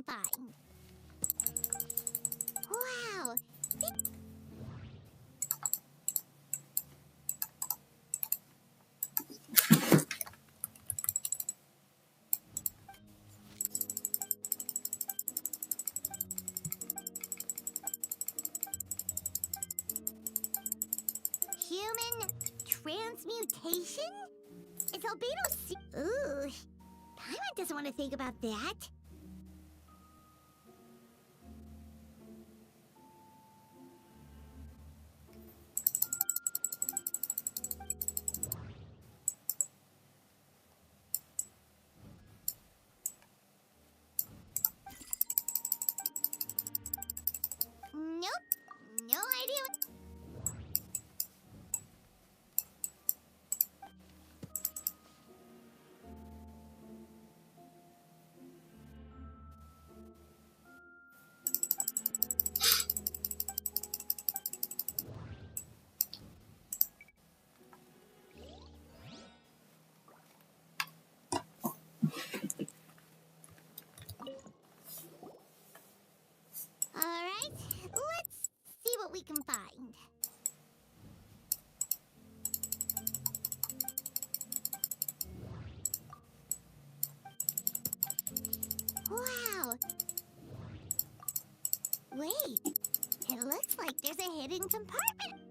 find. Wow. Human transmutation? It's albedo. Ooh. Paimon doesn't want to think about that. Nope. No idea. Alright, let's see what we can find. Wow! Wait, it looks like there's a hidden compartment.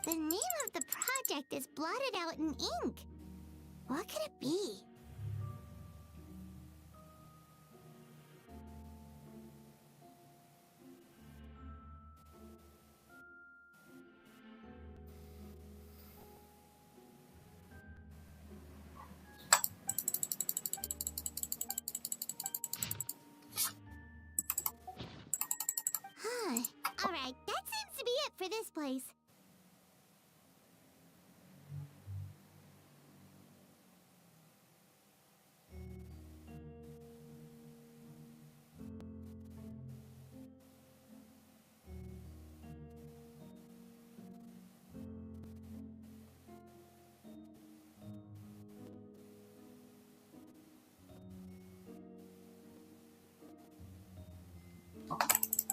The name of the project is blotted out in ink. What could it be? Huh. Alright, that seems to be it for this place.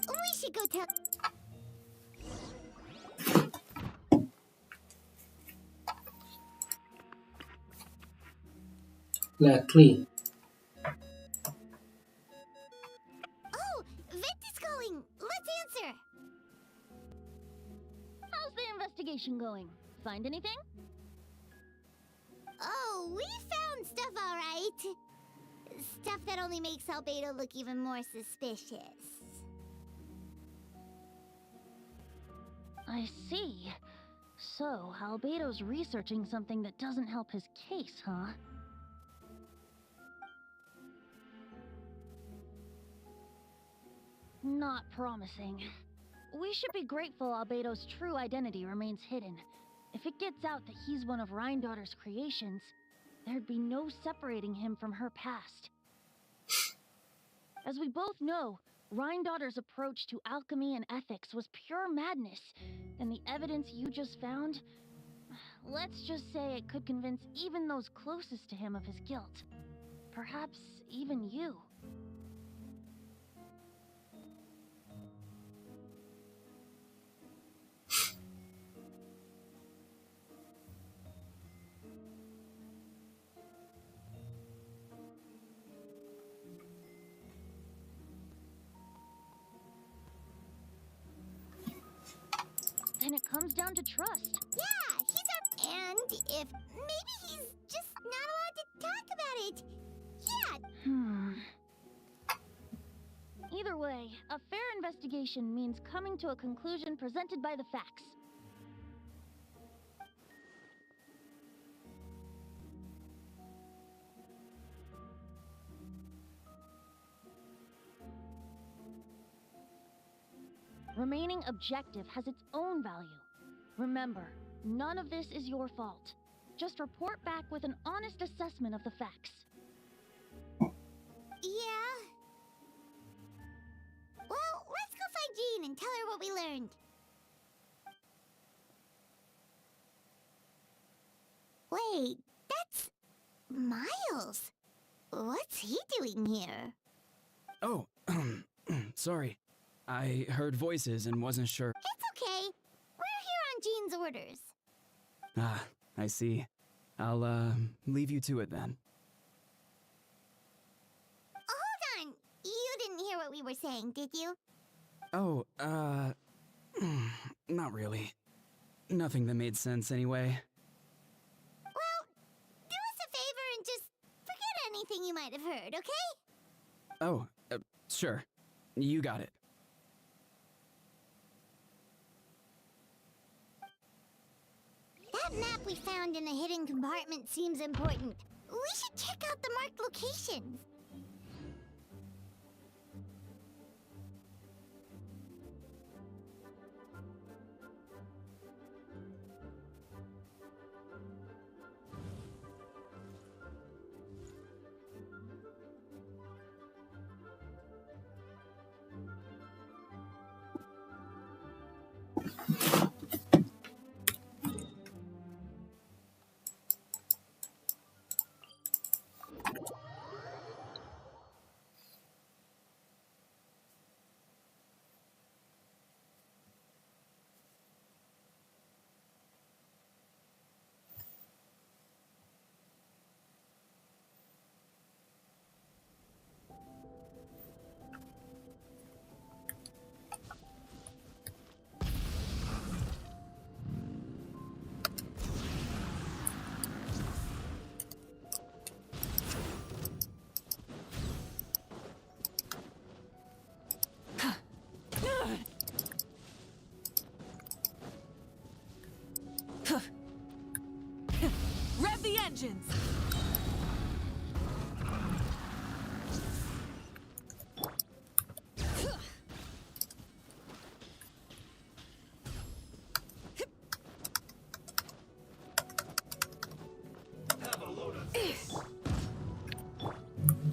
We should go tell. Luckily. Oh, Vent is calling. Let's answer. How's the investigation going? Find anything? Oh, we found stuff, all right. Stuff that only makes Albedo look even more suspicious. I see. So, Albedo's researching something that doesn't help his case, huh? Not promising. We should be grateful Albedo's true identity remains hidden. If it gets out that he's one of Rhindaughter's creations, there'd be no separating him from her past. As we both know, Rhindaughter's approach to alchemy and ethics was pure madness, and the evidence you just found, let's just say it could convince even those closest to him of his guilt. Perhaps even you. Then it comes down to trust. Yeah, he's our... And if maybe he's just not allowed to talk about it. Yeah. Either way, a fair investigation means coming to a conclusion presented by the facts. Remaining objective has its own value. Remember, none of this is your fault. Just report back with an honest assessment of the facts. Yeah. Well, let's go find Jean and tell her what we learned. Wait, that's Miles. What's he doing here? Oh, sorry. I heard voices and wasn't sure. It's okay. We're here on Jean's orders. Ah, I see. I'll, leave you to it then. Hold on. You didn't hear what we were saying, did you? Oh, not really. Nothing that made sense anyway. Well, do us a favor and just forget anything you might have heard, okay? Oh, sure. You got it. That map we found in the hidden compartment seems important. We should check out the marked locations. Rev the engines!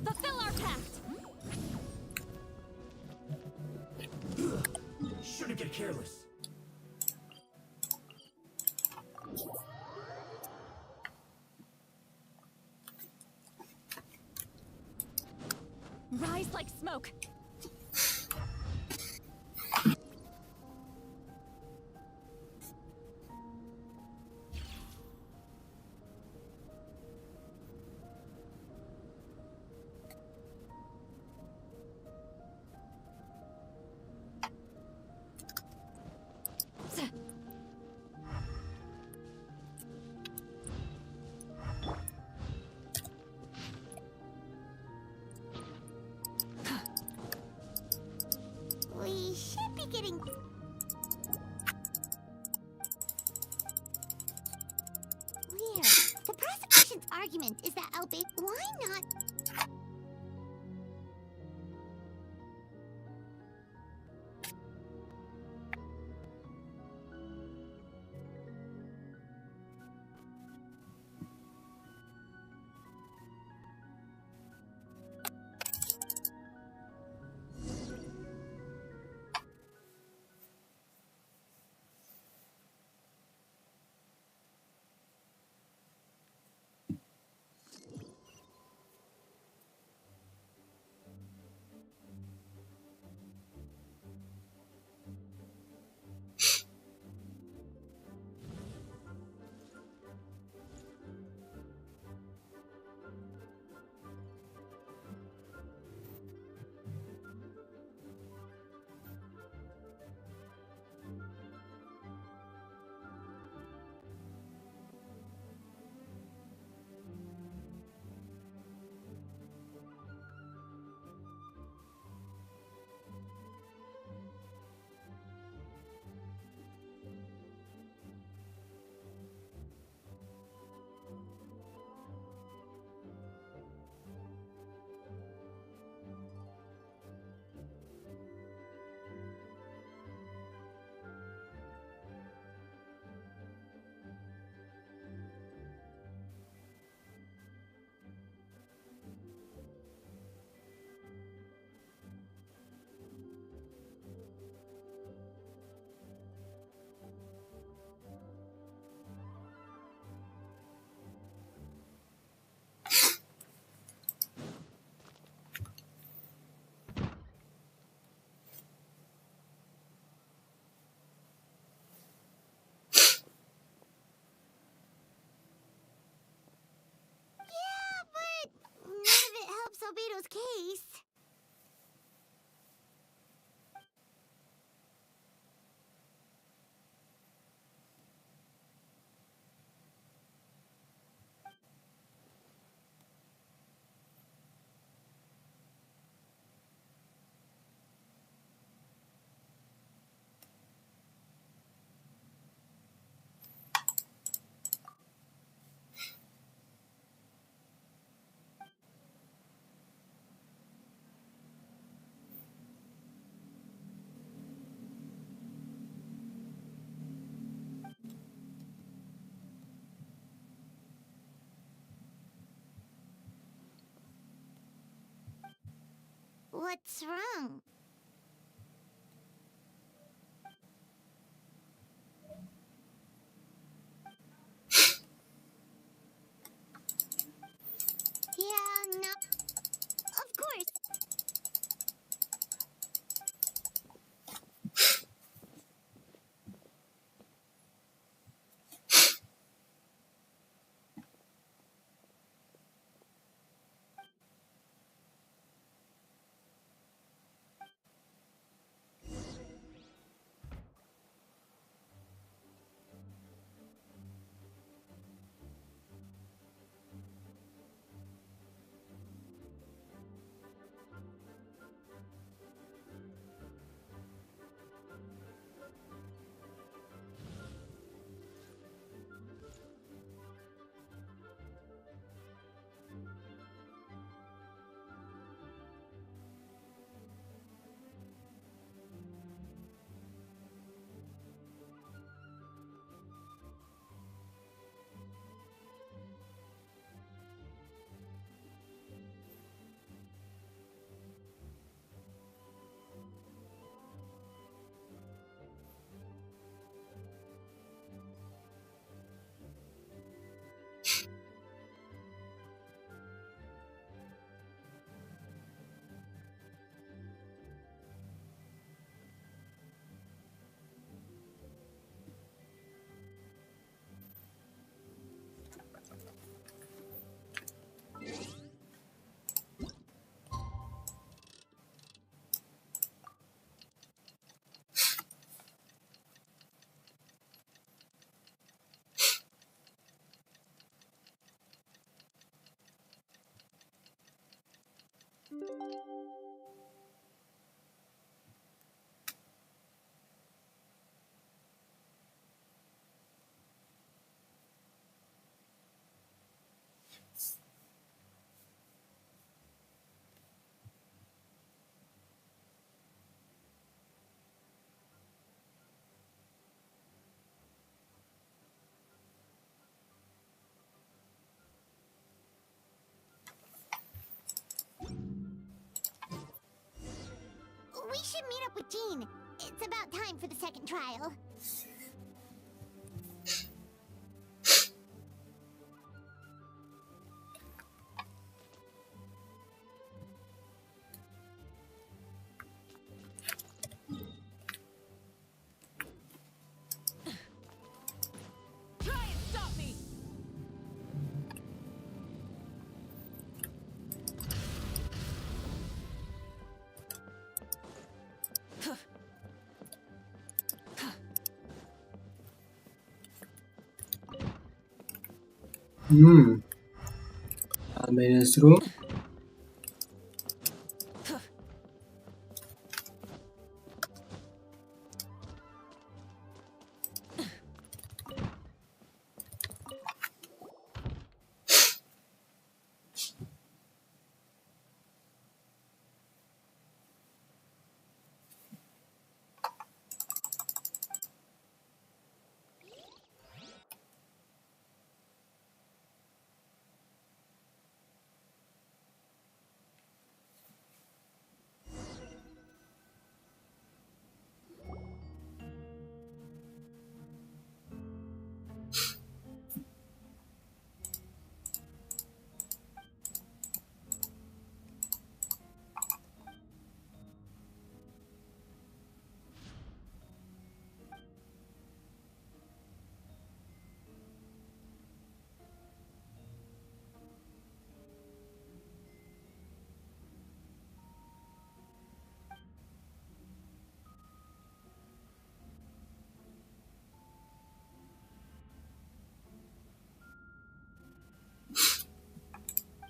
Fulfill our pact! Shouldn't get careless. Rise like smoke! We should be getting... Weird. The prosecution's argument is that Albate... Why not... Albato's case. What's wrong? Yeah, no. Of course. We should meet up with Jean. It's about time for the second trial. Try and stop me! Almeida's room.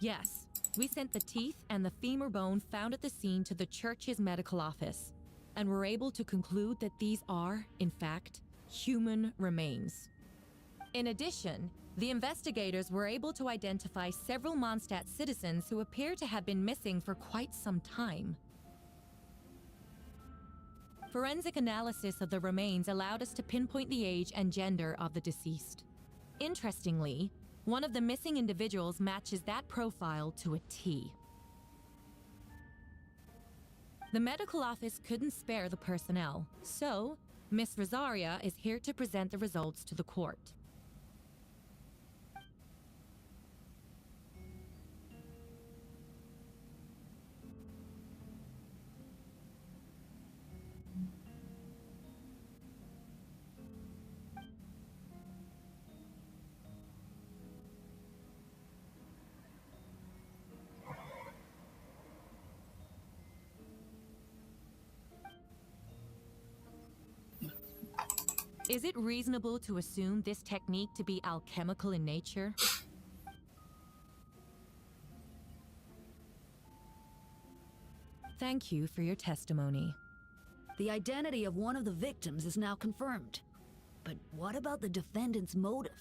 Yes, we sent the teeth and the femur bone found at the scene to the church's medical office, and were able to conclude that these are, in fact, human remains. In addition, the investigators were able to identify several Mondstadt citizens who appear to have been missing for quite some time. Forensic analysis of the remains allowed us to pinpoint the age and gender of the deceased. Interestingly, one of the missing individuals matches that profile to a T. The medical office couldn't spare the personnel, so Miss Rosaria is here to present the results to the court. Is it reasonable to assume this technique to be alchemical in nature? Thank you for your testimony. The identity of one of the victims is now confirmed. But what about the defendant's motive?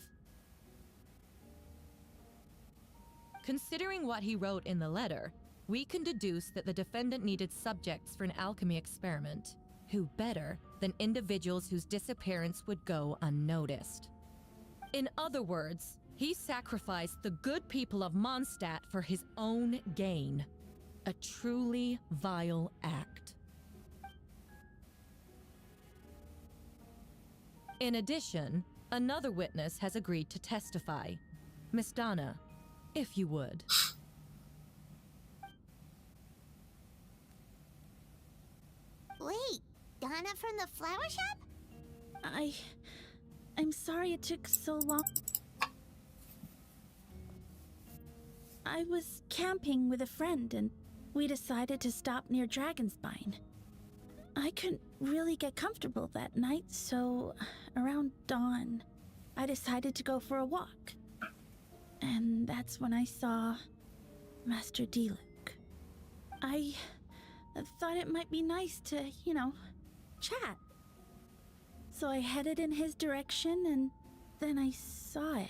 Considering what he wrote in the letter, we can deduce that the defendant needed subjects for an alchemy experiment. Who better than individuals whose disappearance would go unnoticed? In other words, he sacrificed the good people of Mondstadt for his own gain. A truly vile act. In addition, another witness has agreed to testify. Miss Donna, if you would. Wait, Donna from the flower shop? I'm sorry it took so long. I was camping with a friend and we decided to stop near Dragonspine. I couldn't really get comfortable that night, so around dawn, I decided to go for a walk. And that's when I saw Master Diluc. I thought it might be nice to, chat. So I headed in his direction and then I saw it.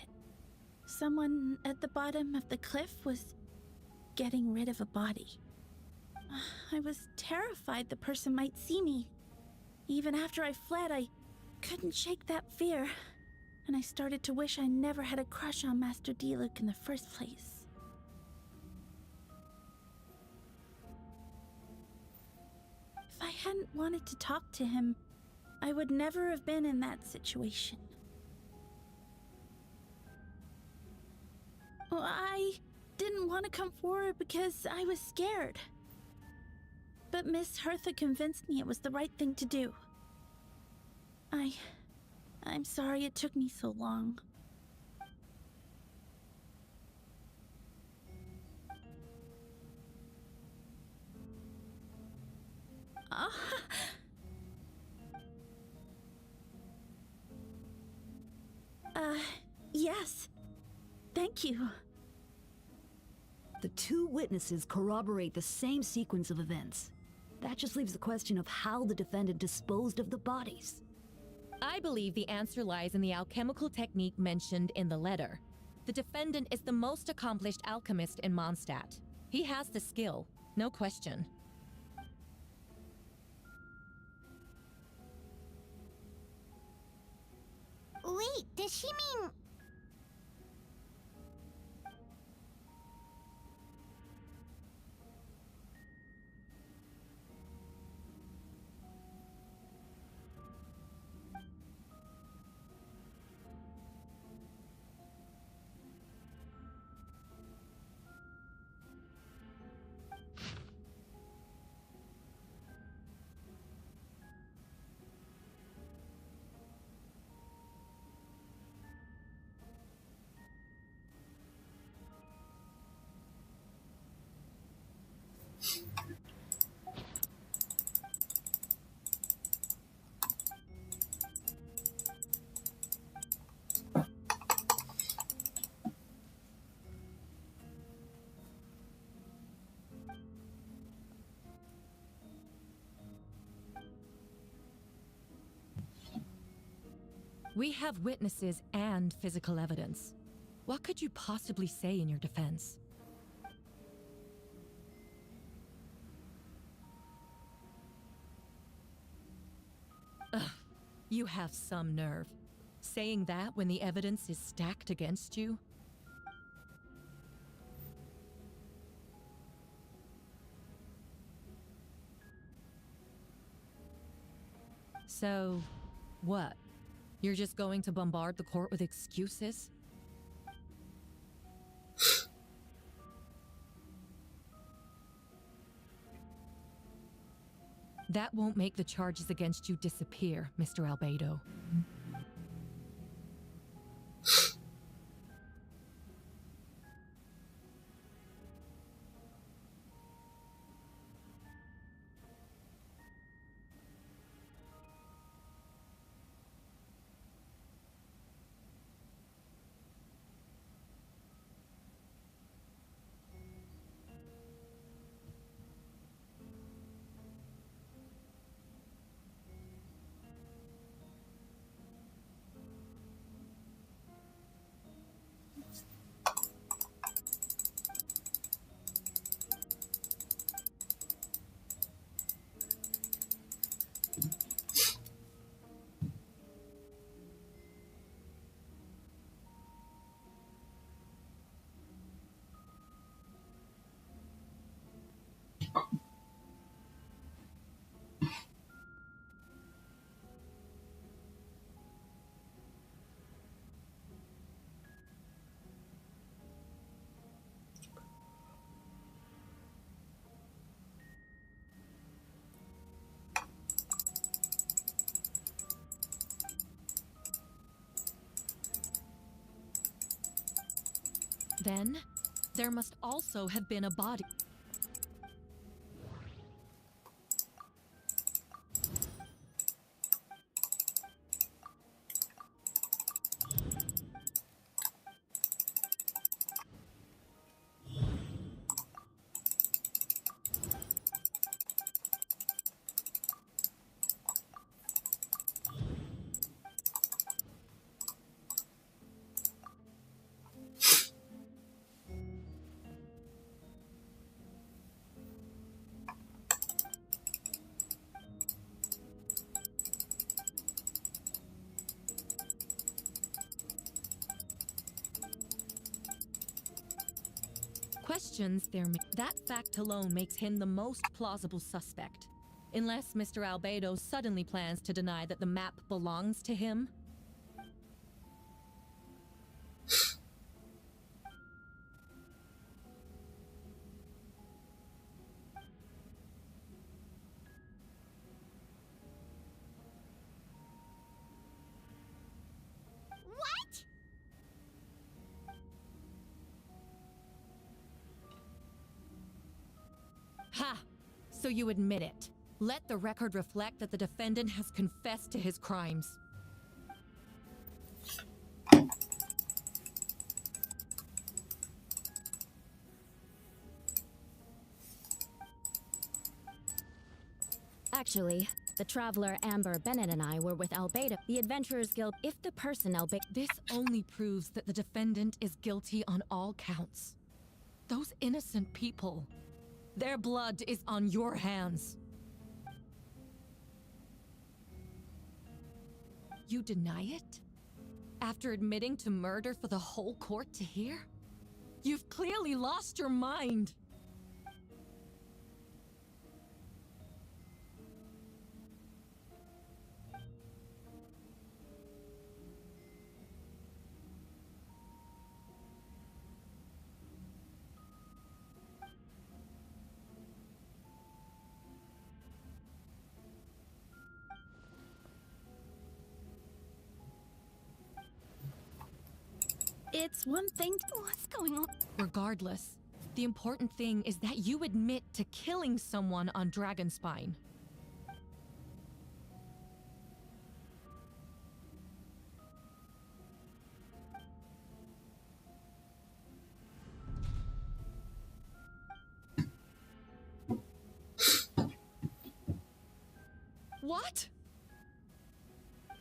Someone at the bottom of the cliff was getting rid of a body. I was terrified the person might see me. Even after I fled, I couldn't shake that fear. And I started to wish I never had a crush on Master Diluc in the first place. If I hadn't wanted to talk to him, I would never have been in that situation. Well, I didn't want to come forward because I was scared. But Miss Hertha convinced me it was the right thing to do. I'm sorry it took me so long. Yes. Thank you. The two witnesses corroborate the same sequence of events. That just leaves the question of how the defendant disposed of the bodies. I believe the answer lies in the alchemical technique mentioned in the letter. The defendant is the most accomplished alchemist in Mondstadt. He has the skill, no question. Wait, does she mean... We have witnesses and physical evidence. What could you possibly say in your defense? Ugh, you have some nerve. Saying that when the evidence is stacked against you? So, what? You're just going to bombard the court with excuses? That won't make the charges against you disappear, Mr. Albedo. Then, there must also have been a body. Questions there. That fact alone makes him the most plausible suspect. Unless Mr. Albedo suddenly plans to deny that the map belongs to him. What? Ha! So you admit it. Let the record reflect that the defendant has confessed to his crimes. Actually, the traveler Amber Bennett and I were with Albedo, the Adventurers Guild. If the person Albedo... This only proves that the defendant is guilty on all counts. Those innocent people, their blood is on your hands. You deny it? After admitting to murder for the whole court to hear? You've clearly lost your mind. It's one thing. What's going on? Regardless, the important thing is that you admit to killing someone on Dragonspine. What?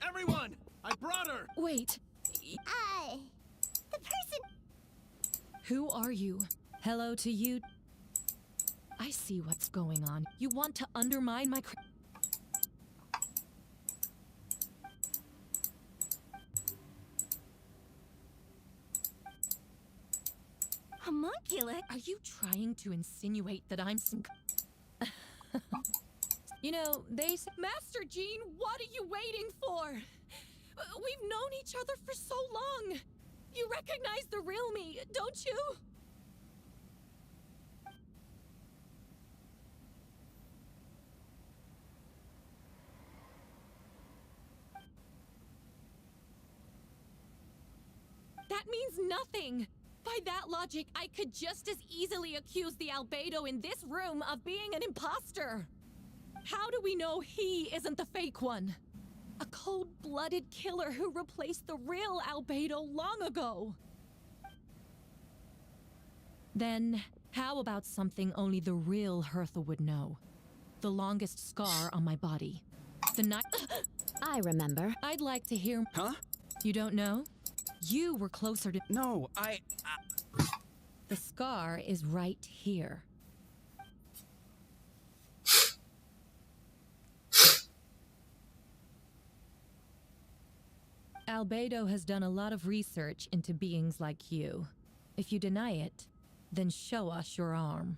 Everyone, I brought her! Wait, The person. who are you? Hello to you. I see what's going on. You want to undermine my Homunculus? Are you trying to insinuate that I'm some... You know, Master Jean, what are you waiting for? We've known each other for so long. You recognize the real me, don't you? That means nothing. By that logic, I could just as easily accuse the albedo in this room of being an imposter. How do we know he isn't the fake one? A cold-blooded killer who replaced the real albedo long ago. Then, how about something only the real Hertha would know? The longest scar on my body. The night... I remember. I'd like to hear... Huh? You don't know? You were closer to... No, The scar is right here. Albedo has done a lot of research into beings like you. If you deny it, then show us your arm.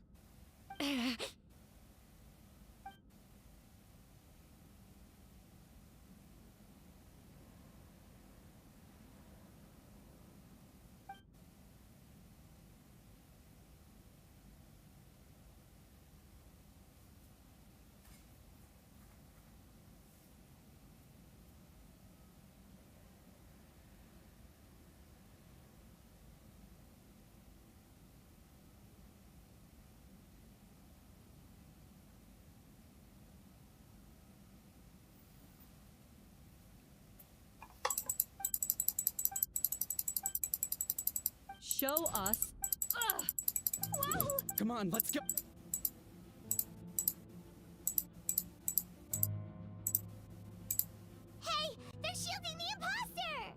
Show us. Ugh. Whoa! Come on, let's go. Hey, they're shielding the imposter!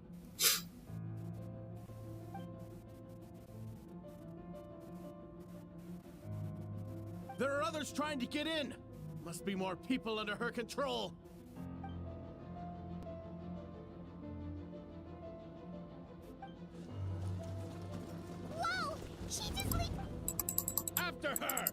There are others trying to get in! Must be more people under her control! Whoa! She just leaped. After her!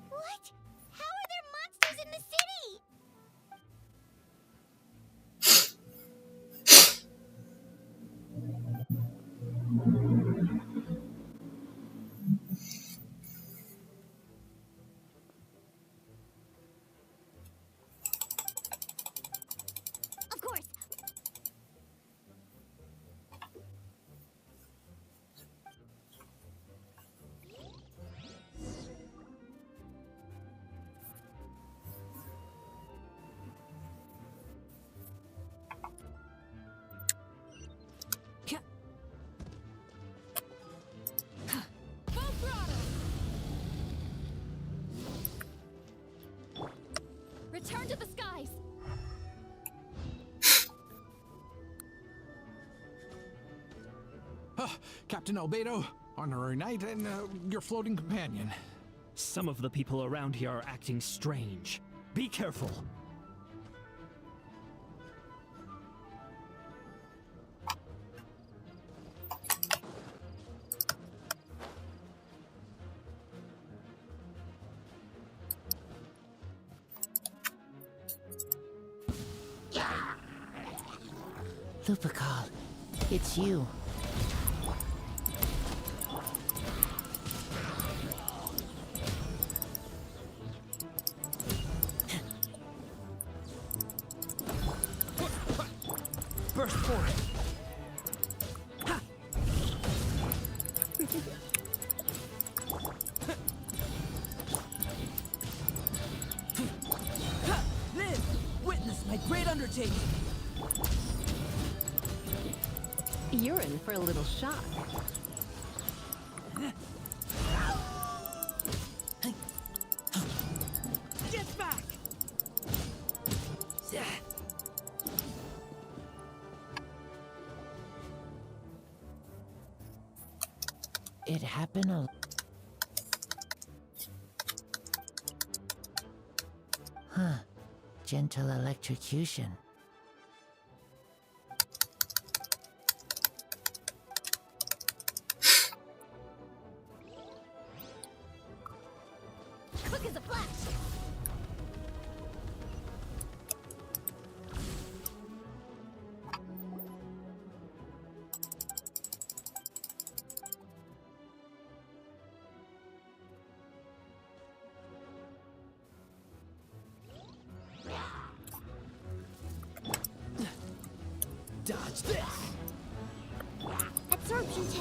What? How are there monsters in the city? Of course. Full throttle! Return to the skies! Captain Albedo, honorary knight, and your floating companion. Some of the people around here are acting strange. Be careful. Thupakal, it's you. Burst forth. Live! Witness my great undertaking! You're in for a little shock. Get back! It happened a... Huh. Gentle electrocution. Quick as a flash! Dodge this! Absorption test!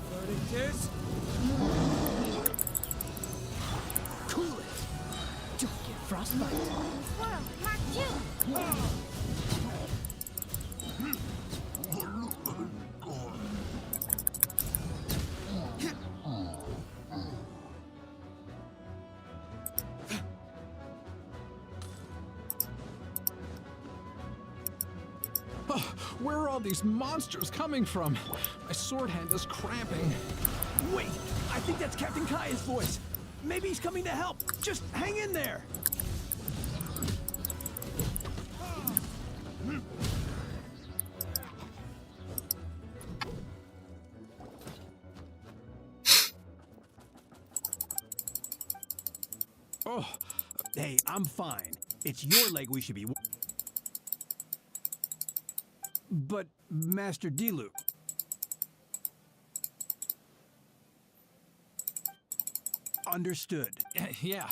Floating tears? Cool it! Don't get frostbite! Swirl, Mark 2! Oh, where are all these monsters coming from? My sword hand is cramping. Wait! I think that's Captain Kaya's voice! Maybe he's coming to help! Just hang in there! Oh, hey, I'm fine. It's your leg we should be... But, Master Dilu... Understood. Yeah.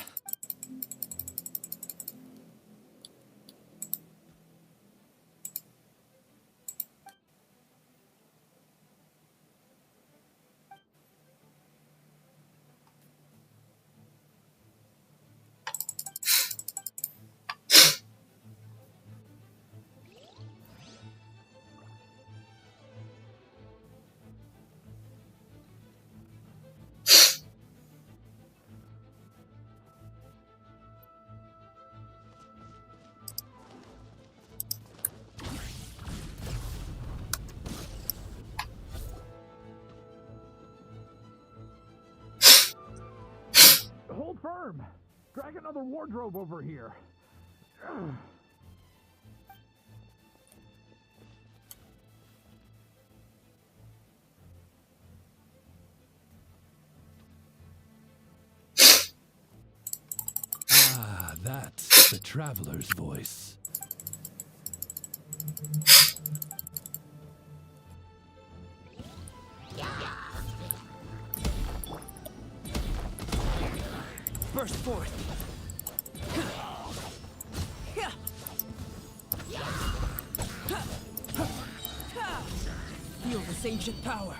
Hold firm! Drag another wardrobe over here. Ah, that's the traveler's voice. Burst forth! Feel this ancient power!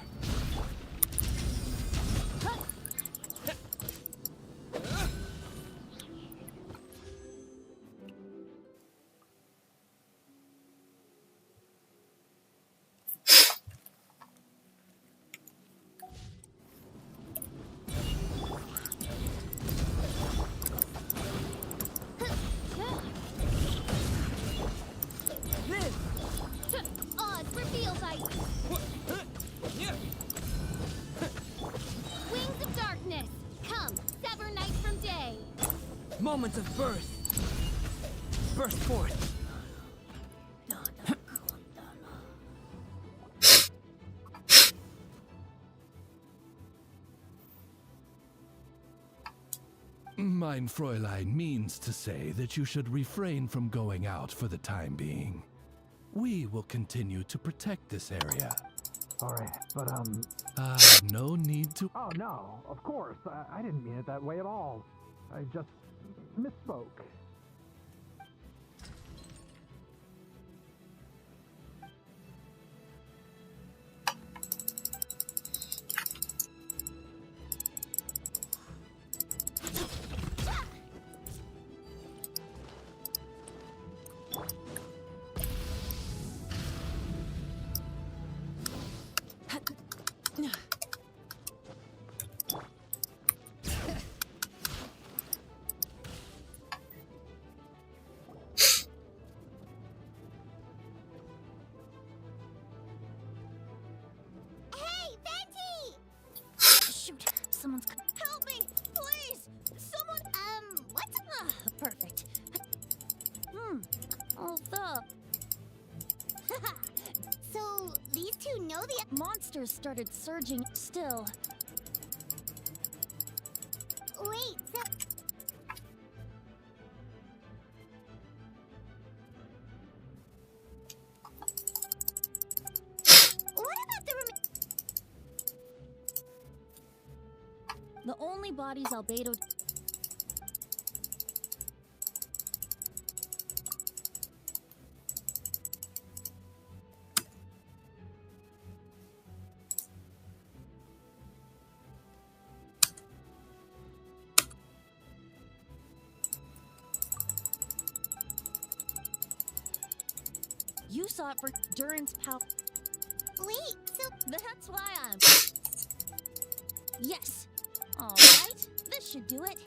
Oz reveals ice! Wings of darkness! Come, sever night from day! Moments of birth! Burst forth! Mein Fräulein means to say that you should refrain from going out for the time being. We will continue to protect this area. Alright, but No need to. Oh no, of course. I didn't mean it that way at all. I just misspoke. Hey, Venti! Shoot, someone's. Help me, please! Someone. What's Perfect. Hold up. So these two know the Monsters started surging still. Wait, so what about the The only bodies Albedo. You saw it for Duran's power. Wait, so That's why I'm. Yes. All right. This should do it.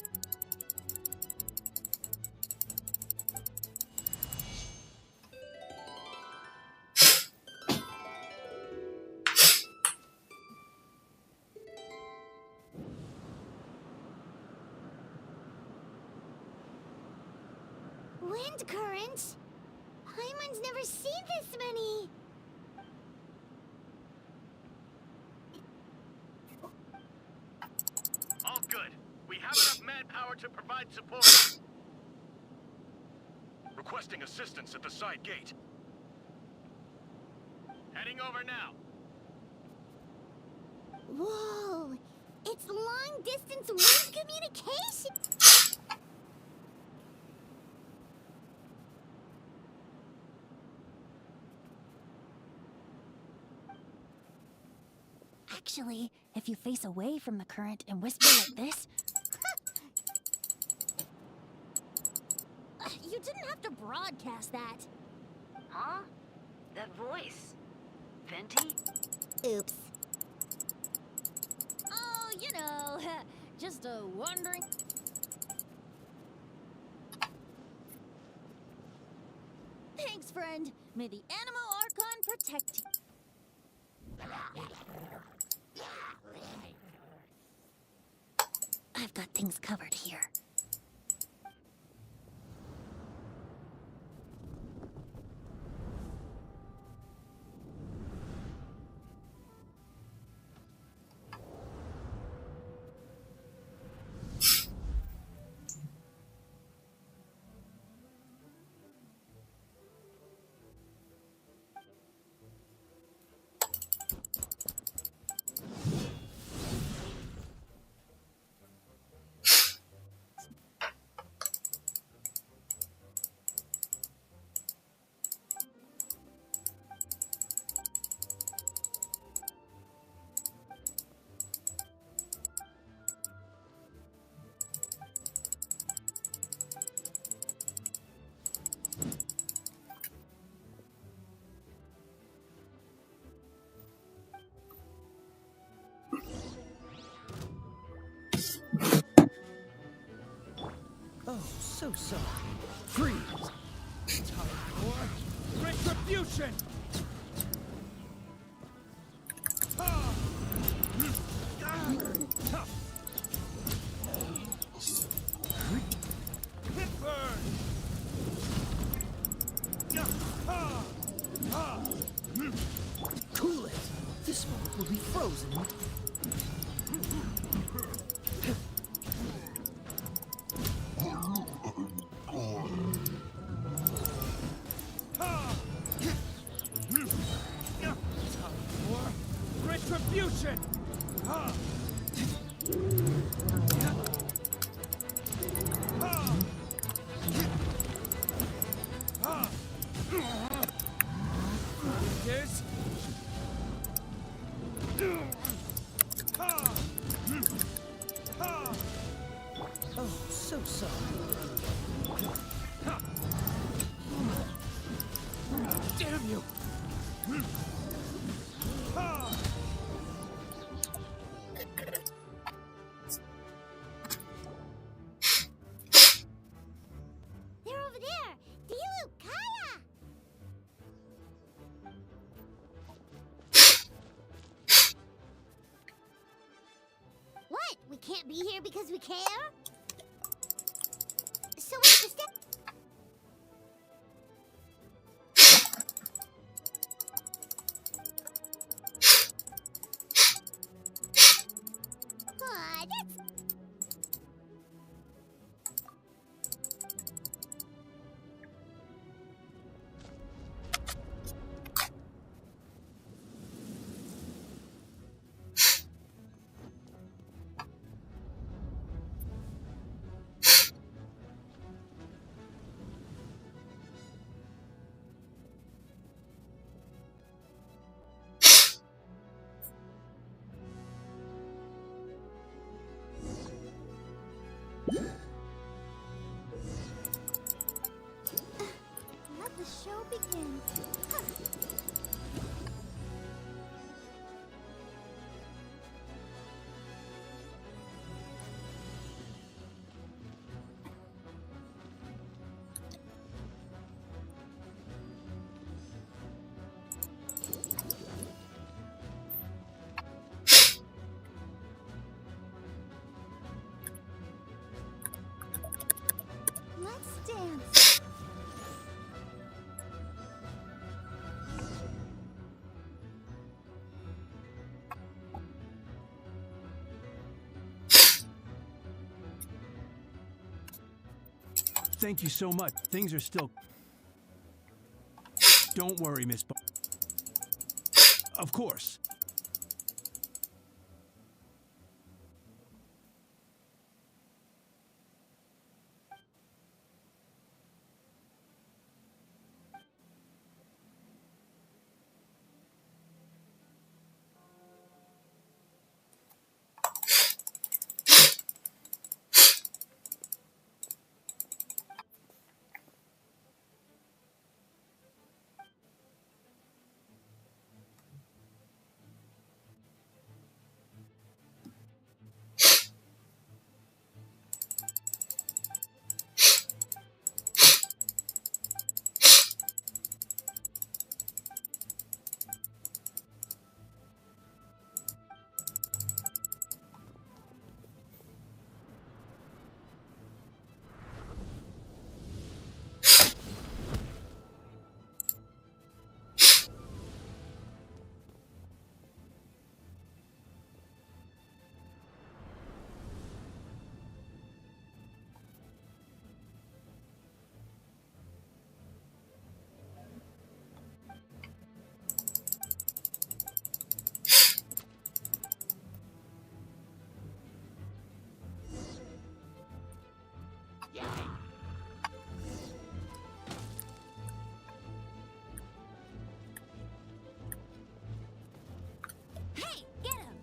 wind currents? Paimon's never seen this many. All good. We have enough manpower to provide support. Requesting assistance at the side gate. Heading over now. Whoa! It's long-distance wind communication! Actually, if you face away from the current and whisper like this... You didn't have to broadcast that. Huh? That voice. Venti? Oops. Oh, you know, just a wandering... Thanks, friend. May the Animo Archon protect you. I've got things covered here. Oh, so sorry. Freeze! Time for retribution! Hit burn! Cool it! This moment will be frozen. retribution! Ah. Ah. Ah. This. Ah. Ah. Oh, so sorry. Damn you! Ah. They're over there! Dilu, Kaya! What? We can't be here because we care? So what's the step? Aw, that's... Let the show begin. Let's dance. Thank you so much. Things are still... Don't worry, Miss Of course. Hey, get him!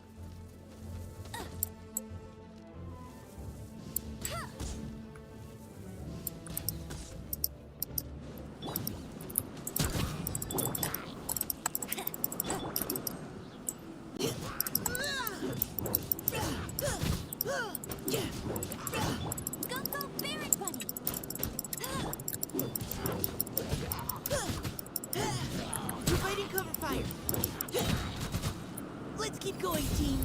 Go, go, Barret Bunny! Providing cover fire. Let's keep going, team.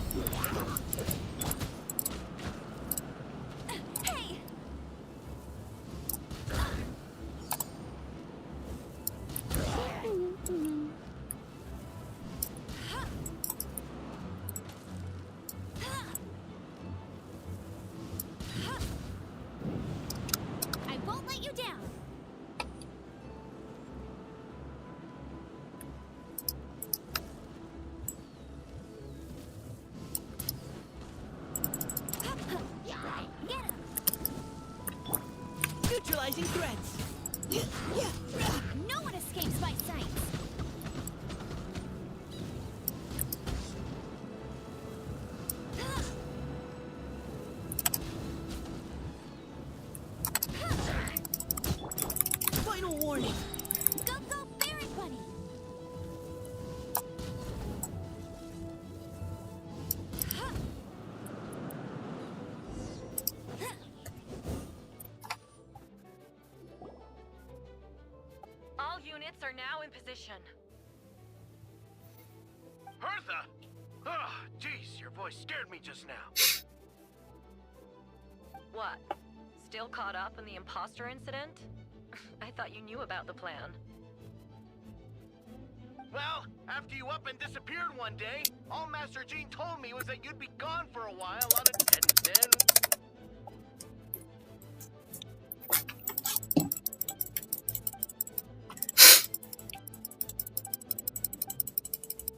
Hey! I won't let you down. Neutralizing threats. No one escapes my sight. Final warning. Go, go, Berry Bunny! All units are now in position. Hertha! Oh, jeez, your voice scared me just now. What? Still caught up in the imposter incident? I thought you knew about the plan. Well, after you up and disappeared one day, all Master Jean told me was that you'd be gone for a while on a... And then...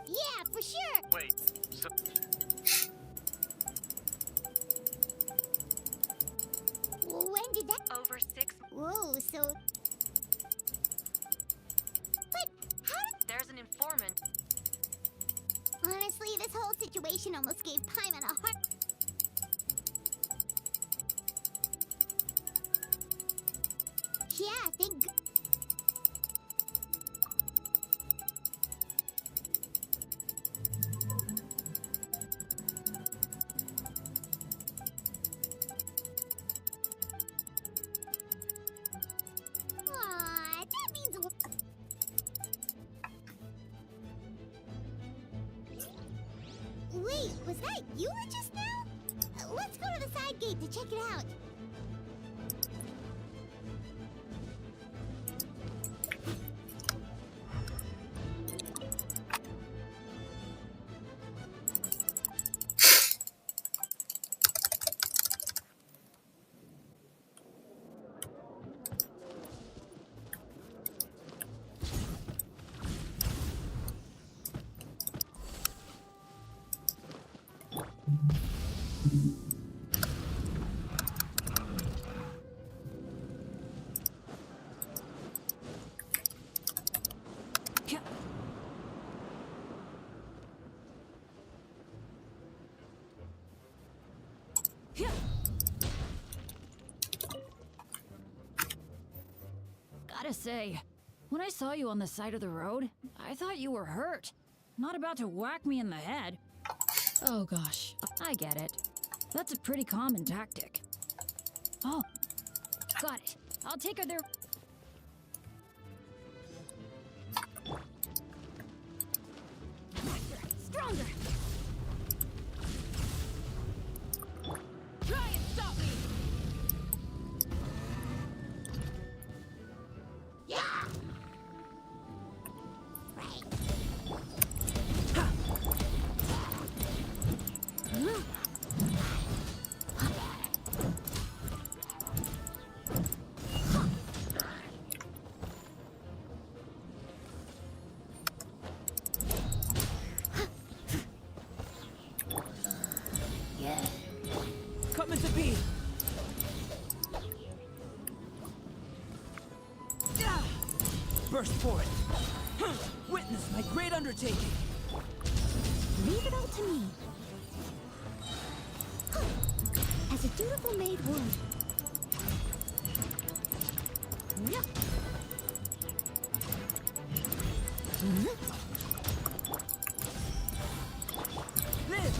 Yeah, for sure. Wait, so... When did that? Over 6. Whoa, so. But how did? There's an informant. Honestly, this whole situation almost gave Paimon a heart. Yeah, thank. Aw, that means. Wait, was that you just now? Let's go to the side gate to check it out. Gotta say, when I saw you on the side of the road, I thought you were hurt. Not about to whack me in the head. Oh gosh, I get it. That's a pretty common tactic. Oh, got it. I'll take her there. Stronger! Try and stop me! Yeah! Right. Coming to be. Burst forth. Witness my great undertaking. Leave it all to me. As a dutiful maid would. Yep. Live!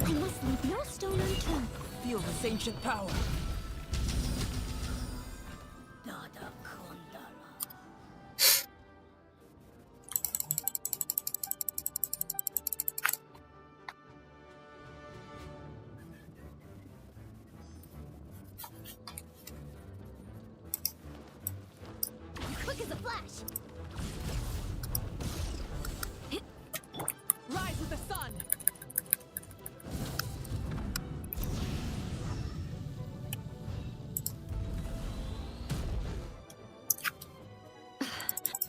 I must leave no stone unturned. Feel this ancient power. Quick as a flash. Rise with the sun!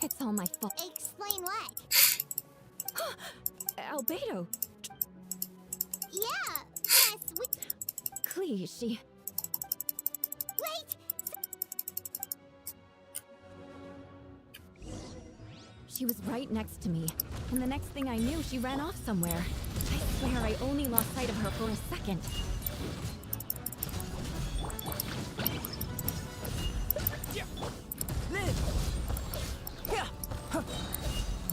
It's all my fault. Explain what? Albedo! Yeah, yes, we... Please, she... Wait! She was right next to me, and the next thing I knew, she ran off somewhere. I swear I only lost sight of her for a second. Live! Yeah! Huh.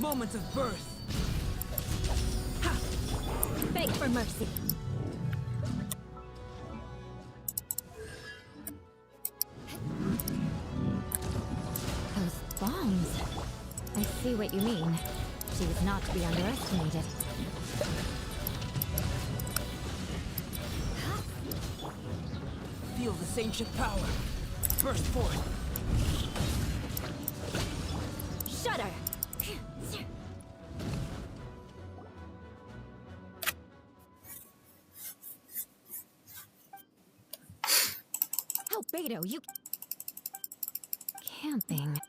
Moments of birth. Beg for mercy. Those bombs. I see what you mean. She was not to be underestimated. Feel this ancient power. Burst forth. Shudder! Albedo, you... Camping.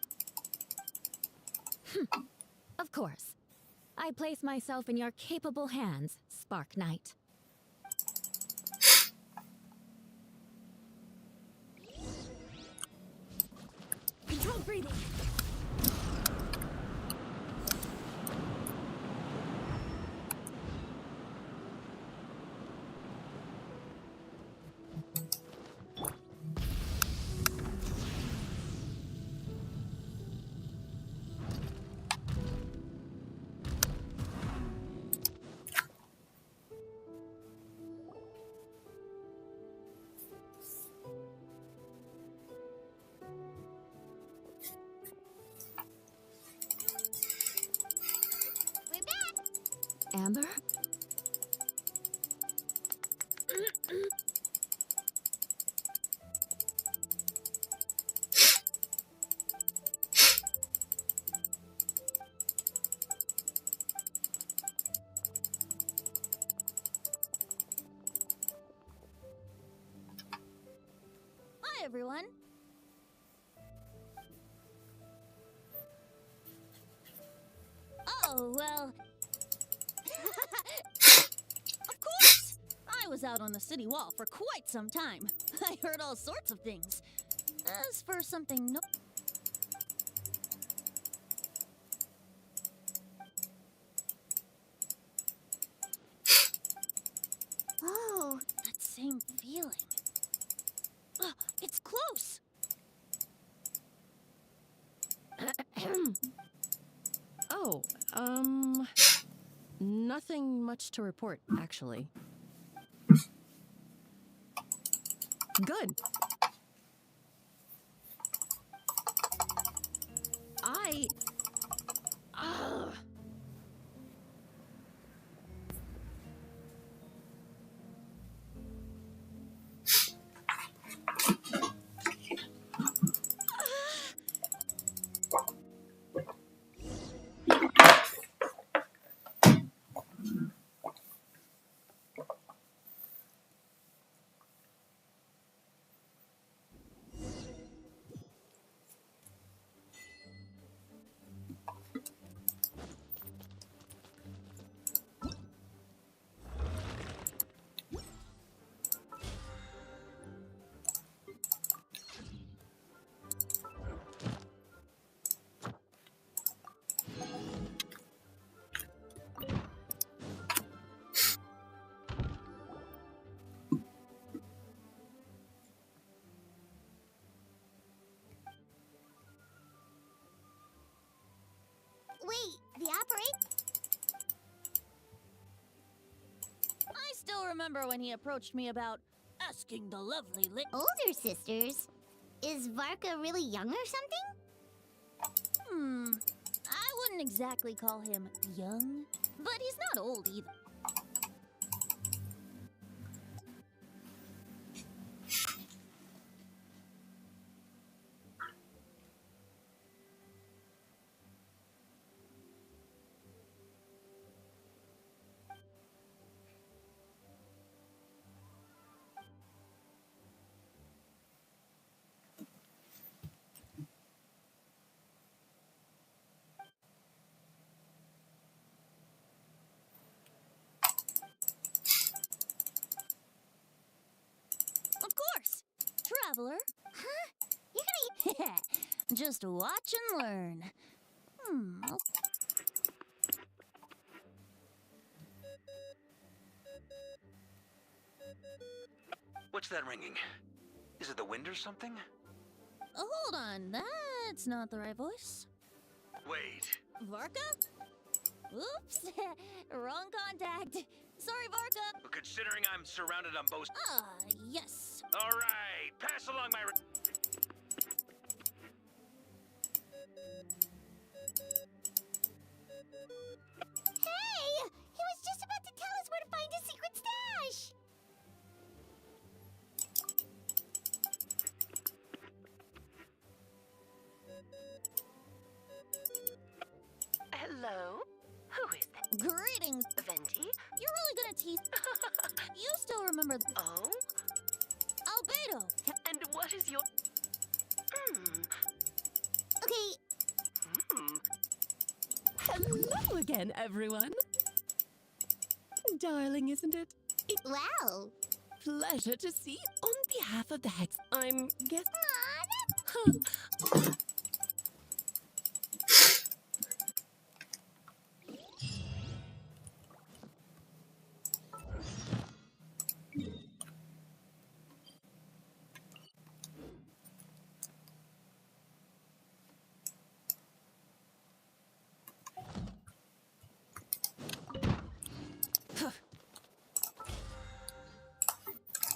Of course. I place myself in your capable hands, Spark Knight. Control breathing. We're back! Amber? Hi, everyone. Oh, well... Of course! I was out on the city wall for quite some time. I heard all sorts of things. As for something no... Oh, That same feeling. It's close! Oh, nothing much to report, actually. Good. Ugh. wait, the operator? I still remember when he approached me about asking the lovely Older sisters? Is Varka really young or something? I wouldn't exactly call him young, but he's not old either. traveler. Huh? You're gonna... Just watch and learn. What's that ringing? Is it the wind or something? Hold on, that's not the right voice. Wait. Varka? Oops, wrong contact. Sorry, Varka. But considering I'm surrounded on both... Yes. All right, pass along my... Hey! He was just about to tell us where to find his secret stash! Hello? Who is that? Greetings, Venti? You're really gonna tease... You still remember... Oh? Albedo! And what is your... Okay. Hello again, everyone. Darling, isn't it? Wow. Pleasure to see. On behalf of the Hex, I'm guess.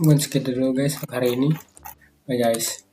Mungkin segitu dulu guys hari ini. Bye guys.